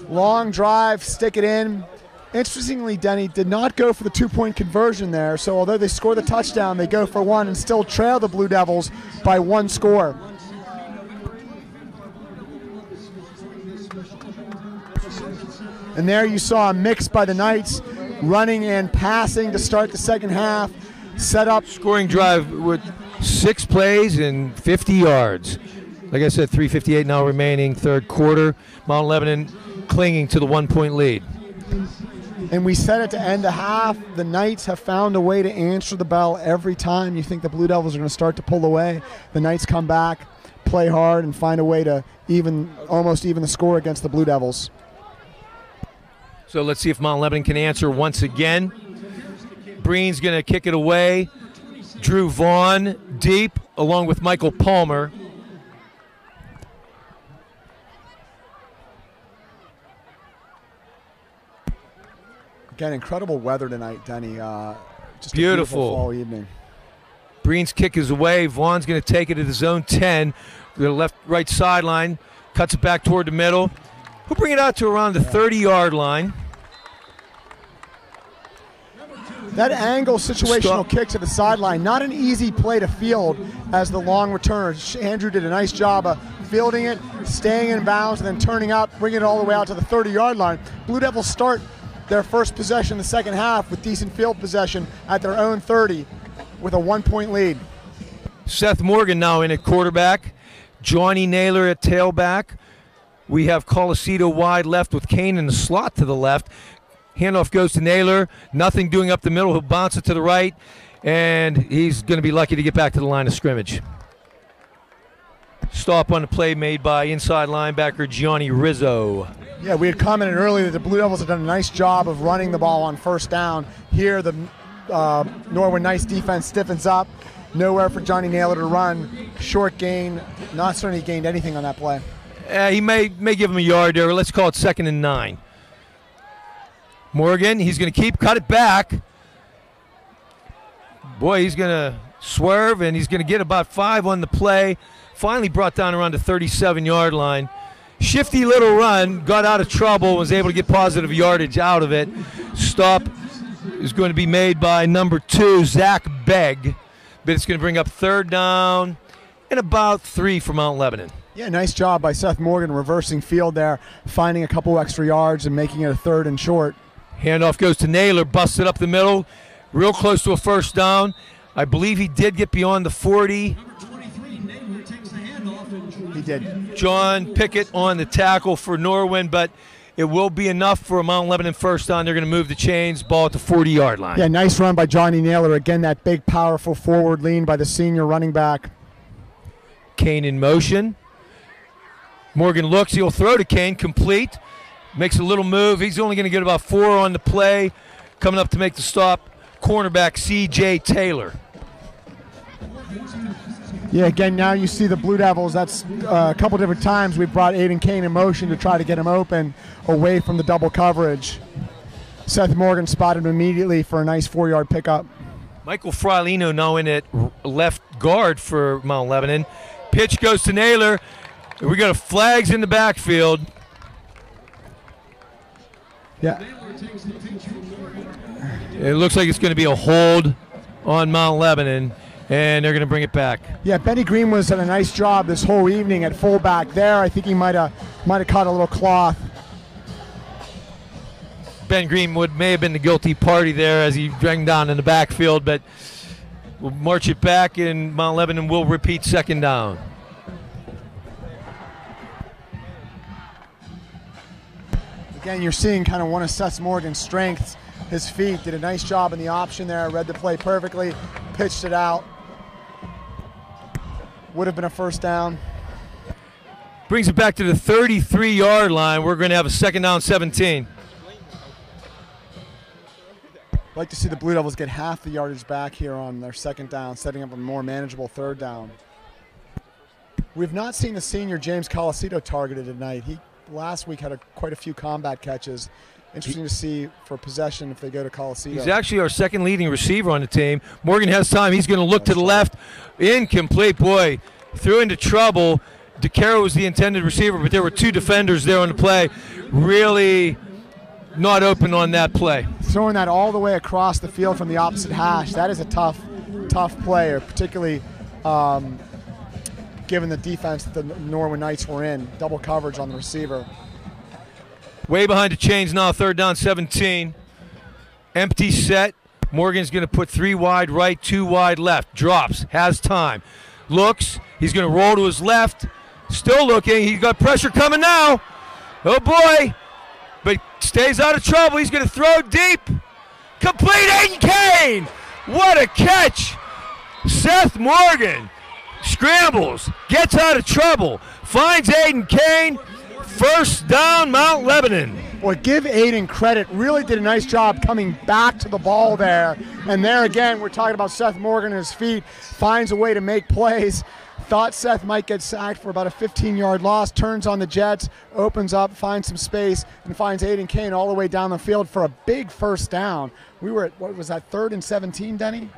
Long drive, stick it in. Interestingly, Denny did not go for the 2-point conversion there, so although they score the touchdown, they go for 1 and still trail the Blue Devils by 1 score. And there you saw a mix by the Knights, running and passing to start the second half. Set up. Scoring drive with 6 plays and 50 yards. Like I said, 3:58 now remaining, third quarter. Mount Lebanon clinging to the 1-point lead. And we set it to end a half. The Knights have found a way to answer the bell every time you think the Blue Devils are going to start to pull away. The Knights come back, play hard, and find a way to almost even the score against the Blue Devils. So let's see if Mount Lebanon can answer once again. Breen's going to kick it away. Drew Vaughn deep along with Michael Palmer. Again, incredible weather tonight, Denny. Just Beautiful. A beautiful fall evening. Breen's kick is away. Vaughn's going to take it at his own 10. The right sideline. Cuts it back toward the middle. We'll bring it out to around the 30-yard line. That angle situational kick to the sideline, not an easy play to field as the long returner. Andrew did a nice job of fielding it, staying in bounds, and then turning out, bringing it all the way out to the 30-yard line. Blue Devils start their first possession in the second half with decent field possession at their own 30 with a 1-point lead. Seth Morgan now in at quarterback. Johnny Naylor at tailback. We have Colasito wide left with Kane in the slot to the left. Handoff goes to Naylor. Nothing doing up the middle. He'll bounce it to the right, and he's going to be lucky to get back to the line of scrimmage. Stop on the play made by inside linebacker Gianni Rizzo. Yeah, we had commented earlier that the Blue Devils have done a nice job of running the ball on first down. Here, the Norwin Knights defense stiffens up. Nowhere for Johnny Naylor to run. Short gain. Not certain he gained anything on that play. He may give him a yard there. Let's call it 2nd and 9. Morgan, he's going to cut it back. Boy, he's going to swerve, and he's going to get about 5 on the play. Finally brought down around the 37-yard line. Shifty little run, got out of trouble, was able to get positive yardage out of it. Stop is going to be made by number 2, Zach Begg, but it's going to bring up 3rd down and about 3 for Mount Lebanon. Yeah, nice job by Seth Morgan reversing field there, finding a couple extra yards and making it a 3rd and short. Handoff goes to Naylor, busted up the middle, real close to a 1st down. I believe he did get beyond the 40. He did. John Pickett on the tackle for Norwin, but it will be enough for a Mount Lebanon 1st down. They're going to move the chains, ball at the 40-yard line. Yeah, nice run by Johnny Naylor. Again, that big, powerful forward lean by the senior running back. Kane in motion. Morgan looks. He'll throw to Kane, complete. Makes a little move. He's only going to get about 4 on the play. Coming up to make the stop, cornerback C.J. Taylor. Yeah, again, now you see the Blue Devils. That's a couple different times we've brought Aiden Kane in motion to try to get him open away from the double coverage. Seth Morgan spotted him immediately for a nice 4-yard pickup. Michael Frailino now in at left guard for Mount Lebanon. Pitch goes to Naylor. We got flags in the backfield. Yeah. It looks like it's going to be a hold on Mount Lebanon, and they're going to bring it back. Yeah, Benny Green was done a nice job this whole evening at fullback there. I think he might have caught a little cloth. Ben Greenwood may have been the guilty party there as he dragged down in the backfield, but we'll march it back, and Mount Lebanon will repeat 2nd down. Again, you're seeing kind of one of Seth Morgan's strengths. His feet, did a nice job in the option there, read the play perfectly, pitched it out. Would have been a 1st down. Brings it back to the 33-yard line. We're going to have a 2nd down 17. I'd like to see the Blue Devils get half the yardage back here on their 2nd down, setting up a more manageable 3rd down. We've not seen the senior James Colasito targeted tonight. He last week had quite a few combat catches. Interesting to see for possession if they go to Colasito. He's actually our 2nd leading receiver on the team. Morgan has time. He's going to look to the left. Incomplete. Boy, threw into trouble. DeCaro was the intended receiver, but there were 2 defenders there on the play. Really not open on that play. Throwing that all the way across the field from the opposite hash, that is a tough play, particularly given the defense that the Norwin Knights were in. Double coverage on the receiver. Way behind the chains now, 3rd down 17. Empty set. Morgan's going to put 3 wide right, 2 wide left. Drops, has time. Looks, he's going to roll to his left. Still looking, he's got pressure coming now. Oh boy, but stays out of trouble. He's going to throw deep. Complete, Aiden Kane. What a catch. Seth Morgan scrambles, gets out of trouble, finds Aiden Kane. 1st down, Mount Lebanon. Well, give Aiden credit. Really did a nice job coming back to the ball there. And there again, we're talking about Seth Morgan and his feet. Finds a way to make plays. Thought Seth might get sacked for about a 15-yard loss. Turns on the Jets, opens up, finds some space, and finds Aiden Kane all the way down the field for a big 1st down. We were at, what was that, 3rd and 17, Denny?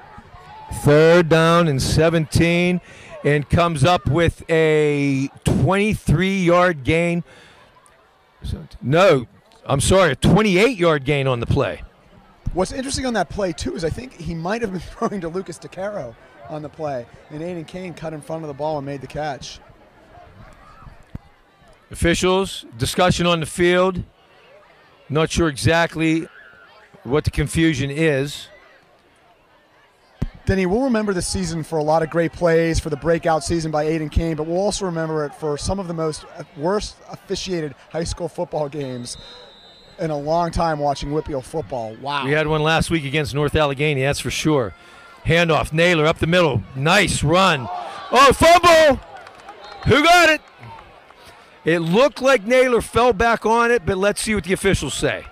3rd down and 17, and comes up with a 23-yard gain. No, I'm sorry, a 28-yard gain on the play. What's interesting on that play, too, is I think he might have been throwing to Lucas DeCaro on the play, and Aiden Kane cut in front of the ball and made the catch. Officials, discussion on the field. Not sure exactly what the confusion is. Denny, we'll remember this season for a lot of great plays, for the breakout season by Aiden Kane, but we'll also remember it for some of the worst officiated high school football games in a long time watching Whitfield football. Wow. We had one last week against North Allegheny, that's for sure. Handoff, Naylor up the middle. Nice run. Oh, fumble! Who got it? It looked like Naylor fell back on it, but let's see what the officials say.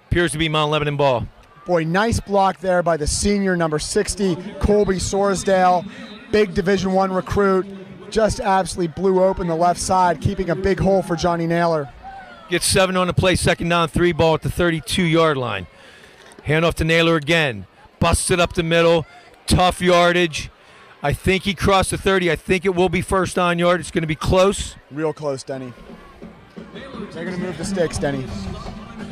Appears to be Mount Lebanon ball. Boy, nice block there by the senior, number 60, Colby Sorsdale. Big Division I recruit. Just absolutely blew open the left side, keeping a big hole for Johnny Naylor. Gets 7 on the play, second down, 3 ball at the 32-yard line. Hand off to Naylor again. Busts it up the middle. Tough yardage. I think he crossed the 30. I think it will be first down yard. It's going to be close. Real close, Denny. They're going to move the sticks, Denny.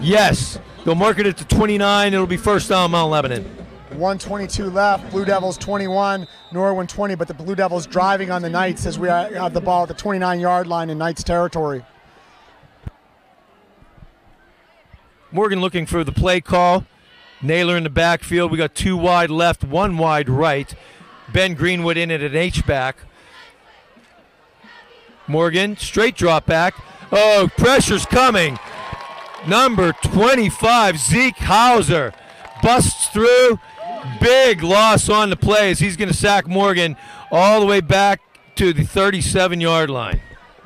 Yes. They'll mark it at the 29. It'll be first down, Mount Lebanon. 1:22 left. Blue Devils 21, Norwin 20, but the Blue Devils driving on the Knights as we have the ball at the 29-yard line in Knights territory. Morgan looking for the play call. Naylor in the backfield. We got 2 wide left, 1 wide right. Ben Greenwood in at an H-back. Morgan, straight drop back. Oh, pressure's coming. Number 25, Zeke Hauser, busts through. Big loss on the play as he's going to sack Morgan all the way back to the 37-yard line.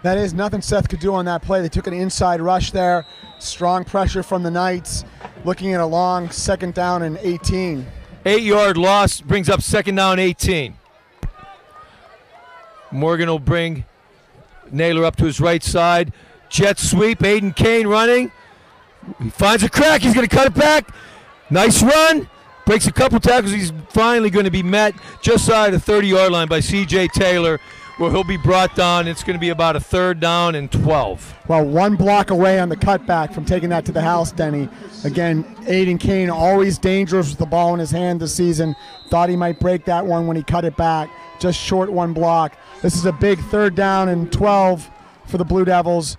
That is nothing Seth could do on that play. They took an inside rush there. Strong pressure from the Knights. Looking at a long second down and 18. 8-yard loss brings up second down 18. Morgan will bring Naylor up to his right side. Jet sweep, Aiden Kane running. He finds a crack, he's going to cut it back. Nice run. Breaks a couple tackles. He's finally going to be met just side of the 30-yard line by C.J. Taylor, where he'll be brought down. It's going to be about a third down and 12. Well, 1 block away on the cutback from taking that to the house, Denny. Again, Aiden Kane always dangerous with the ball in his hand this season. Thought he might break that one when he cut it back. Just short 1 block. This is a big third down and 12 for the Blue Devils.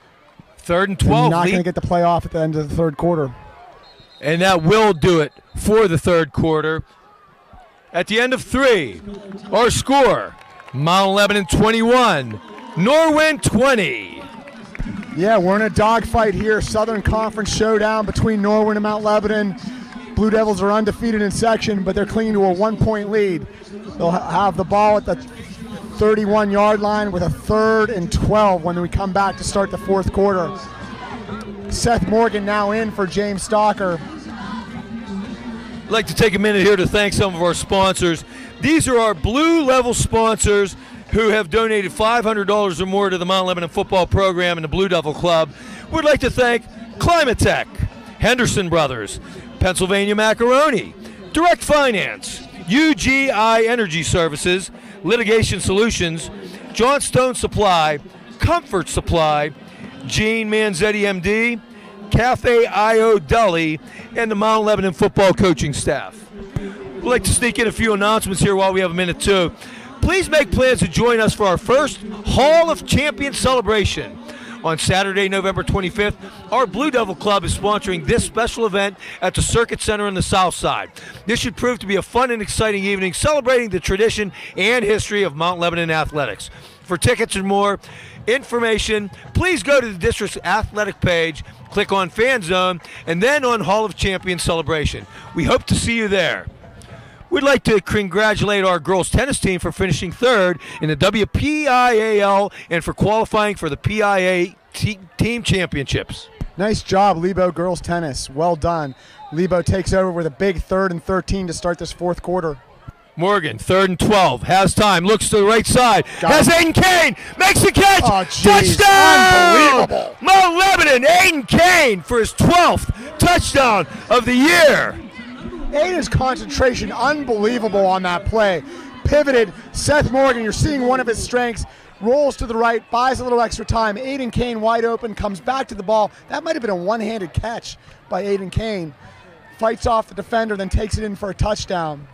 Third and 12. Not going to get the play off at the end of the third quarter. And that will do it for the third quarter. At the end of 3, our score, Mount Lebanon 21, Norwin 20. Yeah, we're in a dogfight here. Southern Conference showdown between Norwin and Mount Lebanon. Blue Devils are undefeated in section, but they're clinging to a 1-point lead. They'll have the ball at the 31-yard line with a 3rd and 12 when we come back to start the fourth quarter. Seth Morgan now in for James Stalker. I'd like to take a minute here to thank some of our sponsors. These are our blue level sponsors who have donated $500 or more to the Mount Lebanon football program and the Blue Devil Club. We'd like to thank Climatech, Henderson Brothers, Pennsylvania Macaroni, Direct Finance, UGI Energy Services, Litigation Solutions, Johnstone Supply, Comfort Supply, Gene Manzetti, MD, Cafe I.O. Deli, and the Mount Lebanon football coaching staff. We'd like to sneak in a few announcements here while we have a minute too. Please make plans to join us for our first Hall of Champions celebration. On Saturday, November 25th, our Blue Devil Club is sponsoring this special event at the Circuit Center on the South Side. This should prove to be a fun and exciting evening celebrating the tradition and history of Mount Lebanon athletics. For tickets and more information, please go to the district's athletic page, click on Fan Zone, and then on Hall of Champions celebration. We hope to see you there. We'd like to congratulate our girls tennis team for finishing 3rd in the WPIAL and for qualifying for the PIA team championships. Nice job, Lebo girls tennis. Well done. Lebo takes over with a big 3rd and 13 to start this fourth quarter. Morgan, 3rd and 12, has time, looks to the right side, has Aiden Kane, makes the catch, touchdown! Unbelievable. Mount Lebanon, Aiden Kane for his 12th touchdown of the year. Aiden's concentration, unbelievable on that play. Pivoted, Seth Morgan, you're seeing one of his strengths, rolls to the right, buys a little extra time. Aiden Kane wide open, comes back to the ball. That might have been a one-handed catch by Aiden Kane. Fights off the defender, then takes it in for a touchdown.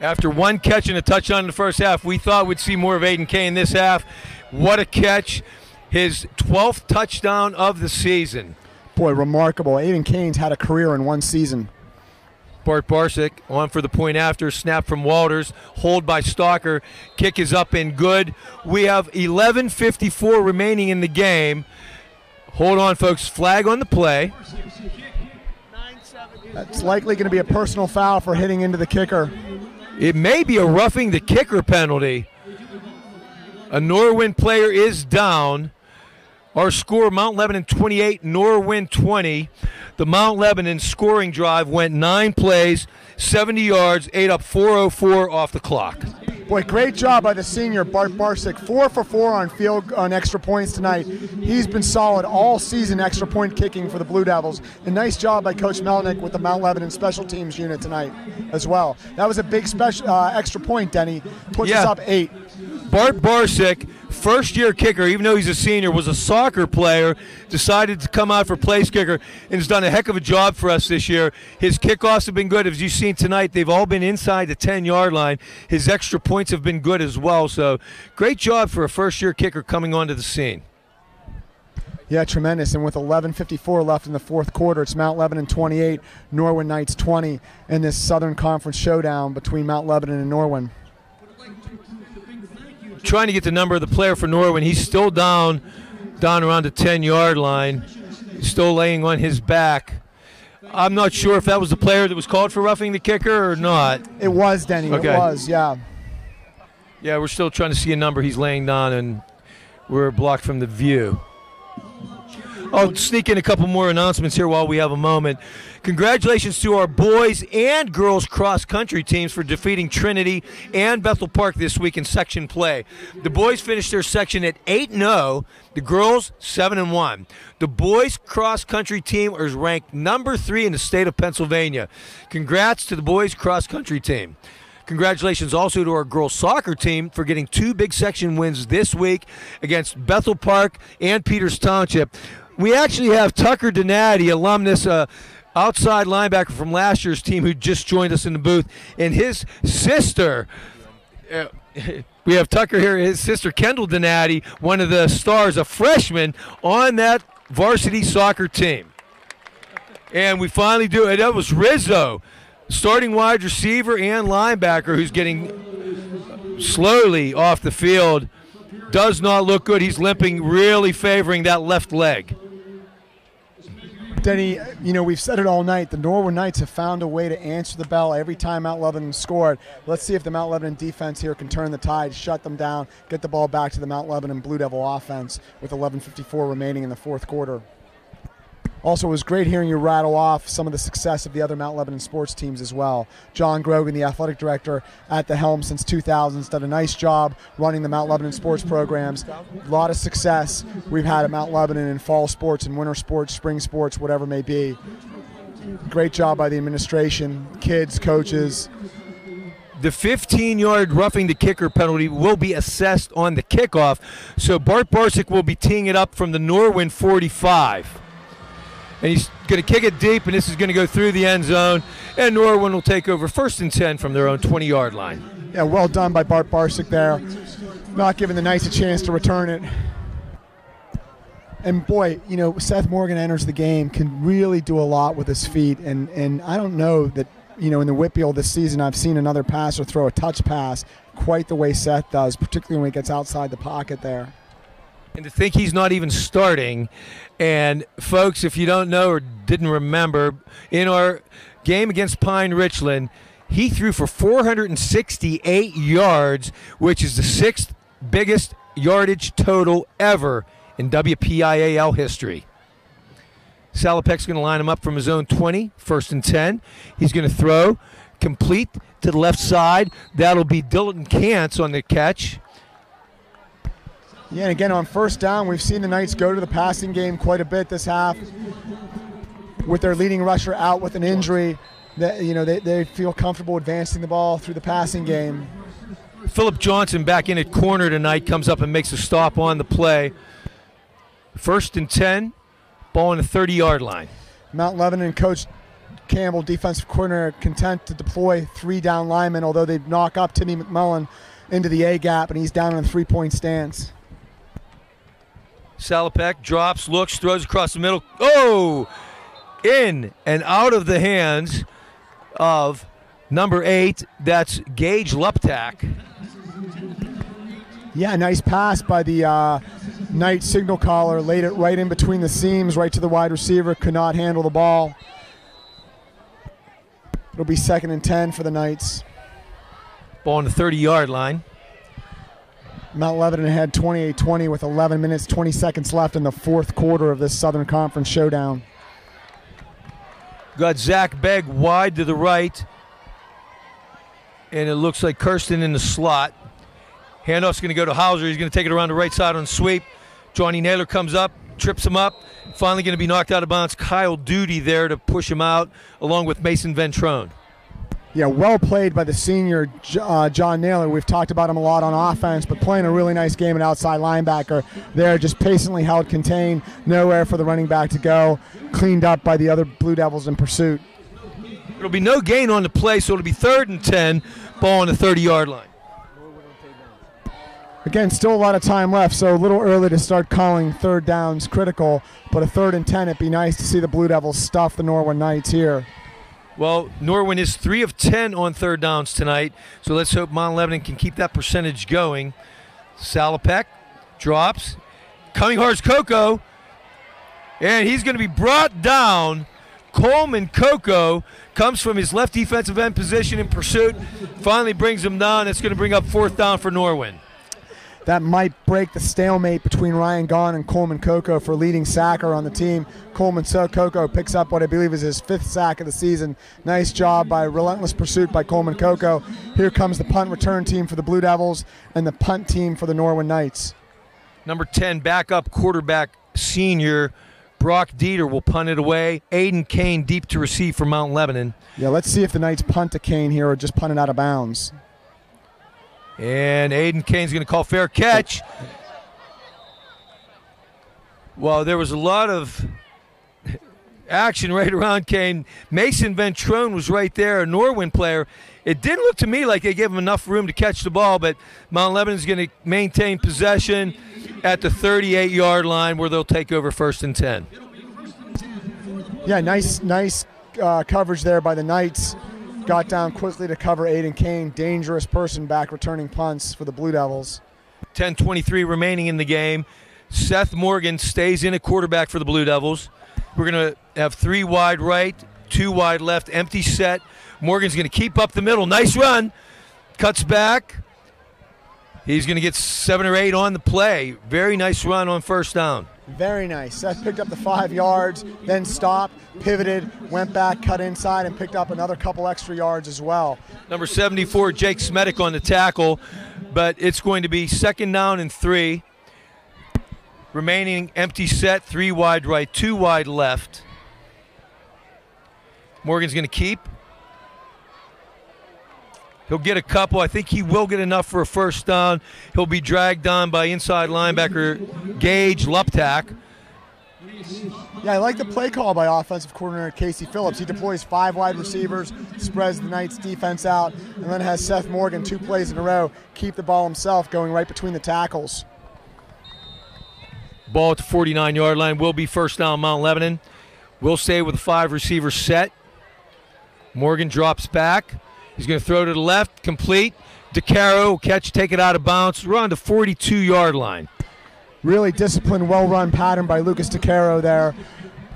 After one catch and a touchdown in the first half, we thought we'd see more of Aiden Kane this half. What a catch. His 12th touchdown of the season. Boy, remarkable. Aiden Kane's had a career in one season. Bart Barsick on for the point after. Snap from Walters. Hold by Stalker. Kick is up and good. We have 11:54 remaining in the game. Hold on, folks. Flag on the play. That's likely going to be a personal foul for hitting into the kicker. It may be a roughing the kicker penalty. A Norwin player is down. Our score, Mount Lebanon 28, Norwin 20. The Mount Lebanon scoring drive went 9 plays, 70 yards, ate up 4:04 off the clock. Boy, great job by the senior, Bart Barsick. 4 for 4 on extra points tonight. He's been solid all season extra point kicking for the Blue Devils. And nice job by Coach Melnick with the Mount Lebanon special teams unit tonight as well. That was a big special extra point, Denny. Puts us up 8. Bart Barsick, first-year kicker, even though he's a senior, was a soccer player, decided to come out for place kicker, and has done a heck of a job for us this year. His kickoffs have been good. As you've seen tonight, they've all been inside the 10-yard line. His extra points have been good as well. So great job for a first-year kicker coming onto the scene. Yeah, tremendous. And with 11:54 left in the fourth quarter, it's Mount Lebanon 28, Norwin Knights 20 in this Southern Conference showdown between Mount Lebanon and Norwin. Trying to get the number of the player for Norwin. He's still down around the 10-yard line. He's still laying on his back. I'm not sure if that was the player that was called for roughing the kicker or not. It was, Denny. Okay. It was, yeah. Yeah, we're still trying to see a number he's laying down, and we're blocked from the view. I'll sneak in a couple more announcements here while we have a moment. Congratulations to our boys and girls cross-country teams for defeating Trinity and Bethel Park this week in section play. The boys finished their section at 8-0, the girls 7-1. The boys cross-country team is ranked number 3 in the state of Pennsylvania. Congrats to the boys cross-country team. Congratulations also to our girls soccer team for getting 2 big section wins this week against Bethel Park and Peters Township. We actually have Tucker Donati, alumnus, outside linebacker from last year's team, who just joined us in the booth, and his sister. We have Tucker here, his sister Kendall Donati, one of the stars, a freshman on that varsity soccer team. And we finally do it. That was Rizzo, starting wide receiver and linebacker, who's getting slowly off the field. Does not look good. He's limping, really favoring that left leg. Denny, you know, we've said it all night. The Norwin Knights have found a way to answer the bell every time Mount Lebanon scored. Let's see if the Mount Lebanon defense here can turn the tide, shut them down, get the ball back to the Mount Lebanon Blue Devil offense with 11:54 remaining in the fourth quarter. Also, it was great hearing you rattle off some of the success of the other Mount Lebanon sports teams as well. John Grogan, the athletic director at the helm since 2000, has done a nice job running the Mount Lebanon sports programs. A lot of success we've had at Mount Lebanon in fall sports and winter sports, spring sports, whatever it may be. Great job by the administration, kids, coaches. The 15-yard roughing the kicker penalty will be assessed on the kickoff, so Bart Barsick will be teeing it up from the Norwin 45. And he's going to kick it deep, and this is going to go through the end zone. And Norwin will take over 1st and 10 from their own 20-yard line. Yeah, well done by Bart Barsick there. Not giving the Knights a chance to return it. And boy, you know, Seth Morgan enters the game, can really do a lot with his feet. And I don't know that, you know, in the Whitfield this season, I've seen another passer throw a touch pass quite the way Seth does, particularly when he gets outside the pocket there. And to think he's not even starting. And folks, if you don't know or didn't remember, in our game against Pine Richland, he threw for 468 yards, which is the 6th biggest yardage total ever in WPIAL history. Salopek's going to line him up from his own 20, 1st and 10. He's going to throw, complete to the left side. That'll be Dylan Kantz on the catch. Yeah, and again, on 1st down, we've seen the Knights go to the passing game quite a bit this half. With their leading rusher out with an injury, that, you know, they feel comfortable advancing the ball through the passing game. Philip Johnson back in at corner tonight, comes up and makes a stop on the play. 1st and 10, ball on the 30-yard line. Mount Lebanon coach Campbell, defensive coordinator, content to deploy 3 down linemen, although they knock up Timmy McMullen into the A gap, and he's down in a 3-point stance. Salopek drops, looks, throws across the middle. Oh! In and out of the hands of number 8. That's Gage Luptak. Yeah, nice pass by the Knight signal caller. Laid it right in between the seams, right to the wide receiver. Could not handle the ball. It'll be 2nd and 10 for the Knights. Ball on the 30-yard line. Mount Lebanon had 28-20 with 11 minutes, 20 seconds left in the fourth quarter of this Southern Conference showdown. Got Zach Begg wide to the right. And it looks like Kirsten in the slot. Handoff's going to go to Hauser. He's going to take it around the right side on sweep. Johnny Naylor comes up, trips him up. Finally going to be knocked out of bounds. Kyle Duty there to push him out, along with Mason Ventrone. Yeah, well played by the senior John Naylor. We've talked about him a lot on offense, but playing a really nice game at outside linebacker there, just patiently held contained, nowhere for the running back to go, cleaned up by the other Blue Devils in pursuit. It'll be no gain on the play, so it'll be 3rd and 10, ball on the 30-yard line. Again, still a lot of time left, so a little early to start calling third downs critical, but a 3rd and 10, it'd be nice to see the Blue Devils stuff the Norwin Knights here. Well, Norwin is 3 of 10 on third downs tonight, so let's hope Mount Lebanon can keep that percentage going. Salopek drops. Cumminghar's Coco, and he's going to be brought down. Coleman Coco comes from his left defensive end position in pursuit, finally brings him down. It's going to bring up 4th down for Norwin. That might break the stalemate between Ryan Gaughan and Coleman Coco for leading sacker on the team. Coleman Coco picks up what I believe is his 5th sack of the season. Nice job by relentless pursuit by Coleman Coco. Here comes the punt return team for the Blue Devils and the punt team for the Norwin Knights. Number 10, backup quarterback senior Brock Dieter will punt it away. Aiden Kane deep to receive for Mount Lebanon. Yeah, let's see if the Knights punt to Kane here or just punt it out of bounds. And Aiden Kane's going to call fair catch. Well, there was a lot of action right around Kane. Mason Ventrone was right there, a Norwin player. It didn't look to me like they gave him enough room to catch the ball, but Mount Lebanon's going to maintain possession at the 38-yard line where they'll take over 1st and 10. Yeah, nice coverage there by the Knights. Got down quickly to cover Aiden Kane. Dangerous person back returning punts for the Blue Devils. 10:23 remaining in the game. Seth Morgan stays in at quarterback for the Blue Devils. We're going to have 3 wide right, 2 wide left, empty set. Morgan's going to keep up the middle. Nice run. Cuts back. He's going to get 7 or 8 on the play. Very nice run on 1st down. Very nice. Seth picked up the 5 yards, then stopped, pivoted, went back, cut inside, and picked up another couple extra yards as well. Number 74, Jake Smedick on the tackle, but it's going to be 2nd down and 3. Remaining empty set, 3 wide right, 2 wide left. Morgan's going to keep. He'll get a couple. I think he will get enough for a 1st down. He'll be dragged down by inside linebacker Gage Luptak. Yeah, I like the play call by offensive coordinator Casey Phillips. He deploys 5 wide receivers, spreads the Knights defense out, and then has Seth Morgan 2 plays in a row keep the ball himself going right between the tackles. Ball at the 49-yard line will be 1st down Mount Lebanon. We'll stay with the 5 receiver set. Morgan drops back. He's going to throw to the left, complete. DeCaro will catch, take it out of bounds. We're on the 42-yard line. Really disciplined, well-run pattern by Lucas DeCaro there.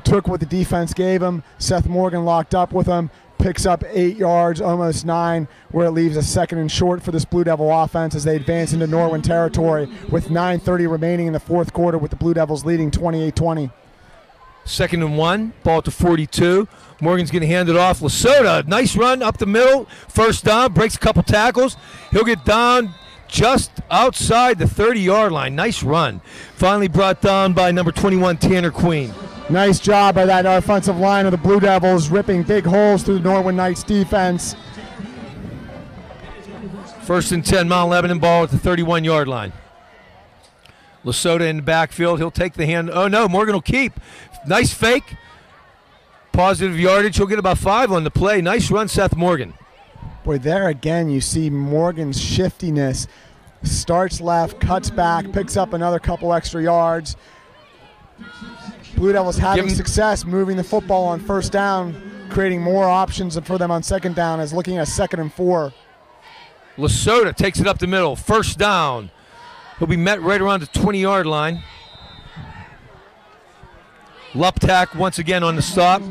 Took what the defense gave him. Seth Morgan locked up with him. Picks up 8 yards, almost 9, where it leaves a 2nd and short for this Blue Devil offense as they advance into Norwin territory with 9:30 remaining in the 4th quarter with the Blue Devils leading 28-20. 2nd and 1, ball at the 42. Morgan's going to hand it off. Lasota, nice run up the middle. 1st down, breaks a couple tackles. He'll get down just outside the 30-yard line. Nice run. Finally brought down by number 21, Tanner Queen. Nice job by that offensive line of the Blue Devils, ripping big holes through the Norwin Knights defense. 1st and 10, Mount Lebanon, ball at the 31-yard line. Lasota in the backfield. He'll take the hand. Oh, no, Morgan will keep. Nice fake. Positive yardage. He'll get about 5 on the play. Nice run, Seth Morgan. Boy, there again you see Morgan's shiftiness. Starts left, cuts back, picks up another couple extra yards. Blue Devils having success moving the football on 1st down, creating more options for them on 2nd down as looking at 2nd and 4. Lasota takes it up the middle. 1st down. He'll be met right around the 20-yard line. Luptak once again on the stop.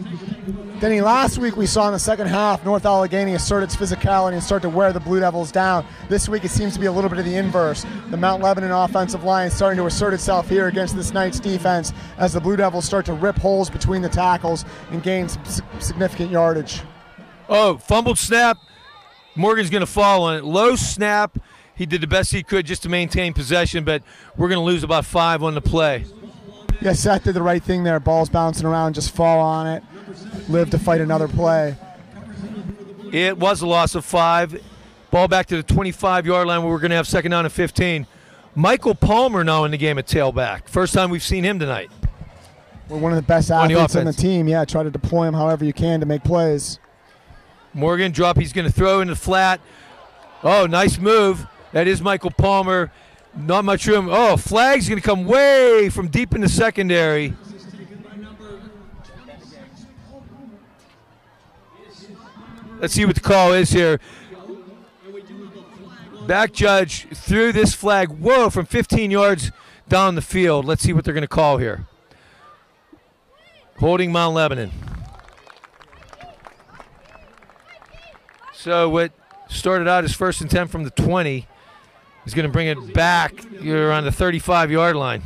Denny, last week we saw in the second half North Allegheny assert its physicality and start to wear the Blue Devils down. This week it seems to be a little bit of the inverse. The Mount Lebanon offensive line is starting to assert itself here against this Knights defense as the Blue Devils start to rip holes between the tackles and gain some significant yardage. Oh, fumbled snap. Morgan's going to fall on it. Low snap. He did the best he could just to maintain possession, but we're going to lose about 5 on the play. Yeah, Seth did the right thing there. Ball's bouncing around, just fall on it. Live to fight another play. It was a loss of 5. Ball back to the 25-yard line where we're going to have second down and 15. Michael Palmer now in the game at tailback. First time we've seen him tonight. We're one of the best athletes on the team. Yeah, try to deploy him however you can to make plays. Morgan drop. He's going to throw in the flat. Oh, nice move. That is Michael Palmer. Not much room. Oh, flag's going to come way from deep in the secondary. Let's see what the call is here. Back judge threw this flag, whoa, from 15 yards down the field. Let's see what they're going to call here. Holding Mount Lebanon. So what started out as first and 10 from the 20 is going to bring it back. You're on the 35-yard line.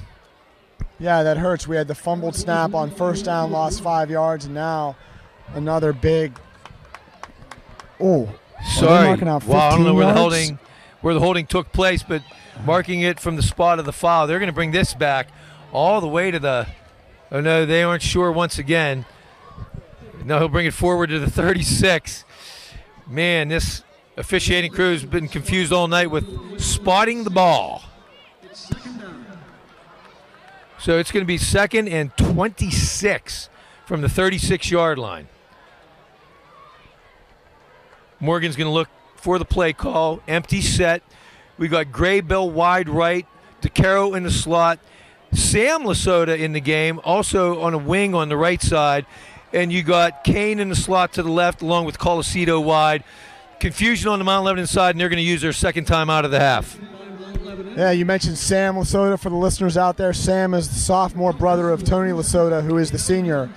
Yeah, that hurts. We had the fumbled snap on first down, lost 5 yards, and now another big. Oh, sorry. Marking out 15 I don't know yards? where the holding took place, but marking it from the spot of the foul. They're going to bring this back all the way to the. Oh no, they aren't sure once again. No, he'll bring it forward to the 36. Man, this officiating crew has been confused all night with spotting the ball. So it's going to be 2nd and 26 from the 36-yard line. Morgan's going to look for the play call. Empty set. We got Graybill wide right. DeCaro in the slot. Sam Lasota in the game, also on a wing on the right side. And you got Kane in the slot to the left, along with Colasito wide. Confusion on the Mount Lebanon side, and they're going to use their second time out of the half. Yeah, you mentioned Sam Lasota for the listeners out there. Sam is the sophomore brother of Tony Lasota, who is the senior.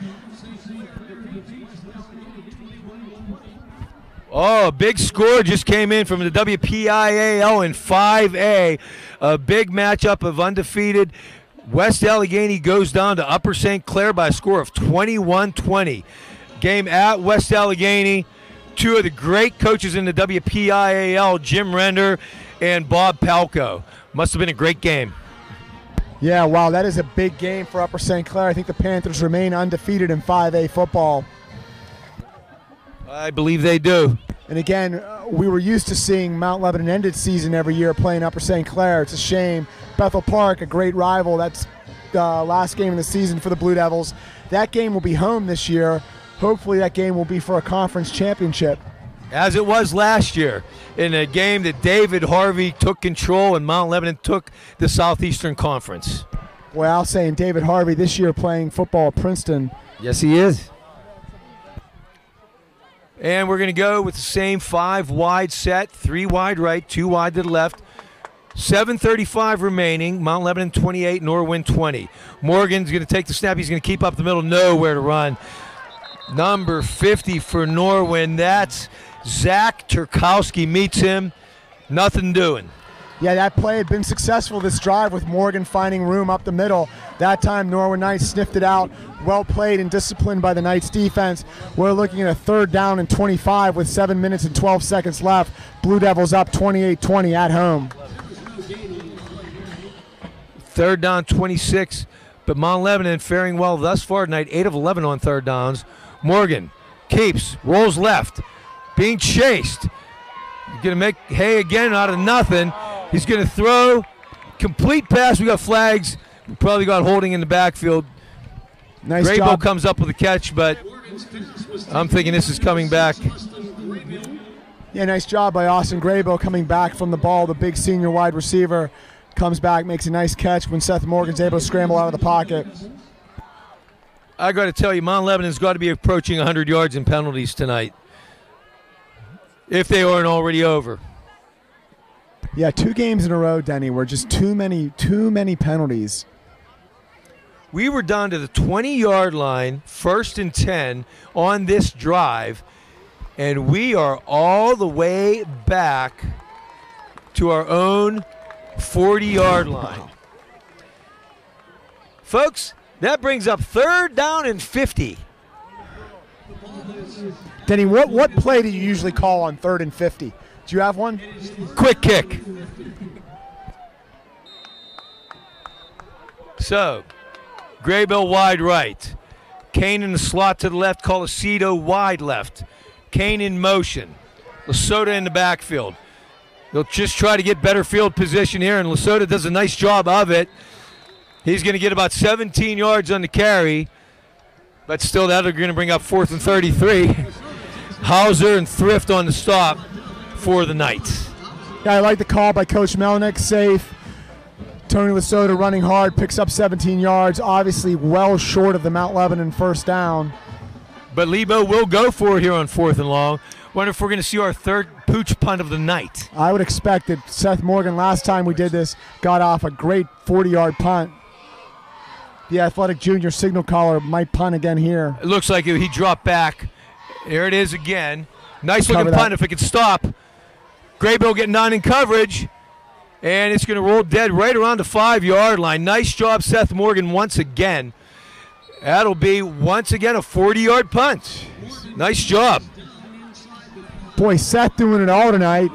Oh, a big score just came in from the WPIAL in 5A. A big matchup of undefeated. West Allegheny goes down to Upper St. Clair by a score of 21-20. Game at West Allegheny. Two of the great coaches in the WPIAL, Jim Render and Bob Palco. Must have been a great game. Yeah, wow, that is a big game for Upper St. Clair. I think the Panthers remain undefeated in 5A football. I believe they do. And again, we were used to seeing Mount Lebanon end its season every year playing Upper St. Clair. It's a shame. Bethel Park, a great rival. That's the last game of the season for the Blue Devils. That game will be home this year. Hopefully that game will be for a conference championship. As it was last year in a game that David Harvey took control and Mount Lebanon took the Southeastern Conference. Boy, I'll say, and David Harvey this year playing football at Princeton. Yes, he is. And we're going to go with the same 5 wide set, 3 wide right, 2 wide to the left. 7:35 remaining. Mount Lebanon 28, Norwin 20. Morgan's going to take the snap. He's going to keep up the middle, nowhere to run. Number 50 for Norwin. That's Zach Turkowski meets him. Nothing doing. Yeah, that play had been successful this drive with Morgan finding room up the middle. That time Norwin Knights sniffed it out. Well played and disciplined by the Knights defense. We're looking at a 3rd down and 25 with 7 minutes and 12 seconds left. Blue Devils up 28-20 at home. 3rd down, 26. But Mount Lebanon faring well thus far tonight. 8 of 11 on 3rd downs. Morgan keeps, rolls left, being chased. He's going to make hay again out of nothing. He's going to throw, complete pass. We got flags. We probably got holding in the backfield. Nice Graybo job. comes up with a catch, but I'm thinking this is coming back. Yeah, nice job by Austin Graybo coming back from the ball. The big senior wide receiver comes back, makes a nice catch when Seth Morgan's able to scramble out of the pocket. I got to tell you, Mount Lebanon's got to be approaching 100 yards in penalties tonight, if they aren't already over. Yeah, 2 games in a row, Denny, were just too many penalties. We were down to the 20-yard line, 1st and 10 on this drive, and we are all the way back to our own 40-yard line. Folks, that brings up 3rd down and 50. Denny, what play do you usually call on 3rd and 50? Do you have one? Quick kick. So, Graybill wide right. Kane in the slot to the left. Colacedo wide left. Kane in motion. Lesota in the backfield. They'll just try to get better field position here, and Lesota does a nice job of it. He's going to get about 17 yards on the carry, but still that'll going to bring up 4th and 33. Hauser and Thrift on the stop for the Knights. Yeah, I like the call by Coach Melnick. Safe. Tony Lesota running hard, picks up 17 yards, obviously well short of the Mount Lebanon 1st down. But Lebo will go for it here on 4th and long. Wonder if we're going to see our 3rd pooch punt of the night. I would expect it. Seth Morgan, last time we did this, got off a great 40-yard punt. The athletic junior signal caller might punt again here. It looks like he dropped back. There it is again. Nice looking punt if it could stop. Graybill getting on in coverage. And it's going to roll dead right around the 5-yard line. Nice job, Seth Morgan, once again. That'll be, once again, a 40-yard punt. Nice job. Boy, Seth doing it all tonight.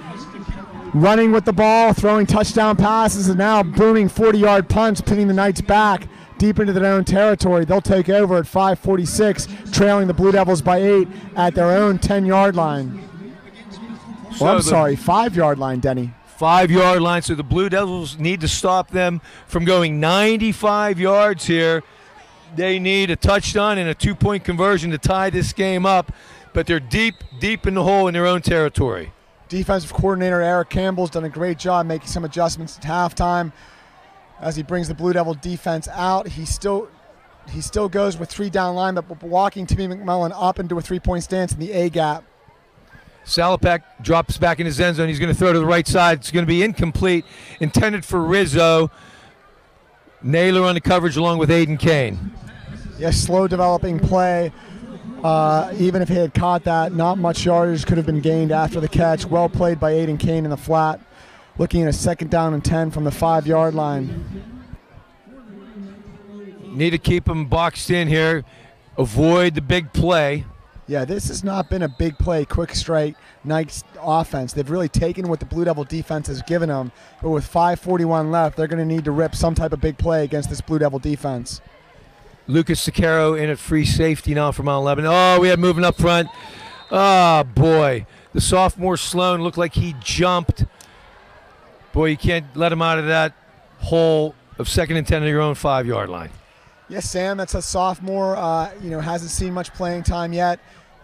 Running with the ball, throwing touchdown passes, and now booming 40-yard punts, pinning the Knights back deep into their own territory. They'll take over at 5:46, trailing the Blue Devils by 8 at their own 10-yard line. So I'm sorry, 5-yard line, Denny. 5-yard line, so the Blue Devils need to stop them from going 95 yards here. They need a touchdown and a 2-point conversion to tie this game up, but they're deep in the hole in their own territory. Defensive coordinator Eric Campbell's done a great job making some adjustments at halftime as he brings the Blue Devil defense out. He still goes with 3 down line, but walking Timmy McMullen up into a 3-point stance in the A gap. Salopek drops back in his end zone. He's going to throw to the right side. It's going to be incomplete. Intended for Rizzo. Naylor on the coverage along with Aiden Kane. Yes, slow developing play. Even if he had caught that, not much yardage could have been gained after the catch. Well played by Aiden Kane in the flat. Looking at a 2nd down and 10 from the 5-yard line. Need to keep him boxed in here. Avoid the big play. Yeah, this has not been a big play, quick strike Knights offense. They've really taken what the Blue Devil defense has given them, but with 5:41 left, they're going to need to rip some type of big play against this Blue Devil defense. Lucas Sicaro in at free safety now for Mount Lebanon. Oh, we had moving up front. Oh, boy. The sophomore Sloan looked like he jumped. Boy, you can't let him out of that hole of 2nd and 10 on your own 5-yard line. Yes, Sam, that's a sophomore. Hasn't seen much playing time yet.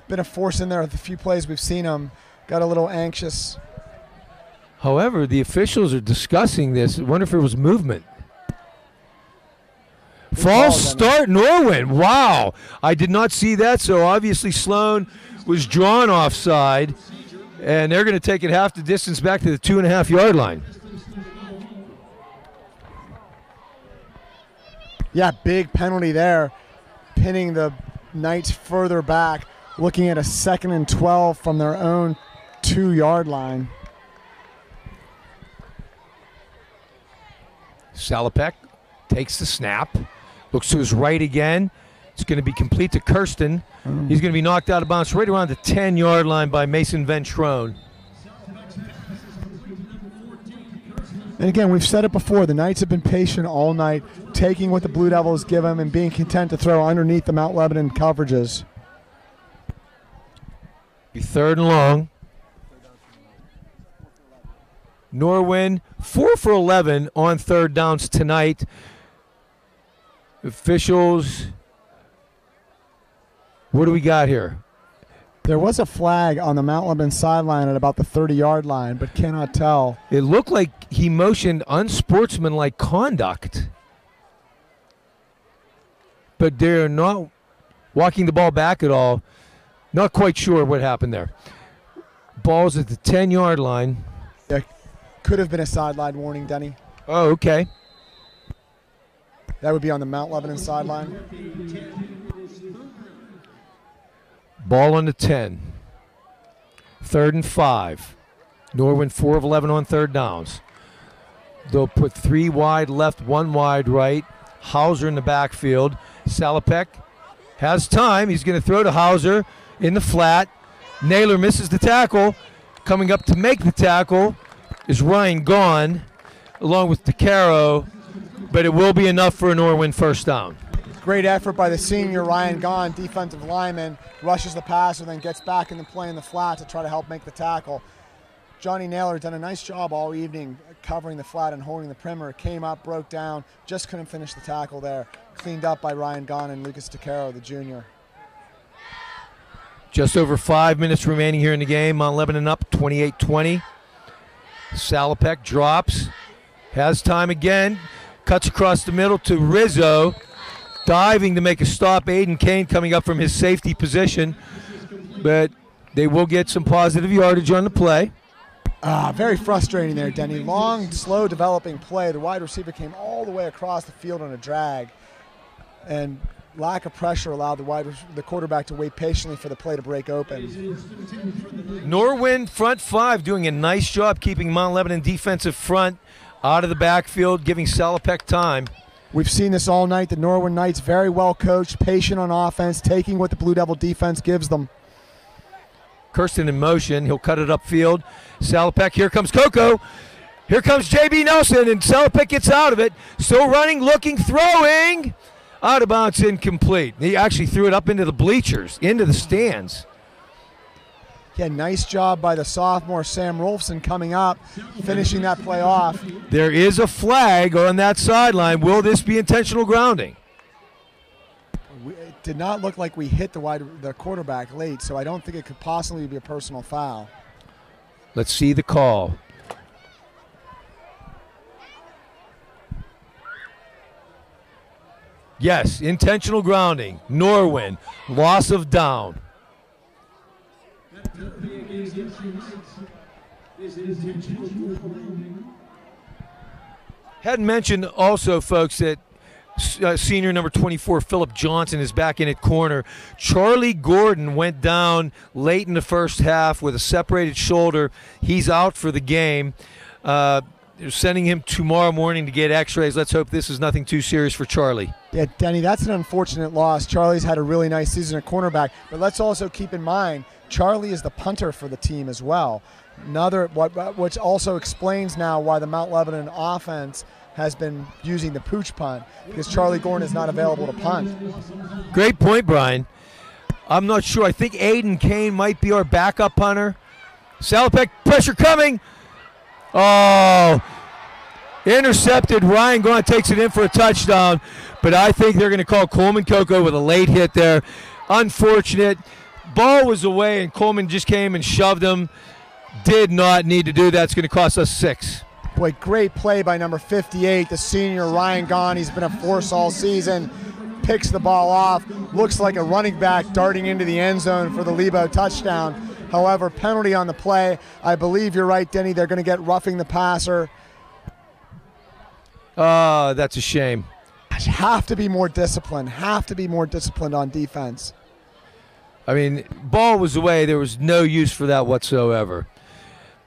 Been a force in there with the few plays we've seen him. Got a little anxious. However, the officials are discussing this. I wonder if there was movement. False start, Norwin. Wow. I did not see that, so obviously Sloan was drawn offside, and they're going to take it half the distance back to the 2.5-yard line. Yeah, big penalty there, pinning the Knights further back, looking at a 2nd and 12 from their own 2-yard line. Salopek takes the snap, looks to his right again. It's going to be complete to Kirsten. He's going to be knocked out of bounds right around the 10-yard line by Mason Ventrone. And again, we've said it before, the Knights have been patient all night, taking what the Blue Devils give them and being content to throw underneath the Mount Lebanon coverages. Be 3rd and long. Norwin, 4 for 11 on 3rd downs tonight. Officials, what do we got here? There was a flag on the Mount Lebanon sideline at about the 30-yard line, but cannot tell. It looked like he motioned unsportsmanlike conduct. But they're not walking the ball back at all. Not quite sure what happened there. Ball's at the 10-yard line. There could have been a sideline warning, Denny. Oh, okay. That would be on the Mount Lebanon sideline. Ball on the 10. 3rd and 5. Norwin 4 of 11 on third downs. They'll put 3 wide left, 1 wide right. Hauser in the backfield. Salopek has time. He's going to throw to Hauser in the flat. Naylor misses the tackle. Coming up to make the tackle is Ryan Gaughan, along with DeCaro, but it will be enough for a Norwin first down. Great effort by the senior Ryan Gaughan, defensive lineman, rushes the passer, then gets back into play in the flat to try to help make the tackle. Johnny Naylor done a nice job all evening covering the flat and holding the perimeter. Came up, broke down, just couldn't finish the tackle there. Cleaned up by Ryan Gaughan and Lucas DeCaro, the junior. Just over 5 minutes remaining here in the game. Mount Lebanon up 28-20. Salopek drops, has time again, cuts across the middle to Rizzo, diving to make a stop. Aiden Kane coming up from his safety position, but they will get some positive yardage on the play. Very frustrating there, Denny. Long, slow developing play. The wide receiver came all the way across the field on a drag, and lack of pressure allowed the quarterback to wait patiently for the play to break open. Norwin front 5 doing a nice job keeping Mount Lebanon defensive front out of the backfield, giving Salopek time. We've seen this all night. The Norwin Knights very well coached, patient on offense, taking what the Blue Devil defense gives them. Kirsten in motion. He'll cut it upfield. Salopek, here comes Coco. Here comes J.B. Nelson, and Salopek gets out of it. Still running, looking, throwing. Out of bounds, incomplete. He actually threw it up into the bleachers, into the stands. Yeah, nice job by the sophomore Sam Rolfson coming up, finishing that play off. There is a flag on that sideline. Will this be intentional grounding? It did not look like we hit the quarterback late, so I don't think it could possibly be a personal foul. Let's see the call. Yes, intentional grounding. Norwin, loss of down. Hadn't mentioned also, folks, that senior number 24, Philip Johnson, is back in at corner. Charlie Gordon went down late in the first half with a separated shoulder. He's out for the game. They're sending him tomorrow morning to get x-rays. Let's hope this is nothing too serious for Charlie. Yeah, Denny, that's an unfortunate loss. Charlie's had a really nice season at cornerback, but let's also keep in mind Charlie is the punter for the team as well. Which also explains now why the Mount Lebanon offense has been using the pooch punt, because Charlie Gordon is not available to punt. Great point, Brian. I'm not sure. I think Aiden Kane might be our backup punter. Salopek, pressure coming. Oh, intercepted. Ryan Gaughan takes it in for a touchdown, but I think they're going to call Coleman Coco with a late hit there. Unfortunate. Ball was away, and Coleman just came and shoved him. Did not need to do that. It's going to cost us 6. Boy, great play by number 58, the senior Ryan Gaughan. He's been a force all season. Picks the ball off. Looks like a running back darting into the end zone for the Lebo touchdown. However, penalty on the play. I believe you're right, Denny. They're going to get roughing the passer. That's a shame. Have to be more disciplined. Have to be more disciplined on defense. I mean, ball was away. There was no use for that whatsoever.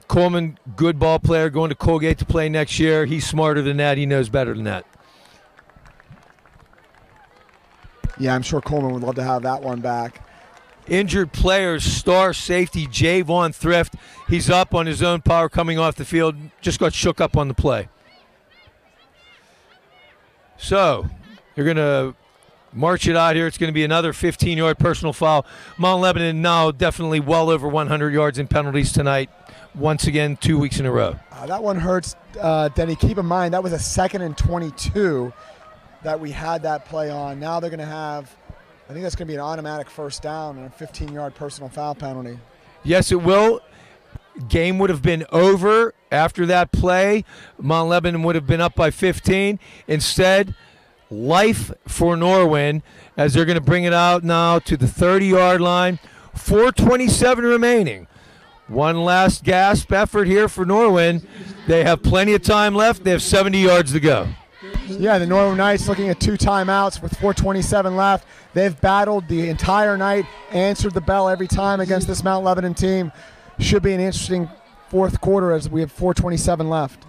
Coleman, good ball player, going to Colgate to play next year. He's smarter than that. He knows better than that. Yeah, I'm sure Coleman would love to have that one back. Injured players, star safety Javon Thrift. He's up on his own power coming off the field. Just got shook up on the play. So, you're going to march it out here. It's going to be another 15-yard personal foul. Mount Lebanon now definitely well over 100 yards in penalties tonight. Once again, 2 weeks in a row. That one hurts, Denny. Keep in mind, that was a 2nd and 22 that we had that play on. Now they're going to have, I think that's going to be an automatic first down and a 15-yard personal foul penalty. Yes, it will. Game would have been over after that play. Mount Lebanon would have been up by 15. Instead, life for Norwin as they're going to bring it out now to the 30-yard line. 4:27 remaining. One last gasp effort here for Norwin. They have plenty of time left. They have 70 yards to go. Yeah, the Norwin Knights looking at 2 timeouts with 4:27 left. They've battled the entire night, answered the bell every time against this Mount Lebanon team. Should be an interesting fourth quarter as we have 4:27 left.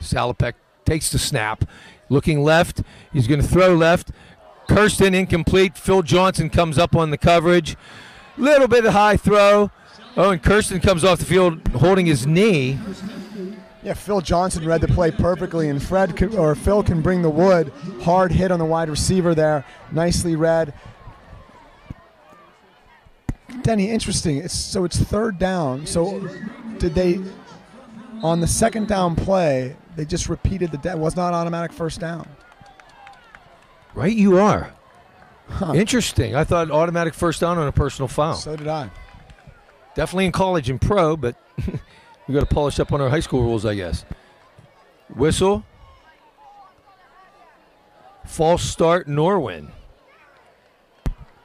Salopek takes the snap. Looking left. He's going to throw left. Kirsten incomplete. Phil Johnson comes up on the coverage. Little bit of high throw. Oh, and Kirsten comes off the field holding his knee. Yeah, Phil Johnson read the play perfectly, and Phil can bring the wood. Hard hit on the wide receiver there. Nicely read. Denny, interesting. So it's third down. So did they, on the second down play, they just repeated it was not automatic first down? Right you are. Huh. Interesting. I thought automatic first down on a personal foul. So did I. Definitely in college and pro, but we got to polish up on our high school rules, I guess. Whistle. False start, Norwin.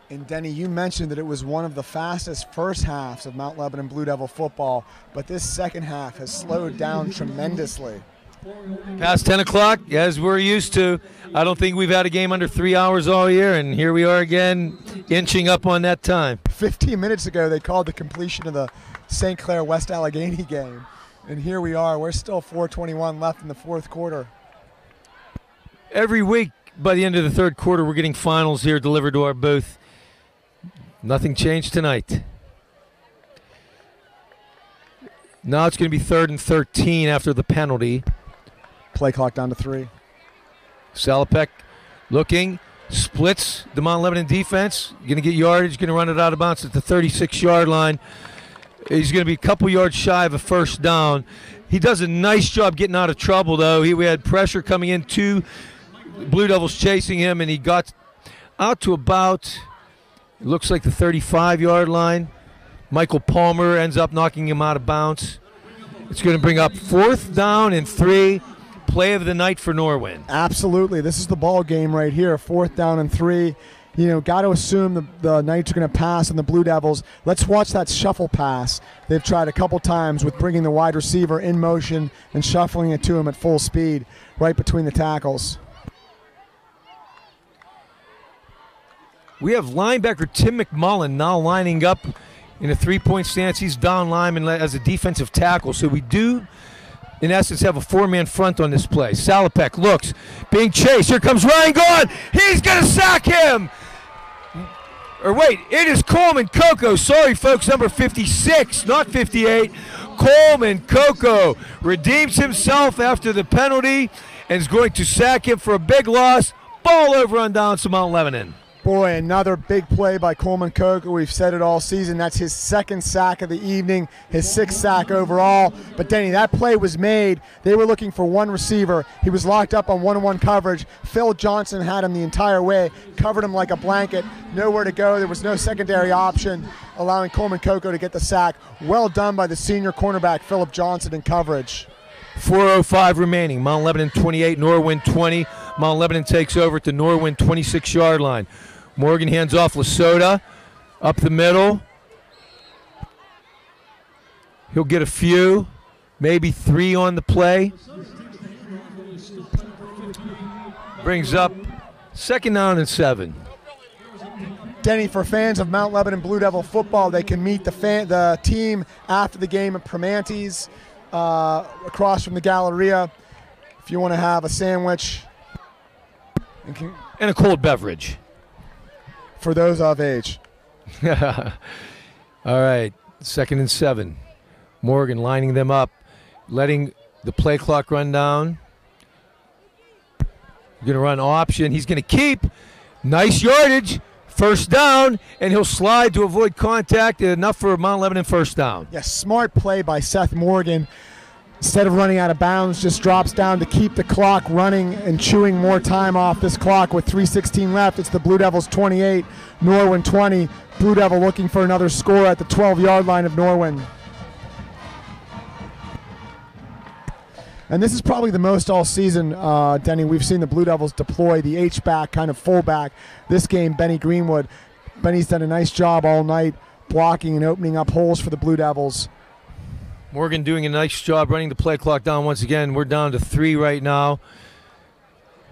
And Denny, you mentioned that it was one of the fastest first halves of Mount Lebanon Blue Devil football, but this second half has slowed down tremendously. Past 10 o'clock, as we're used to. I don't think we've had a game under 3 hours all year, and here we are again, inching up on that time. 15 minutes ago, they called the completion of the St. Clair West Allegheny game, and here we are. We're still 4:21 left in the fourth quarter. Every week, by the end of the third quarter, we're getting finals here delivered to our booth. Nothing changed tonight. Now it's going to be 3rd and 13 after the penalty. Play clock down to 3. Salopek looking, splits the Mount Lebanon defense. Going to get yardage, going to run it out of bounds at the 36-yard line. He's going to be a couple yards shy of a first down. He does a nice job getting out of trouble, though. We had pressure coming in, 2 Blue Devils chasing him, and he got out to about, it looks like the 35-yard line. Michael Palmer ends up knocking him out of bounds. It's going to bring up 4th down and 3. Play of the night for Norwin. Absolutely. This is the ball game right here. 4th down and 3. You know, got to assume the Knights are going to pass on the Blue Devils. Let's watch that shuffle pass. They've tried a couple times with bringing the wide receiver in motion and shuffling it to him at full speed right between the tackles. We have linebacker Tim McMullen now lining up in a 3-point stance. He's down lineman as a defensive tackle. So we do, in essence, have a 4-man front on this play. Salopek looks, being chased. Here comes Ryan Gone. He's going to sack him. Or wait, it is Coleman Coco. Sorry, folks, number 56, not 58. Coleman Coco redeems himself after the penalty and is going to sack him for a big loss. Ball over on downs to Mount Lebanon. Boy, another big play by Coleman Coco. We've said it all season. That's his 2nd sack of the evening, his 6th sack overall. But, Denny, that play was made. They were looking for one receiver. He was locked up on 1-on-1 coverage. Phil Johnson had him the entire way, covered him like a blanket. Nowhere to go. There was no secondary option, allowing Coleman Coco to get the sack. Well done by the senior cornerback, Philip Johnson, in coverage. 4:05 remaining. Mount Lebanon 28, Norwin 20. Mount Lebanon takes over at the Norwin 26-yard line. Morgan hands off Lasota up the middle. He'll get a few, maybe 3 on the play. Brings up 2nd down and 7. Denny, for fans of Mount Lebanon Blue Devil football, they can meet the team after the game at Primanti's across from the Galleria. If you want to have a sandwich and a cold beverage. For those of age. All right, 2nd and 7. Morgan lining them up, letting the play clock run down. Going to run option. He's going to keep. Nice yardage. First down, and he'll slide to avoid contact. Enough for Mount Lebanon first down. Yeah, smart play by Seth Morgan. Instead of running out of bounds, just drops down to keep the clock running and chewing more time off this clock with 3:16 left. It's the Blue Devils 28, Norwin 20. Blue Devil looking for another score at the 12-yard line of Norwin. And this is probably the most all season, Denny. We've seen the Blue Devils deploy the H-back, kind of fullback. This game, Benny Greenwood. Benny's done a nice job all night blocking and opening up holes for the Blue Devils. Morgan doing a nice job running the play clock down once again. We're down to 3 right now.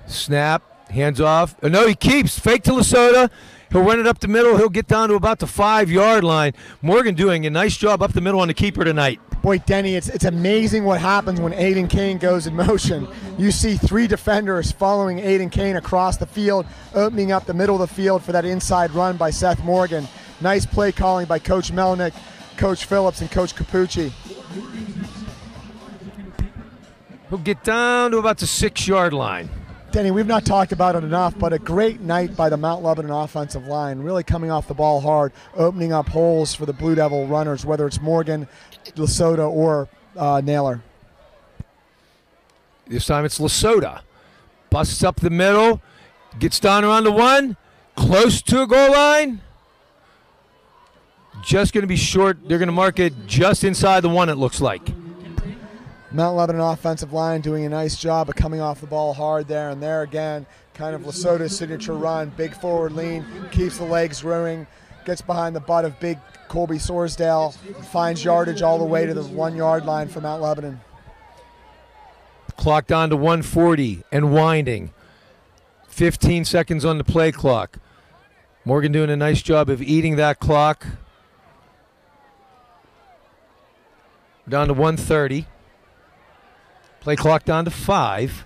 Snap, hands off. Oh, no, he keeps. Fake to Lesota. He'll run it up the middle. He'll get down to about the 5-yard line. Morgan doing a nice job up the middle on the keeper tonight. Boy, Denny, it's amazing what happens when Aiden Kane goes in motion. You see 3 defenders following Aiden Kane across the field, opening up the middle of the field for that inside run by Seth Morgan. Nice play calling by Coach Melnick, Coach Phillips, and Coach Capucci. He'll get down to about the 6-yard line. Denny, we've not talked about it enough, but a great night by the Mount Lebanon offensive line, really coming off the ball hard, opening up holes for the Blue Devil runners, whether it's Morgan, Lesota, or Naylor. This time it's Lesota. Busts up the middle, gets down around the 1, close to a goal line. Just going to be short. They're going to mark it just inside the 1, it looks like. Mount Lebanon offensive line doing a nice job of coming off the ball hard there, and there again, kind of Lesota's signature run, big forward lean, keeps the legs growing, gets behind the butt of big Colby Sorsdale, finds yardage all the way to the 1-yard line for Mount Lebanon. Clock down to 1:40 and winding. 15 seconds on the play clock. Morgan doing a nice job of eating that clock. Down to 1:30. Play clock down to 5.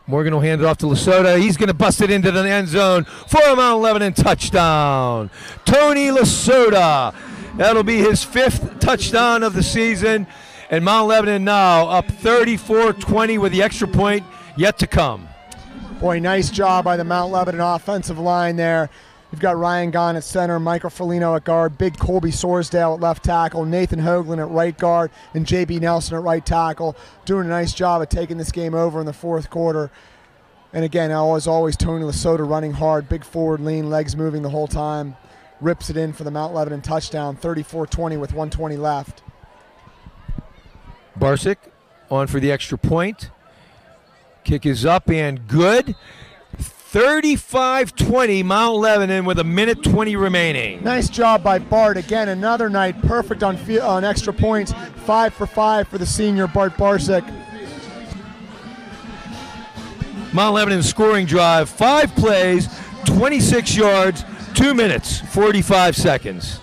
Morgan will hand it off to Lesota. He's going to bust it into the end zone for a Mount Lebanon touchdown. Tony Lesota. That'll be his 5th touchdown of the season. And Mount Lebanon now up 34-20 with the extra point yet to come. Boy, nice job by the Mount Lebanon offensive line there. You've got Ryan Gahn at center, Michael Folino at guard, big Colby Sorsdale at left tackle, Nathan Hoagland at right guard, and J.B. Nelson at right tackle, doing a nice job of taking this game over in the 4th quarter. And again, as always, Tony Lesota running hard, big forward lean, legs moving the whole time. Rips it in for the Mount Lebanon touchdown, 34-20 with 1:20 left. Barsick on for the extra point. Kick is up and good. 35-20 Mount Lebanon with 1:20 remaining. Nice job by Bart. Again, another night perfect on extra points. 5 for 5 for the senior Bart Barsick. Mount Lebanon scoring drive, 5 plays, 26 yards, 2 minutes, 45 seconds.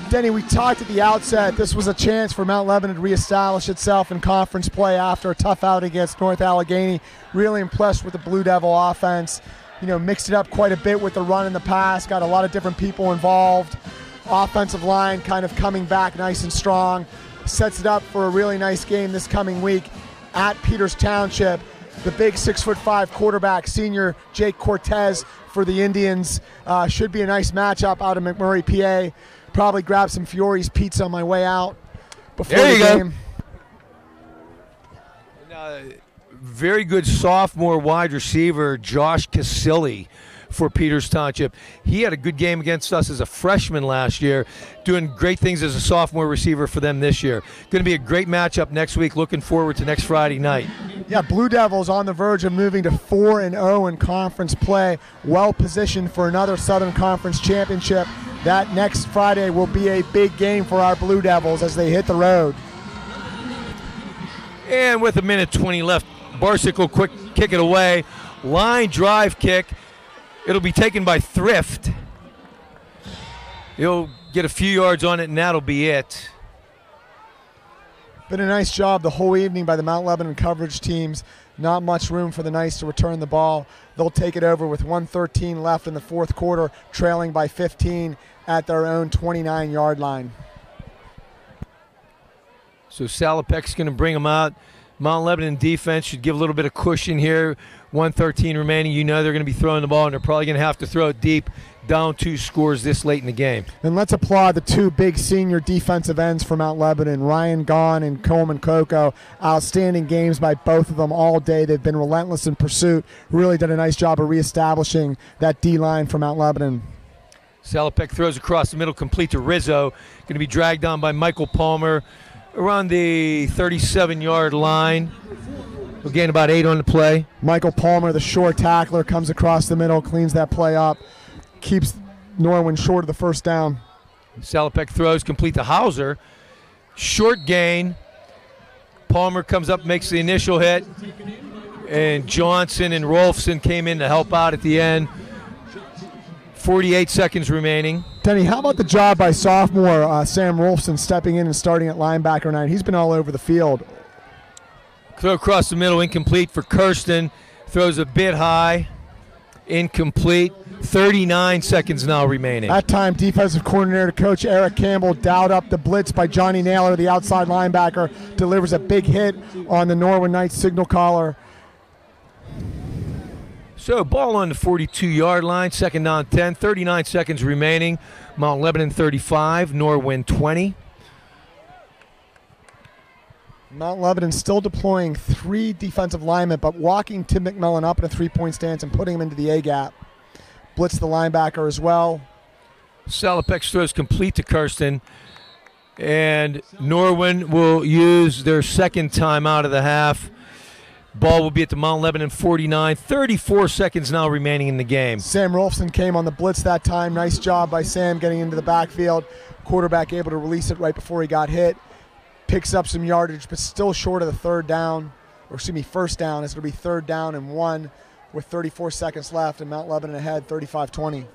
Denny, we talked at the outset, this was a chance for Mount Lebanon to reestablish itself in conference play after a tough out against North Allegheny. Really impressed with the Blue Devil offense. You know, mixed it up quite a bit with the run in the pass, got a lot of different people involved. Offensive line kind of coming back nice and strong. Sets it up for a really nice game this coming week at Peters Township. The big 6'5" quarterback, senior Jake Cortez for the Indians. Should be a nice matchup out of McMurray, PA. Probably grab some Fiore's pizza on my way out before the game. Very good sophomore wide receiver, Josh Casilli for Peters Township. He had a good game against us as a freshman last year, doing great things as a sophomore receiver for them this year. Going to be a great matchup next week. Looking forward to next Friday night. Yeah, Blue Devils on the verge of moving to 4-0 in conference play. Well positioned for another Southern Conference championship. That next Friday will be a big game for our Blue Devils as they hit the road. And with 1:20 left, Barsick will quick kick it away. Line drive kick. It'll be taken by Thrift. He'll get a few yards on it, and that'll be it. Been a nice job the whole evening by the Mount Lebanon coverage teams. Not much room for the Knights to return the ball. They'll take it over with 1:13 left in the 4th quarter, trailing by 15 at their own 29-yard line. So Salopek's going to bring them out. Mount Lebanon defense should give a little bit of cushion here. 1:13 remaining. You know they're going to be throwing the ball, and they're probably going to have to throw it deep, down 2 scores this late in the game. And let's applaud the 2 big senior defensive ends for Mount Lebanon, Ryan Gahn and Coleman Coco. Outstanding games by both of them all day. They've been relentless in pursuit. Really done a nice job of reestablishing that D-line for Mount Lebanon. Salopek throws across the middle, complete to Rizzo. Going to be dragged down by Michael Palmer around the 37-yard line. We'll gain about 8 on the play. Michael Palmer, the short tackler, comes across the middle, cleans that play up, keeps Norwin short of the first down. Salopek throws complete to Hauser. Short gain. Palmer comes up, makes the initial hit, and Johnson and Rolfson came in to help out at the end. 48 seconds remaining. Denny, how about the job by sophomore Sam Rolfson stepping in and starting at linebacker tonight? He's been all over the field. Throw across the middle, incomplete for Kirsten. Throws a bit high, incomplete. 39 seconds now remaining. That time, defensive coordinator coach Eric Campbell dialed up the blitz by Johnny Naylor, the outside linebacker, delivers a big hit on the Norwin Knights signal caller. So ball on the 42-yard line, second down 10, 39 seconds remaining. Mount Lebanon 35, Norwin 20. Mount Lebanon still deploying 3 defensive linemen, but walking Tim McMillan up in a 3-point stance and putting him into the A-gap. Blitz the linebacker as well. Salopek throws complete to Kirsten. And Norwin will use their second time out of the half. Ball will be at the Mount Lebanon 49. 34 seconds now remaining in the game. Sam Rolfson came on the blitz that time. Nice job by Sam getting into the backfield. Quarterback able to release it right before he got hit. Picks up some yardage, but still short of the first down, as it'll be 3rd down and 1 with 34 seconds left, and Mount Lebanon ahead 35-20.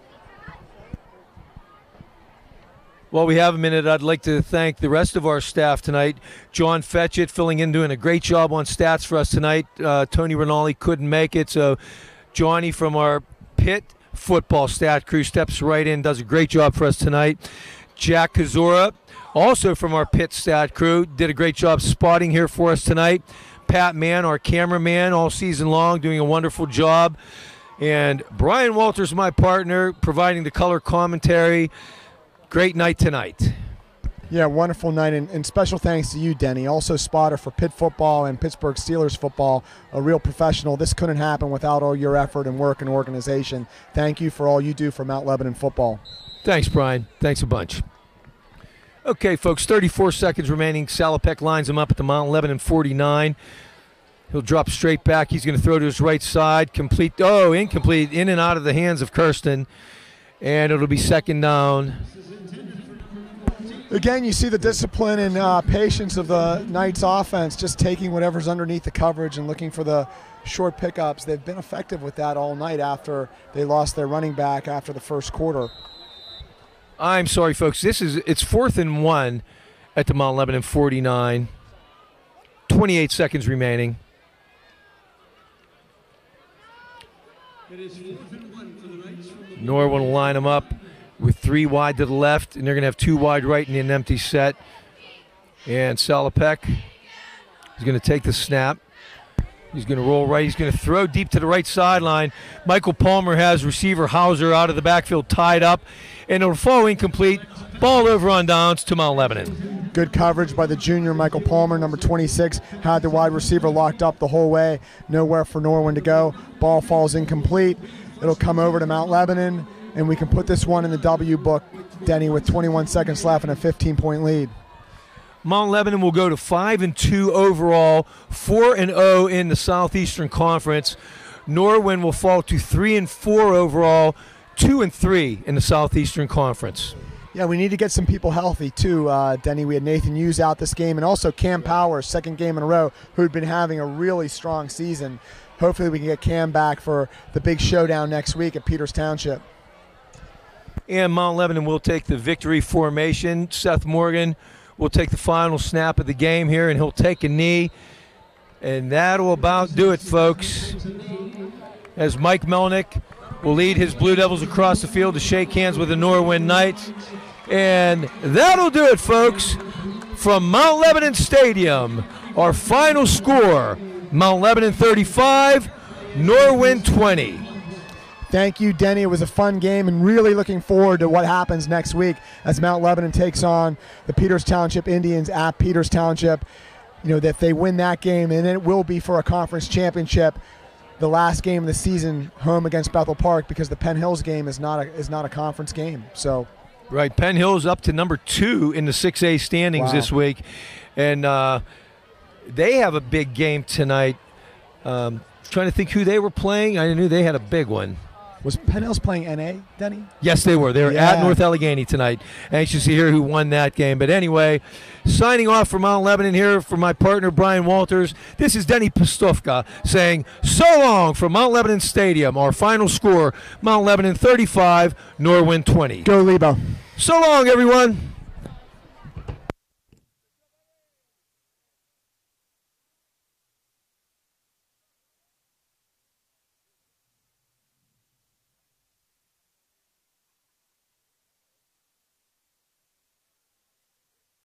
While we have a minute, I'd like to thank the rest of our staff tonight. John Fetchett filling in, doing a great job on stats for us tonight. Tony Rinaldi couldn't make it, so Johnny from our Pitt football stat crew steps right in, does a great job for us tonight. Jack Kazora, also from our Pitt stat crew, did a great job spotting here for us tonight. Pat Mann, our cameraman, all season long, doing a wonderful job. And Brian Walters, my partner, providing the color commentary. Great night tonight. Yeah, wonderful night, and special thanks to you, Denny, also spotter for Pitt football and Pittsburgh Steelers football, a real professional. This couldn't happen without all your effort and work and organization. Thank you for all you do for Mount Lebanon football. Thanks, Brian. Thanks a bunch. Okay, folks, 34 seconds remaining. Salopek lines him up at the Mount Lebanon 49. He'll drop straight back. He's going to throw to his right side. Complete. Oh, incomplete. In and out of the hands of Kirsten. And it'll be second down. Again, you see the discipline and patience of the Knights offense, just taking whatever's underneath the coverage and looking for the short pickups. They've been effective with that all night after they lost their running back after the first quarter. I'm sorry, folks. It's 4th and 1 at the Mount Lebanon 49. 28 seconds remaining. Norwin will line them up with 3 wide to the left, and they're going to have 2 wide right in an empty set. And Salopek is going to take the snap. He's going to roll right. He's going to throw deep to the right sideline. Michael Palmer has receiver Hauser out of the backfield tied up, and it'll fall incomplete. Ball over on downs to Mount Lebanon. Good coverage by the junior Michael Palmer, number 26, had the wide receiver locked up the whole way. Nowhere for Norwin to go. Ball falls incomplete. It'll come over to Mount Lebanon, and we can put this one in the W book, Denny, with 21 seconds left and a 15-point lead. Mount Lebanon will go to 5-2 overall, 4-0 in the Southeastern Conference. Norwin will fall to 3-4 overall, 2-3 in the Southeastern Conference. Yeah, we need to get some people healthy too, Denny. We had Nathan Hughes out this game, and also Cam Powers, second game in a row, who'd been having a really strong season. Hopefully we can get Cam back for the big showdown next week at Peters Township. And Mount Lebanon will take the victory formation. Seth Morgan will take the final snap of the game here, and he'll take a knee. And that'll about do it, folks. As Mike Melnick will lead his Blue Devils across the field to shake hands with the Norwin Knights. And that'll do it, folks. From Mount Lebanon Stadium, our final score, Mount Lebanon 35, Norwin 20. Thank you, Denny. It was a fun game, and really looking forward to what happens next week as Mount Lebanon takes on the Peters Township Indians at Peters Township. You know, that they win that game, and it will be for a conference championship, the last game of the season, home against Bethel Park, because the Penn Hills game is not a conference game. So, right, Penn Hills up to number 2 in the 6A standings this week, and they have a big game tonight. Trying to think who they were playing. I knew they had a big one. Was Pennell's playing NA, Denny? Yes, they were. They were Yeah. at North Allegheny tonight. Anxious to hear who won that game. But anyway, signing off from Mount Lebanon here for my partner, Brian Walters. This is Denny Pastufka saying so long from Mount Lebanon Stadium. Our final score, Mount Lebanon 35, Norwin 20. Go Lebo. So long, everyone.